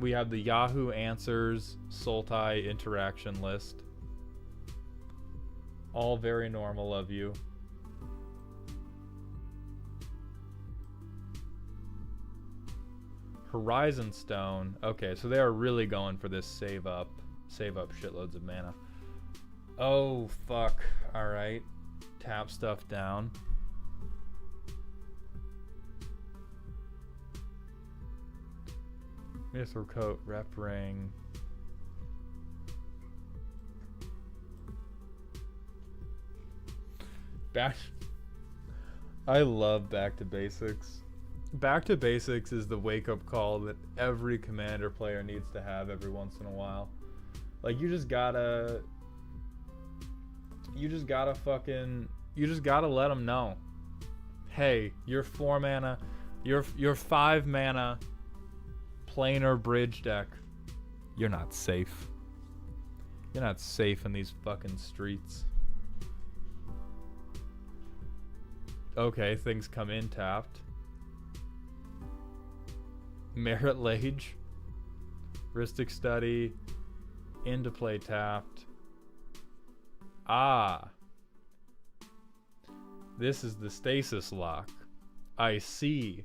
Yahoo Answers Sultai interaction list. All very normal of you. Horizon Stone. Okay, so they are really going for this save up shitloads of mana. Oh fuck. All right. Tap stuff down. Mithril coat, rep ring. I love back to basics. Back to basics is the wake up call that every commander player needs to have every once in a while. Like you just gotta let them know. Hey, your 4 mana, your 5 mana planar bridge deck. You're not safe. You're not safe in these fucking streets. Okay, things come in tapped. Merit Lage. Ristic Study. Into play tapped. Ah. This is the stasis lock. I see.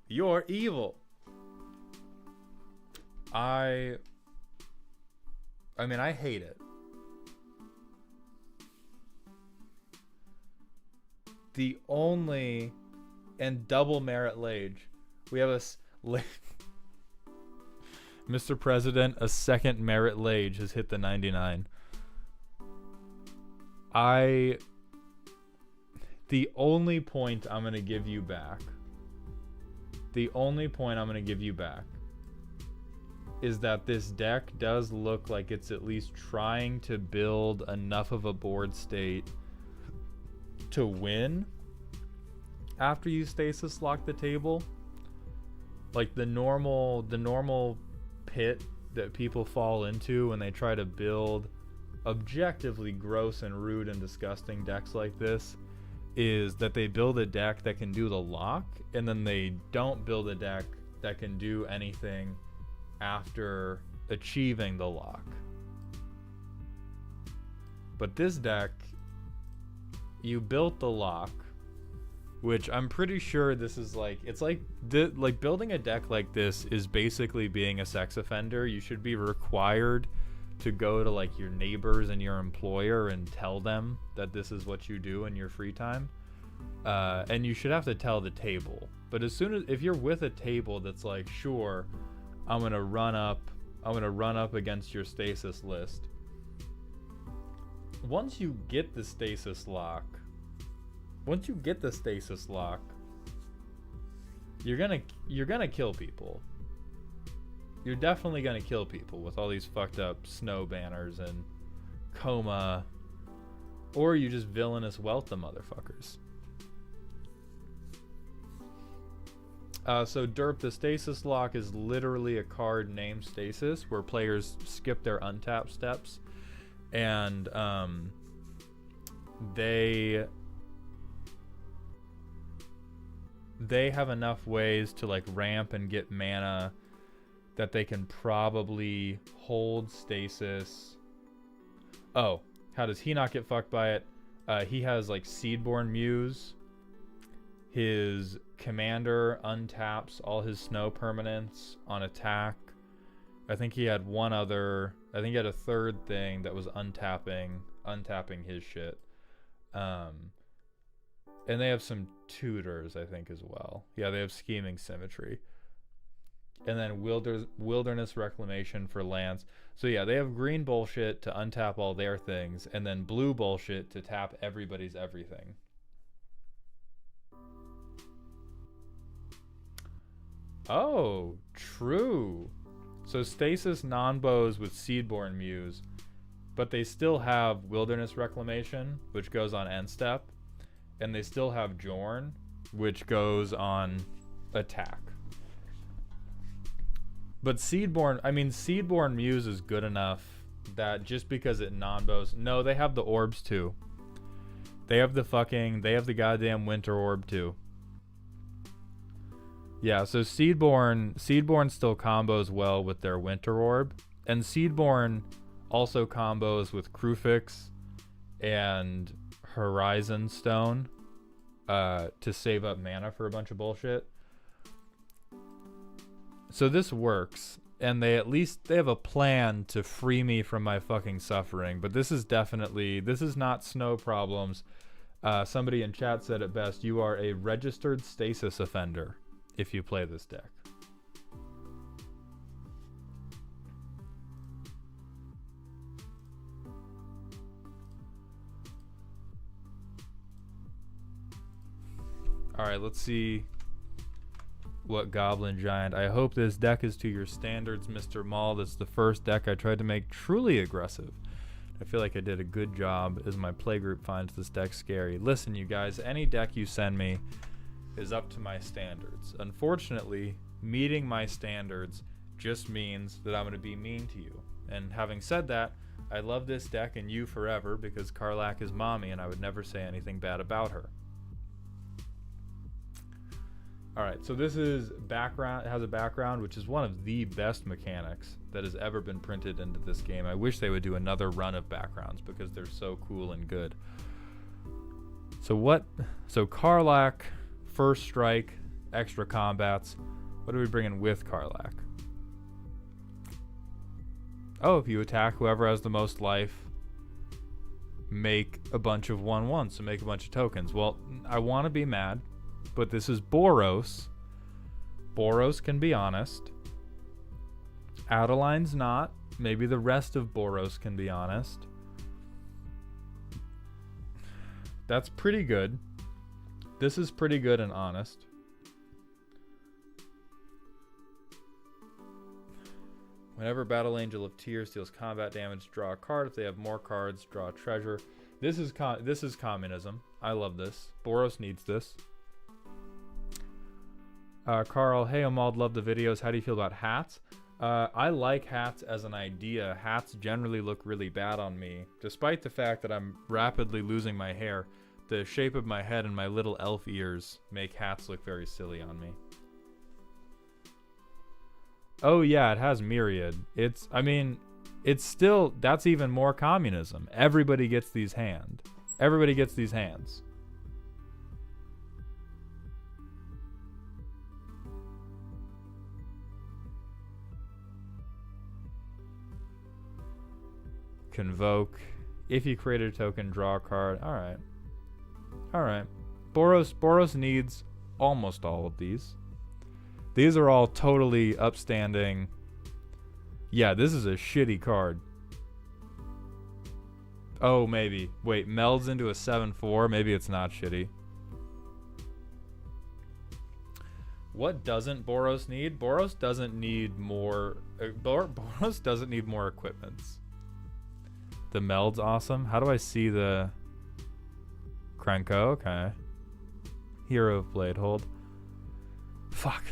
You're evil. I mean, I hate it. The only and double Merit Lage. We have Mr. President, a second Merit Lage has hit the 99. The only point I'm going to give you back. Is that this deck does look like it's at least trying to build enough of a board state to win after you stasis lock the table. Like the normal pit that people fall into when they try to build objectively gross and rude and disgusting decks like this is that they build a deck that can do the lock, and then they don't build a deck that can do anything after achieving the lock. But this deck, you built the lock, which I'm pretty sure this is like, it's like building a deck like this is basically being a sex offender. You should be required to go to like your neighbors and your employer and tell them that this is what you do in your free time. And you should have to tell the table. But if you're with a table that's like, sure, I'm gonna run up against your stasis list. Once you get the stasis lock, you're gonna kill people. You're definitely gonna kill people with all these fucked up snow banners and coma, or you just villainous wealth the motherfuckers. So Derp, the stasis lock is literally a card named Stasis where players skip their untap steps, and they have enough ways to like ramp and get mana that they can probably hold stasis. Oh, how does he not get fucked by it? He has like Seedborn Muse. His commander untaps all his snow permanents on attack. I think he had a third thing that was untapping his shit. And they have some tutors, I think, as well. Yeah, they have Scheming Symmetry. And then Wilderness Reclamation for lands. So yeah, they have green bullshit to untap all their things, and then blue bullshit to tap everybody's everything. Oh, true. So stasis non-bows with Seedborn Muse, but they still have Wilderness Reclamation, which goes on end step, and they still have Jorn, which goes on attack. But Seedborn Muse is good enough that just because it non-bows... No, they have the orbs too. They have the goddamn Winter Orb too. Yeah, so Seedborn still combos well with their Winter Orb, and Seedborn also combos with Crufix and Horizon Stone to save up mana for a bunch of bullshit. So this works, and they have a plan to free me from my fucking suffering, but this is not snow problems. Somebody in chat said it best, you are a registered stasis offender if you play this deck. Alright, let's see what Goblin Giant. I hope this deck is to your standards, Mr. Maul. That's the first deck I tried to make truly aggressive. I feel like I did a good job as my playgroup finds this deck scary. Listen, you guys, any deck you send me is up to my standards. Unfortunately, meeting my standards just means that I'm going to be mean to you. And having said that, I love this deck and you forever because Karlach is mommy and I would never say anything bad about her. Alright, so this is background. It has a background, which is one of the best mechanics that has ever been printed into this game. I wish they would do another run of backgrounds because they're so cool and good. So Karlach, first strike, extra combats. What are we bringing with Karlach? Oh, if you attack whoever has the most life, make a bunch of 1/1s, so make a bunch of tokens. Well, I want to be mad, but this is Boros. Boros can be honest. Adeline's not. Maybe the rest of Boros can be honest. That's pretty good. This is pretty good and honest. Whenever Battle Angel of Tears deals combat damage, draw a card. If they have more cards, draw a treasure. This is communism. I love this. Boros needs this. Carl, hey Omald, love the videos. How do you feel about hats? I like hats as an idea. Hats generally look really bad on me. Despite the fact that I'm rapidly losing my hair, the shape of my head and my little elf ears make hats look very silly on me. Oh yeah, it has Myriad. It's still, that's even more communism. Everybody gets these hands. Everybody gets these hands. Convoke. If you create a token, draw a card. Alright. Alright. Boros needs almost all of these. These are all totally upstanding. Yeah, this is a shitty card. Oh, maybe. Wait, melds into a 7/4. Maybe it's not shitty. What doesn't Boros need? Boros doesn't need more... Boros doesn't need more equipments. The meld's awesome. How do I see the... Krenko? Okay. Hero of Blade Hold. Fuck.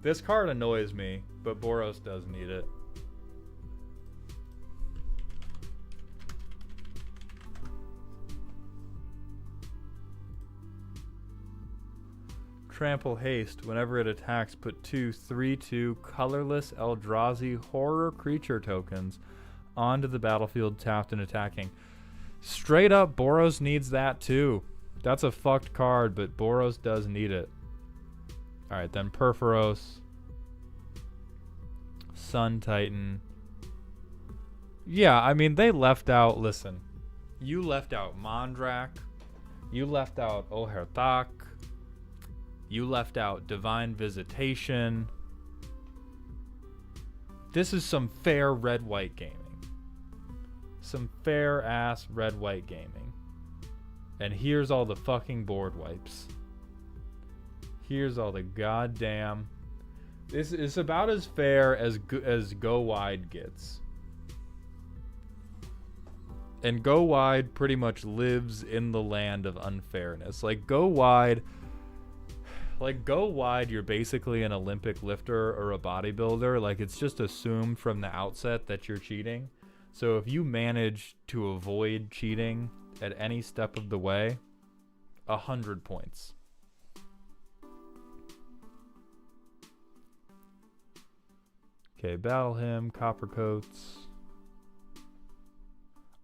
This card annoys me, but Boros does need it. Trample Haste. Whenever it attacks, put 2 3/2 colorless Eldrazi horror creature tokens onto the battlefield tapped and attacking. Straight up, Boros needs that too. That's a fucked card, but Boros does need it. Alright, then Perforos. Sun Titan. Yeah, I mean, they left out... Listen. You left out Mondrak. You left out Oherthak. You left out Divine Visitation. This is some fair red-white gaming. Some fair-ass red-white gaming. And here's all the fucking board wipes. Here's all the goddamn This is about as fair as Go Wide gets. And Go Wide pretty much lives in the land of unfairness. Like Go Wide, you're basically an Olympic lifter or a bodybuilder. Like it's just assumed from the outset that you're cheating. So if you manage to avoid cheating at any step of the way, 100 points. Okay, Battle Hymn, Copper Coats.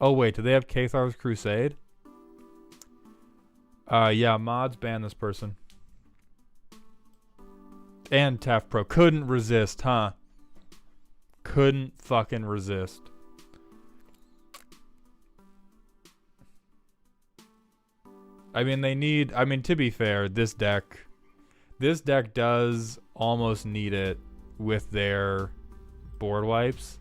Oh wait, do they have Cathar's Crusade? Yeah, mods ban this person. And Taf Pro couldn't resist, huh? Couldn't fucking resist. I mean, to be fair, this deck does almost need it with their board wipes.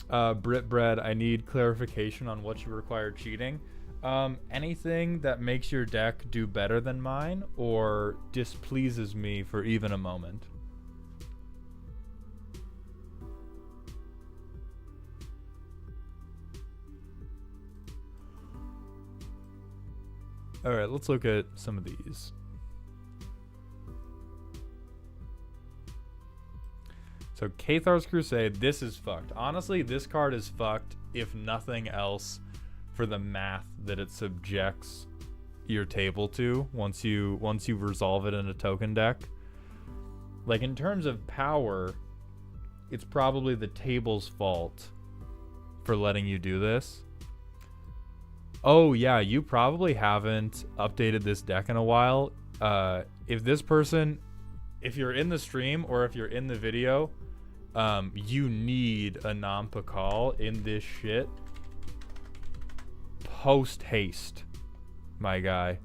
Brit Bread, I need clarification on what you require cheating. Anything that makes your deck do better than mine or displeases me for even a moment. Alright, let's look at some of these. So Cathar's Crusade, this is fucked. Honestly, this card is fucked, if nothing else, for the math that it subjects your table to once you resolve it in a token deck. Like in terms of power, it's probably the table's fault for letting you do this. Oh yeah, you probably haven't updated this deck in a while. If you're in the stream or if you're in the video, you need a non-Pakal in this shit. Post haste, my guy.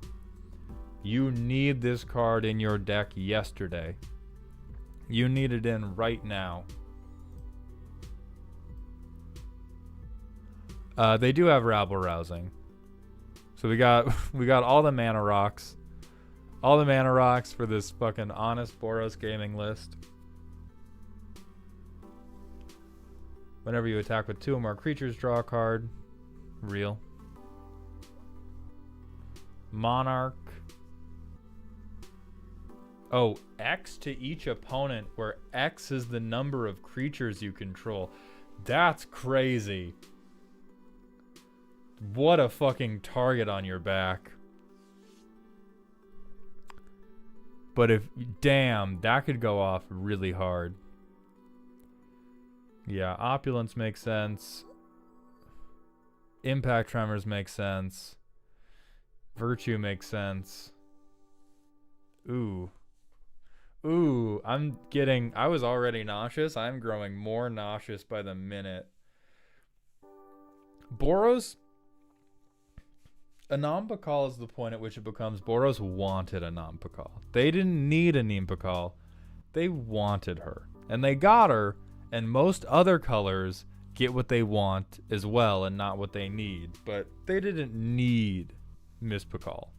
You need this card in your deck yesterday. You need it in right now. They do have Rabble Rousing. So we got all the mana rocks. All the mana rocks for this fucking honest Boros gaming list. Whenever you attack with 2 or more creatures, draw a card. Real. Monarch. Oh, X to each opponent, where X is the number of creatures you control. That's crazy. What a fucking target on your back. But damn, that could go off really hard. Yeah, Opulence makes sense. Impact Tremors makes sense. Virtue makes sense. Ooh, I was already nauseous. I'm growing more nauseous by the minute. Boros, a non-Pakal is the point at which it becomes Boros wanted a non-Pakal. They didn't need a non-Pakal. They wanted her. And they got her, and most other colors get what they want as well and not what they need. But they didn't need Miss Pakal.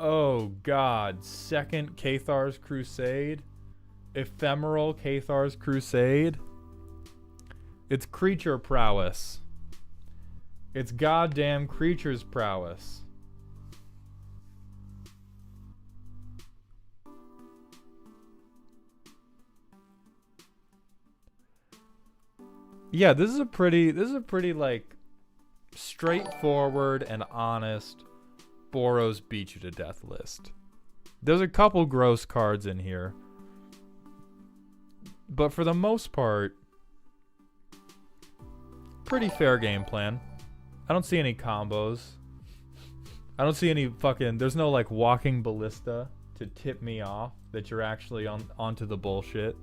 Oh god, second Cathar's Crusade? Ephemeral Cathar's Crusade? It's creature prowess. It's goddamn creature's prowess. Yeah, this is a pretty like straightforward and honest Boros beat you to death list. There's a couple gross cards in here, but for the most part, pretty fair game plan. I don't see any combos. I don't see any fucking, there's no like walking ballista to tip me off that you're actually onto the bullshit.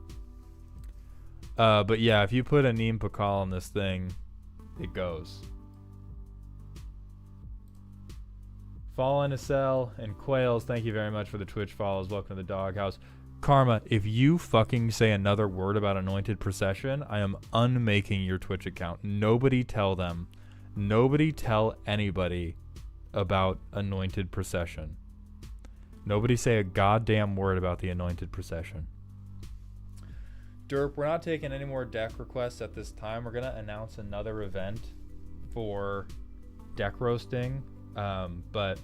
But yeah, if you put a Neem Pakal on this thing, it goes. Fallen a Cell and Quails, thank you very much for the Twitch follows. Welcome to the Doghouse. Karma, if you fucking say another word about Anointed Procession, I am unmaking your Twitch account. Nobody tell them. Nobody tell anybody about Anointed Procession. Nobody say a goddamn word about the Anointed Procession. Derp, we're not taking any more deck requests at this time. We're going to announce another event for deck roasting. But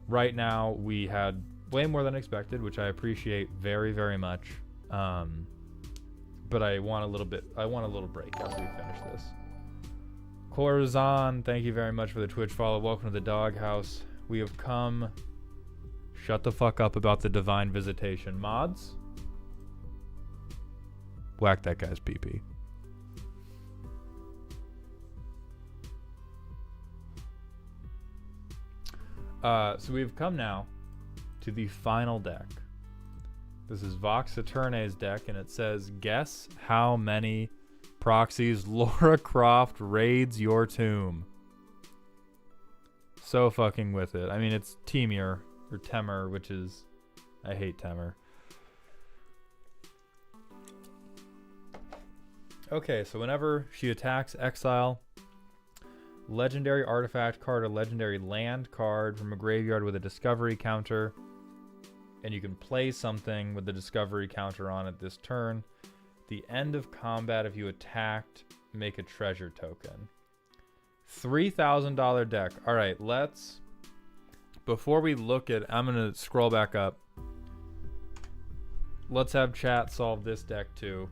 right now we had way more than expected, which I appreciate very, very much. But I want a little break after we finish this. Corazon, thank you very much for the Twitch follow. Welcome to the doghouse. We have come. Shut the fuck up about the divine visitation. Mods? Whack that guy's pee-pee. So we've come now to the final deck. This is Vox Eterne's deck, and it says, guess how many proxies Lara Croft raids your tomb. So fucking with it. I mean, it's Dimir, or Temur, which is... I hate Temur. Okay, so whenever she attacks, exile legendary artifact card or legendary land card from a graveyard with a discovery counter, and you can play something with the discovery counter on it this turn. The end of combat, if you attacked, make a treasure token. $3,000 deck. All right, let's... Before we look at... I'm going to scroll back up. Let's have chat solve this deck too.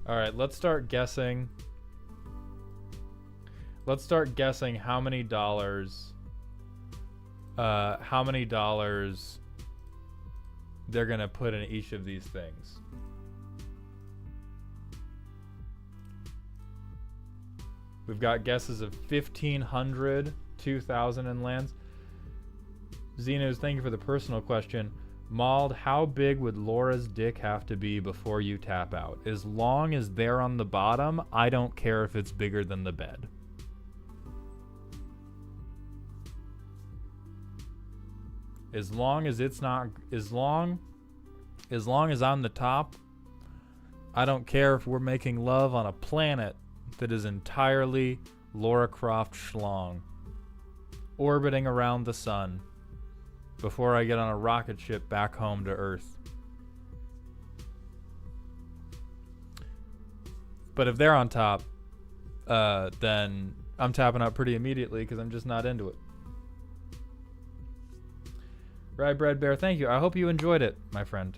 All right, let's start guessing. Let's start guessing how many dollars they're gonna put in each of these things. We've got guesses of 1,500, 2,000 in lands. Xenos, thank you for the personal question. Mauled, how big would Laura's dick have to be before you tap out? As long as they're on the bottom, I don't care if it's bigger than the bed. As long as it's not, as long as I'm the top, I don't care if we're making love on a planet that is entirely Lara Croft schlong, orbiting around the sun, before I get on a rocket ship back home to Earth. But if they're on top, then I'm tapping out pretty immediately because I'm just not into it. Rye Bread Bear, thank you. I hope you enjoyed it, my friend.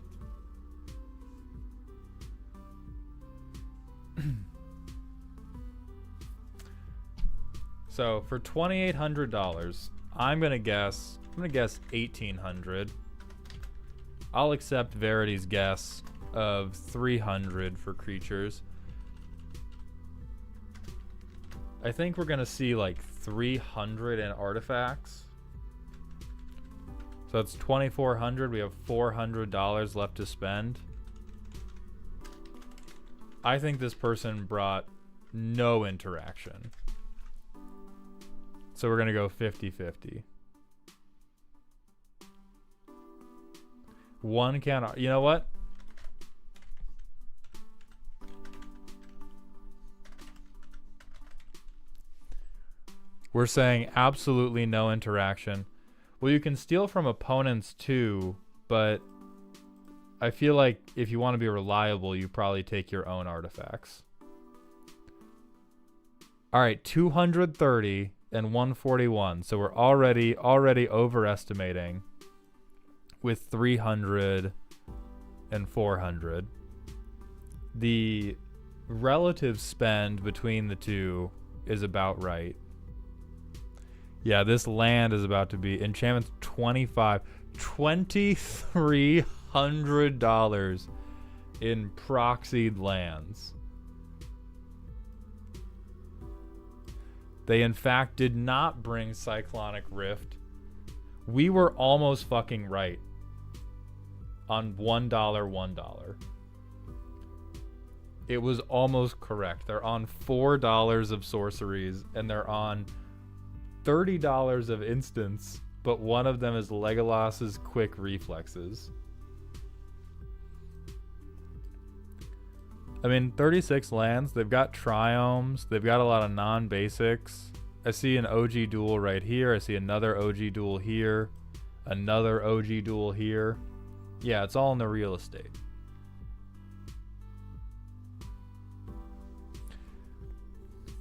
So for $2,800, I'm gonna guess 1,800. I'll accept Verity's guess of 300 for creatures. I think we're gonna see like 300 in artifacts. So that's 2,400. We have $400 left to spend. I think this person brought no interaction. So we're gonna go 50-50. One can... You know what? We're saying absolutely no interaction. Well, you can steal from opponents too, but I feel like if you want to be reliable, you probably take your own artifacts. All right, 230 and 141. So we're already overestimating with 300 and 400. The relative spend between the two is about right. Yeah, this land is about to be enchantments $2,300 in proxied lands. They in fact did not bring Cyclonic Rift We were almost fucking right on $1, $1. It was almost correct. They're on $4 of sorceries, and they're on $30 of instants, but one of them is Legolas's quick reflexes. I mean, 36 lands. They've got triomes. They've got a lot of non-basics. I see an OG duel right here. I see another OG duel here. Another OG duel here. Yeah, it's all in the real estate.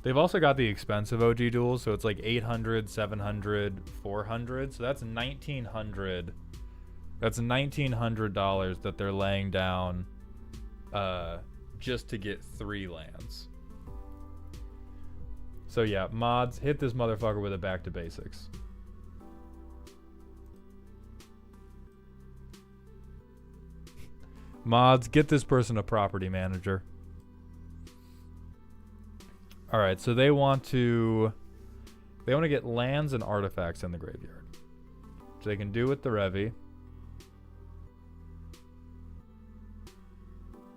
They've also got the expensive OG duels, so it's like 800, 700, 400. So that's 1900. That's $1,900 that they're laying down just to get 3 lands. So yeah, mods, hit this motherfucker with a back to basics. Mods, get this person a property manager. Alright, so they want to get lands and artifacts in the graveyard. Which they can do with the Revi.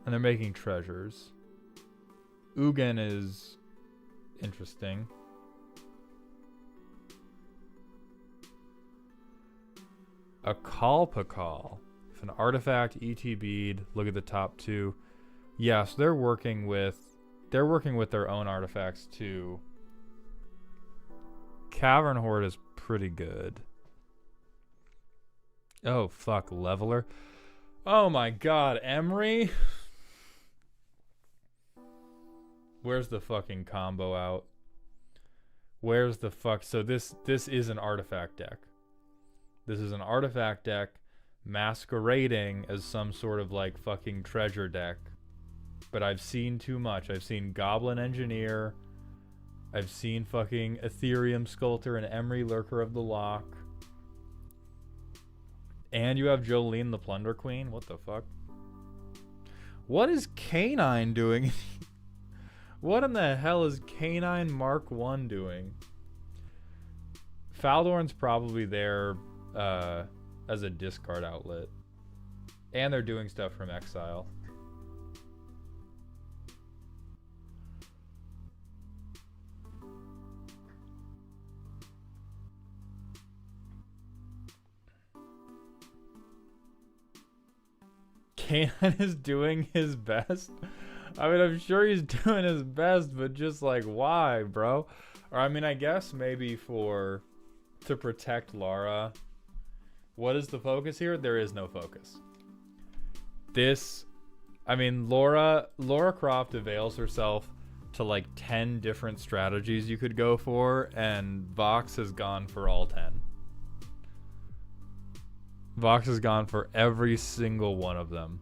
And they're making treasures. Ugin is interesting. A Kalpakal. If an artifact, ET bead, look at the top 2. Yeah, so they're working with their own artifacts too. Cavern Horde is pretty good. Oh fuck, Leveler. Oh my god, Emery. Where's the fucking combo out? Where's the fuck? So this is an artifact deck. This is an artifact deck masquerading as some sort of like fucking treasure deck. But I've seen too much. I've seen Goblin Engineer. I've seen fucking Ethereum Sculptor and Emery Lurker of the Lock. And you have Jolene the Plunder Queen. What the fuck? What is Canine doing? What in the hell is Canine Mark 1 doing? Faldorn's probably there as a discard outlet. And they're doing stuff from exile. Canine is doing his best. I mean, I'm sure he's doing his best, but just like, why, bro? Or I mean, I guess maybe to protect Lara. What is the focus here? There is no focus. I mean, Lara Croft avails herself to like 10 different strategies you could go for, and Vox has gone for all 10. Vox has gone for every single one of them.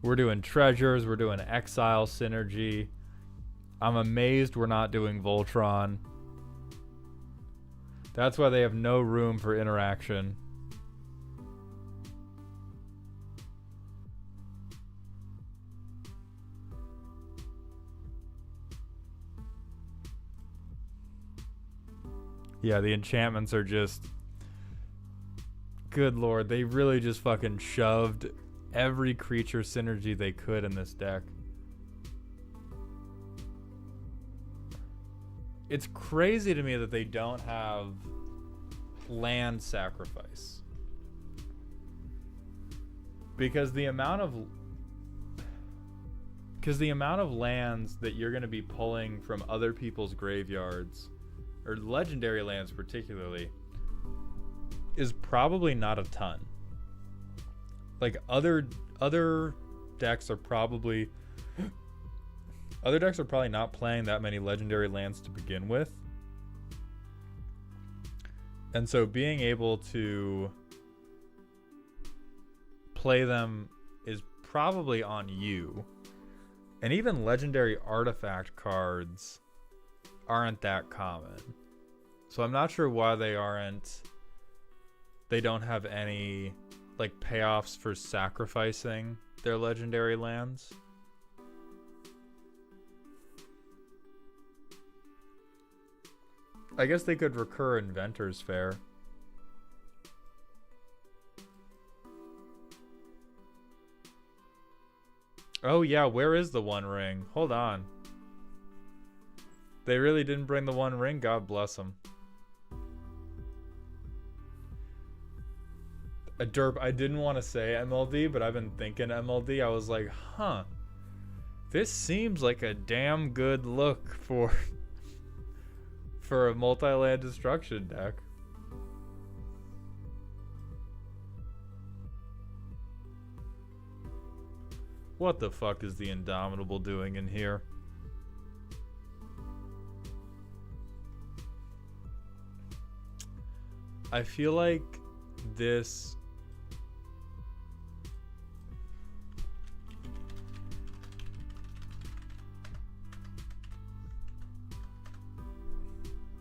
We're doing treasures. We're doing exile synergy. I'm amazed we're not doing Voltron. That's why they have no room for interaction. Yeah, the enchantments are just... Good lord, they really just fucking shoved every creature synergy they could in this deck. It's crazy to me that they don't have land sacrifice. Because the amount of lands that you're going to be pulling from other people's graveyards, or legendary lands particularly, is probably not a ton. Like other decks are probably not playing that many legendary lands to begin with. And so being able to play them is probably on you. And even legendary artifact cards aren't that common. So I'm not sure why they don't have any like payoffs for sacrificing their legendary lands. I guess they could recur Inventor's Fair. Oh yeah, where is the One Ring? Hold on. They really didn't bring the One Ring, God bless them. A derp, I didn't want to say MLD, but I've been thinking MLD. I was like, huh. This seems like a damn good look for a multi-land destruction deck. What the fuck is the Indomitable doing in here? I feel like this...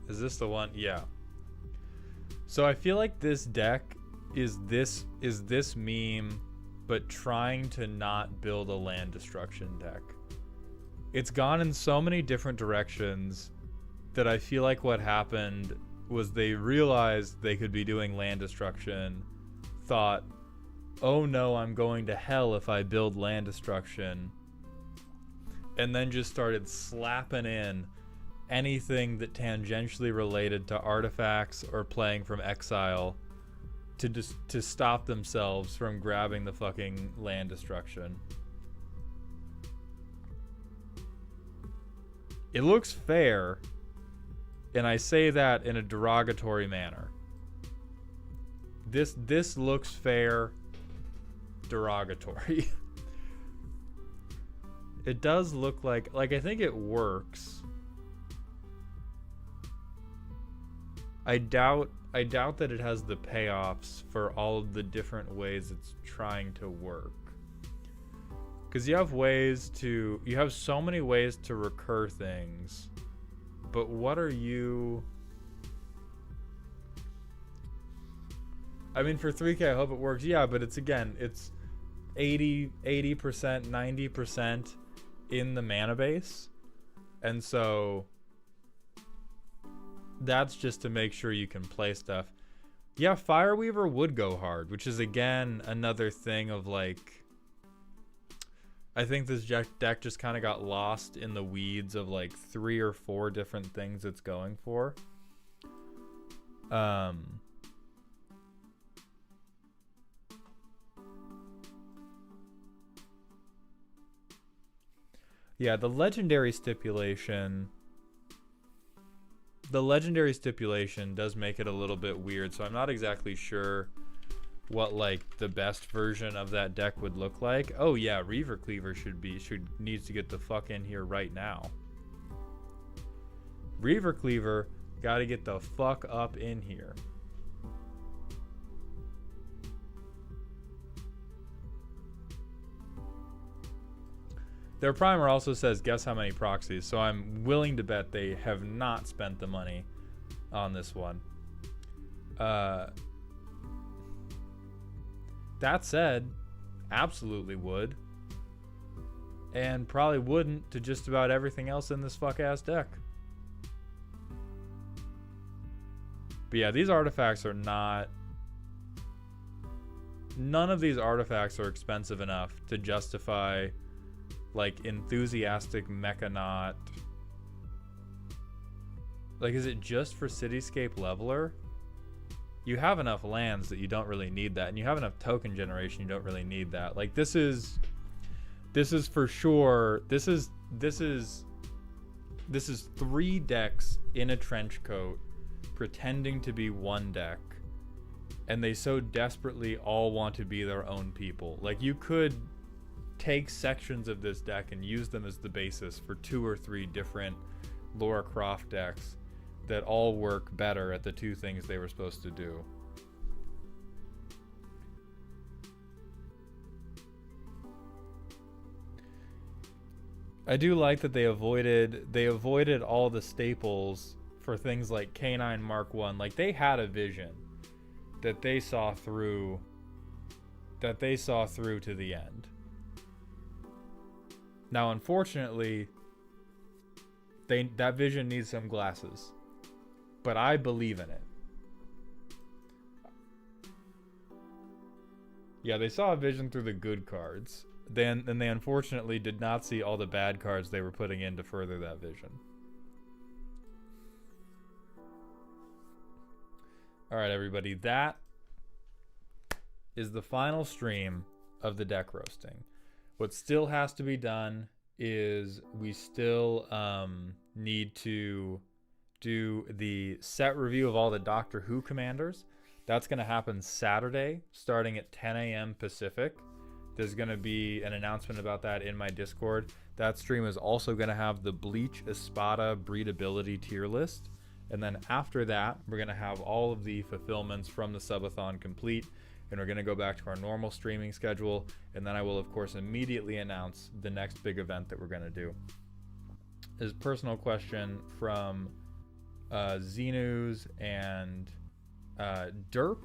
Is this the one? Yeah. So I feel like this deck is this meme, but trying to not build a land destruction deck. It's gone in so many different directions that I feel like what happened was they realized they could be doing land destruction, thought, oh no, I'm going to hell if I build land destruction, and then just started slapping in anything that tangentially related to artifacts or playing from exile to stop themselves from grabbing the fucking land destruction. It looks fair, and I say that in a derogatory manner. This looks fair, derogatory. It does look like I think it works. I doubt that it has the payoffs for all of the different ways it's trying to work. Because you have so many ways to recur things, but what are you... I mean, for 3K, I hope it works. Yeah, but it's 80%, 90% in the mana base. And so that's just to make sure you can play stuff. Yeah, Fireweaver would go hard, which is again another thing of like, I think this deck just kind of got lost in the weeds of like 3 or 4 different things it's going for. Yeah, the legendary stipulation does make it a little bit weird, so I'm not exactly sure what like the best version of that deck would look like. Oh yeah, Reaver Cleaver needs to get the fuck in here right now. Reaver Cleaver gotta get the fuck up in here. Their primer also says guess how many proxies, so I'm willing to bet they have not spent the money on this one. That said, absolutely would. And probably wouldn't to just about everything else in this fuck-ass deck. But yeah, these artifacts are not... None of these artifacts are expensive enough to justify like enthusiastic Mechanaut. Like, is it just for Cityscape Leveler? You have enough lands that you don't really need that, and you have enough token generation, you don't really need that. Like, this is for sure, this is 3 decks in a trench coat pretending to be one deck, and they so desperately all want to be their own people. Like, you could take sections of this deck and use them as the basis for 2 or 3 different Lara Croft decks that all work better at the 2 things they were supposed to do. I do like that they avoided all the staples for things like K9 Mark 1. Like, they had a vision that they saw through to the end. Now, unfortunately, that vision needs some glasses. but I believe in it. Yeah, they saw a vision through the good cards. Then they unfortunately did not see all the bad cards they were putting in to further that vision. All right, everybody, that is the final stream of the deck roasting. What still has to be done is we still need to do the set review of all the Doctor Who commanders. That's going to happen Saturday, starting at 10 a.m. Pacific. There's going to be an announcement about that in my Discord. That stream is also going to have the Bleach Espada breedability tier list. And then after that, we're going to have all of the fulfillments from the subathon complete. And we're going to go back to our normal streaming schedule. And then I will, of course, immediately announce the next big event that we're going to do. There's a personal question from Xenus and Derp.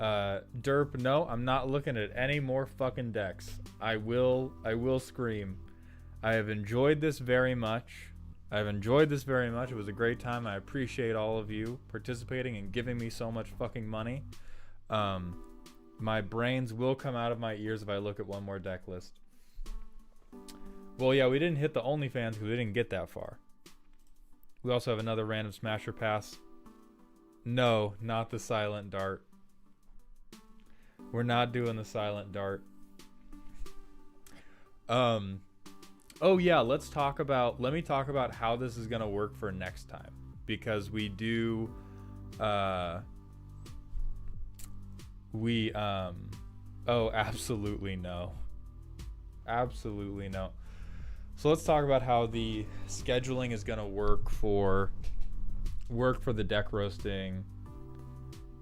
Derp, no, I'm not looking at any more fucking decks. I will scream. I have enjoyed this very much. It was a great time. I appreciate all of you participating and giving me so much fucking money. My brains will come out of my ears if I look at one more deck list. Well, yeah, we didn't hit the OnlyFans because we didn't get that far. We also have another random smasher pass. No, not the silent dart. We're not doing the silent dart. Oh yeah, let me talk about how this is gonna work for next time. Because we do oh, absolutely no. Absolutely no. So let's talk about how the scheduling is gonna work for the deck roasting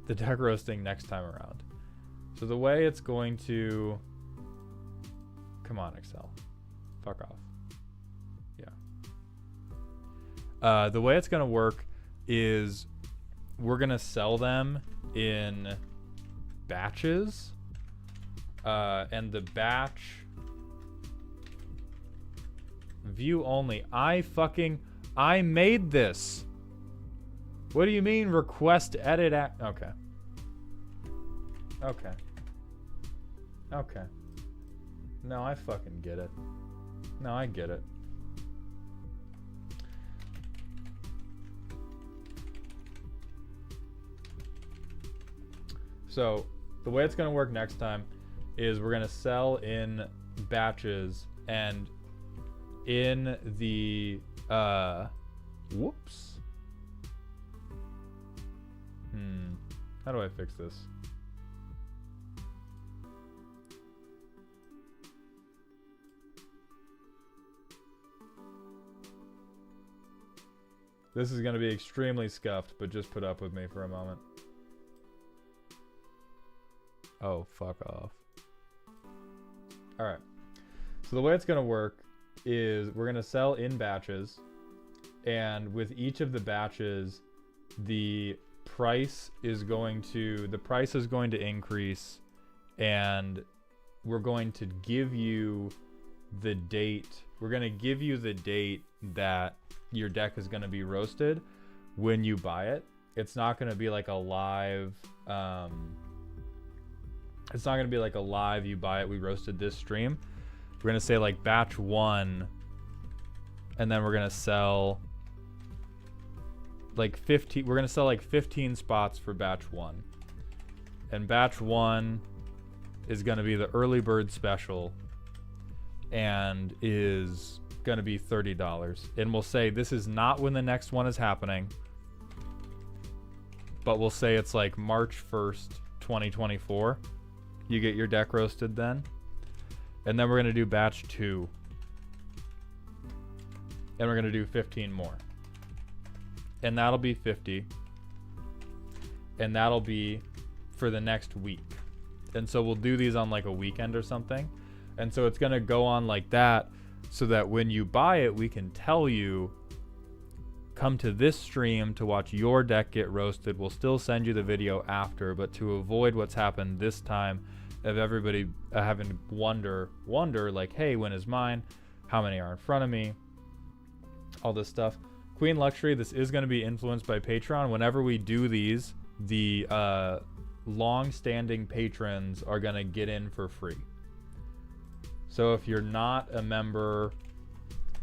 next time around. So the way it's going to, come on Excel, fuck off. Yeah. The way it's gonna work is we're gonna sell them in batches, and the batch view only. I made this. What do you mean request edit okay. No, I fucking get it. No, I get it. So the way it's gonna work next time is we're gonna sell in batches, and in the whoops. How do I fix this? This is going to be extremely scuffed, but just put up with me for a moment. Oh, fuck off. Alright. So the way it's going to work is we're going to sell in batches, and with each of the batches, the price is going to increase, and we're going to give you the date. We're going to give you the date that your deck is going to be roasted when you buy it. It's not going to be like a live you buy it, we roasted this stream. We're going to say like batch 1, and then we're going to sell like 15. We're going to sell like 15 spots for batch 1. And batch 1 is going to be the early bird special and is going to be $30. And we'll say this is not when the next one is happening, but we'll say it's like March 1st, 2024. You get your deck roasted then. And then we're going to do batch 2. And we're going to do 15 more. And that'll be 50. And that'll be for the next week. And so we'll do these on like a weekend or something. And so it's going to go on like that, so that when you buy it, we can tell you, come to this stream to watch your deck get roasted. We'll still send you the video after, but to avoid what's happened this time of everybody having wonder like, hey, when is mine? How many are in front of me? All this stuff. Queen Luxury, this is going to be influenced by Patreon. Whenever we do these, the long-standing patrons are going to get in for free. So if you're not a member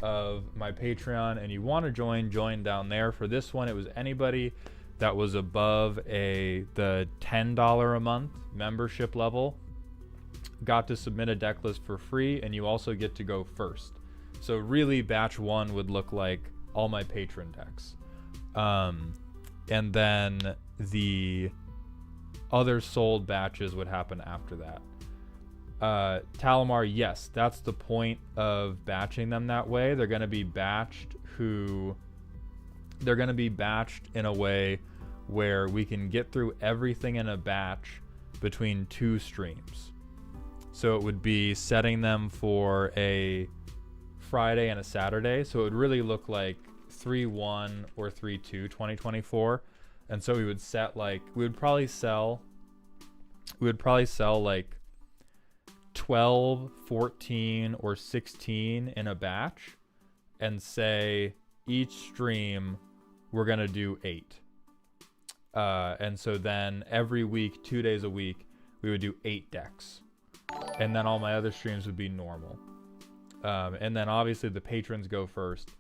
of my Patreon and you want to join down there. For this one, it was anybody that was above the $10 a month membership level got to submit a deck list for free, and you also get to go first. So really, batch 1 would look like all my patron decks. And then the other sold batches would happen after that. Talamar, yes, that's the point of batching them that way. They're going to be batched in a way where we can get through everything in a batch between 2 streams. So it would be setting them for a Friday and a Saturday. So it would really look like 3-1 or 3-2 2024. And so we would set we would probably sell like 12, 14, or 16 in a batch, and say each stream we're going to do 8. And so then every week, 2 days a week, we would do 8 decks. And then all my other streams would be normal. And then obviously the patrons go first.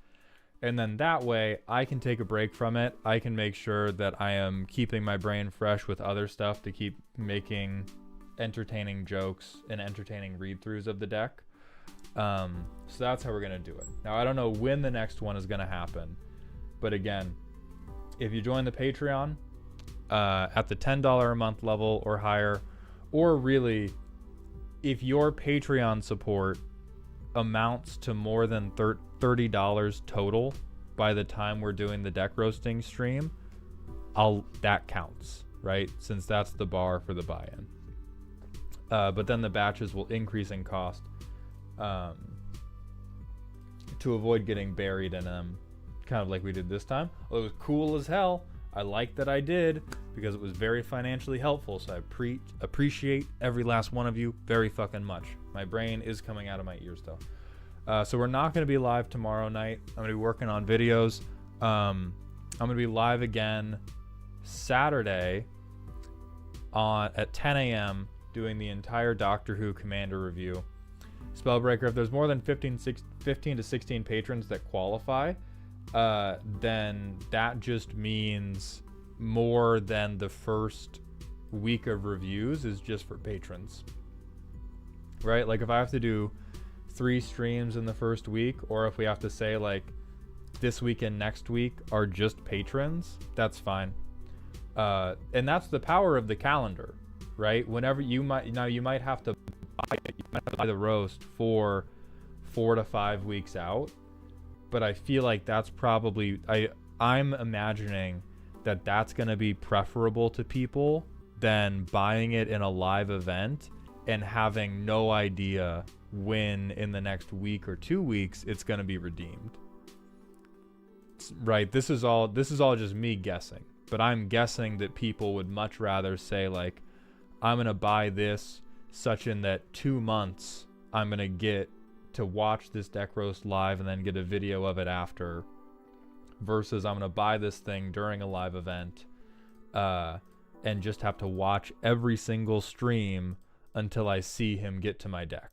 And then that way I can take a break from it. I can make sure that I am keeping my brain fresh with other stuff to keep making entertaining jokes and entertaining read-throughs of the deck. So that's how we're going to do it. Now, I don't know when the next one is going to happen. But again, if you join the Patreon at the $10 a month level or higher, or really, if your Patreon support amounts to more than $30 total by the time we're doing the deck roasting stream, that counts, right? Since that's the bar for the buy-in. But then the batches will increase in cost to avoid getting buried in them, kind of like we did this time. Well, it was cool as hell. I like that I did because it was very financially helpful. So I appreciate every last one of you very fucking much. My brain is coming out of my ears though. So we're not going to be live tomorrow night. I'm going to be working on videos. I'm going to be live again Saturday at 10 a.m. doing the entire Doctor Who Commander review. Spellbreaker, if there's more than 15 to 16 patrons that qualify, then that just means more than the first week of reviews is just for patrons. Right? Like if I have to do 3 streams in the first week, or if we have to say like this week and next week are just patrons, that's fine. And that's the power of the calendar, right? Whenever you might have to buy the roast for 4 to 5 weeks out, but I feel like that's probably I'm imagining that that's going to be preferable to people than buying it in a live event and having no idea when in the next week or 2 weeks it's going to be redeemed. Right? This is all just me guessing, but I'm guessing that people would much rather say like, I'm going to buy this such in that 2 months I'm going to get to watch this deck roast live and then get a video of it after, versus I'm going to buy this thing during a live event and just have to watch every single stream until I see him get to my deck.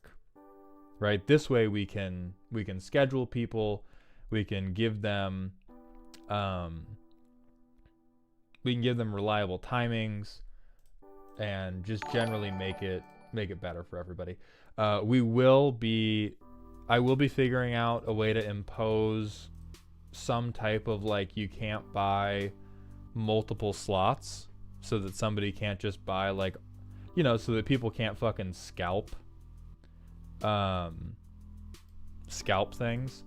Right? This way we can schedule people, we can give them reliable timings, and just generally make it better for everybody. I will be figuring out a way to impose some type of like, you can't buy multiple slots, so that somebody can't just buy like, so that people can't fucking scalp things,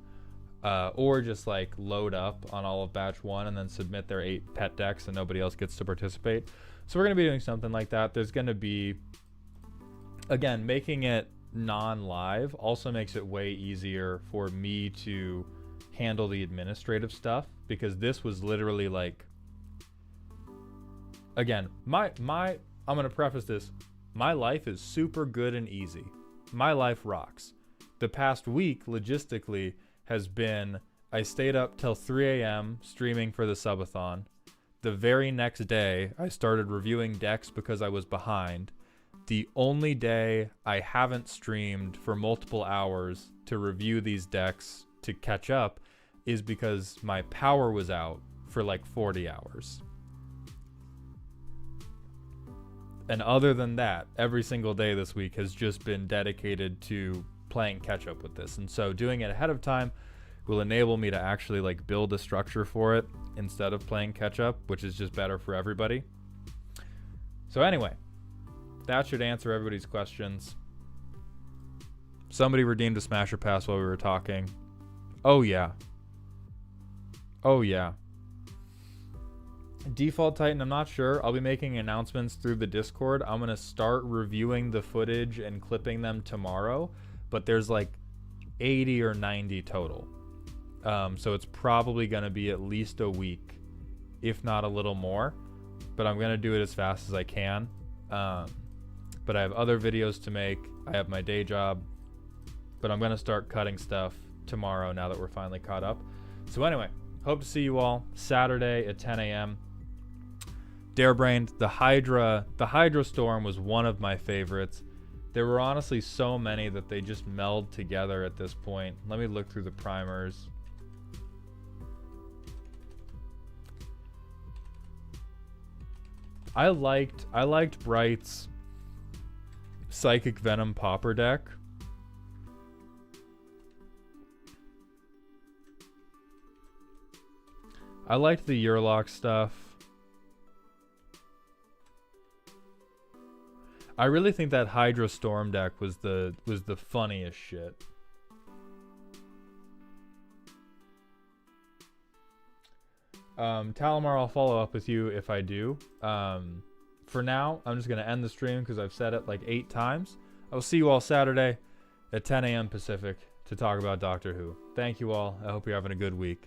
or just like load up on all of batch 1 and then submit their 8 pet decks and nobody else gets to participate. So we're going to be doing something like that. There's going to be, again, making it non-live also makes it way easier for me to handle the administrative stuff, because this was literally like, again, I'm going to preface this. My life is super good and easy. My life rocks. The past week, logistically, has been I stayed up till 3 a.m. streaming for the subathon. The very next day, I started reviewing decks because I was behind. The only day I haven't streamed for multiple hours to review these decks to catch up is because my power was out for like 40 hours. And other than that, every single day this week has just been dedicated to playing catch up with this. And so doing it ahead of time will enable me to actually like build a structure for it instead of playing catch up, which is just better for everybody. So anyway, that should answer everybody's questions. Somebody redeemed a Smasher Pass while we were talking. Oh yeah. Oh yeah. Default Titan, I'm not sure. I'll be making announcements through the Discord. I'm going to start reviewing the footage and clipping them tomorrow, but there's like 80 or 90 total. So it's probably going to be at least a week, if not a little more, but I'm going to do it as fast as I can. But I have other videos to make. I have my day job, but I'm going to start cutting stuff tomorrow now that we're finally caught up. So anyway, hope to see you all Saturday at 10 a.m. Darebrained, the Hydra Storm was one of my favorites. There were honestly so many that they just meld together at this point. Let me look through the primers. I liked Bright's Psychic Venom Pauper deck. I liked the Yurlock stuff. I really think that Hydra Storm deck was the funniest shit. Talamar, I'll follow up with you if I do. For now, I'm just going to end the stream because I've said it like 8 times. I will see you all Saturday at 10 a.m. Pacific to talk about Doctor Who. Thank you all. I hope you're having a good week.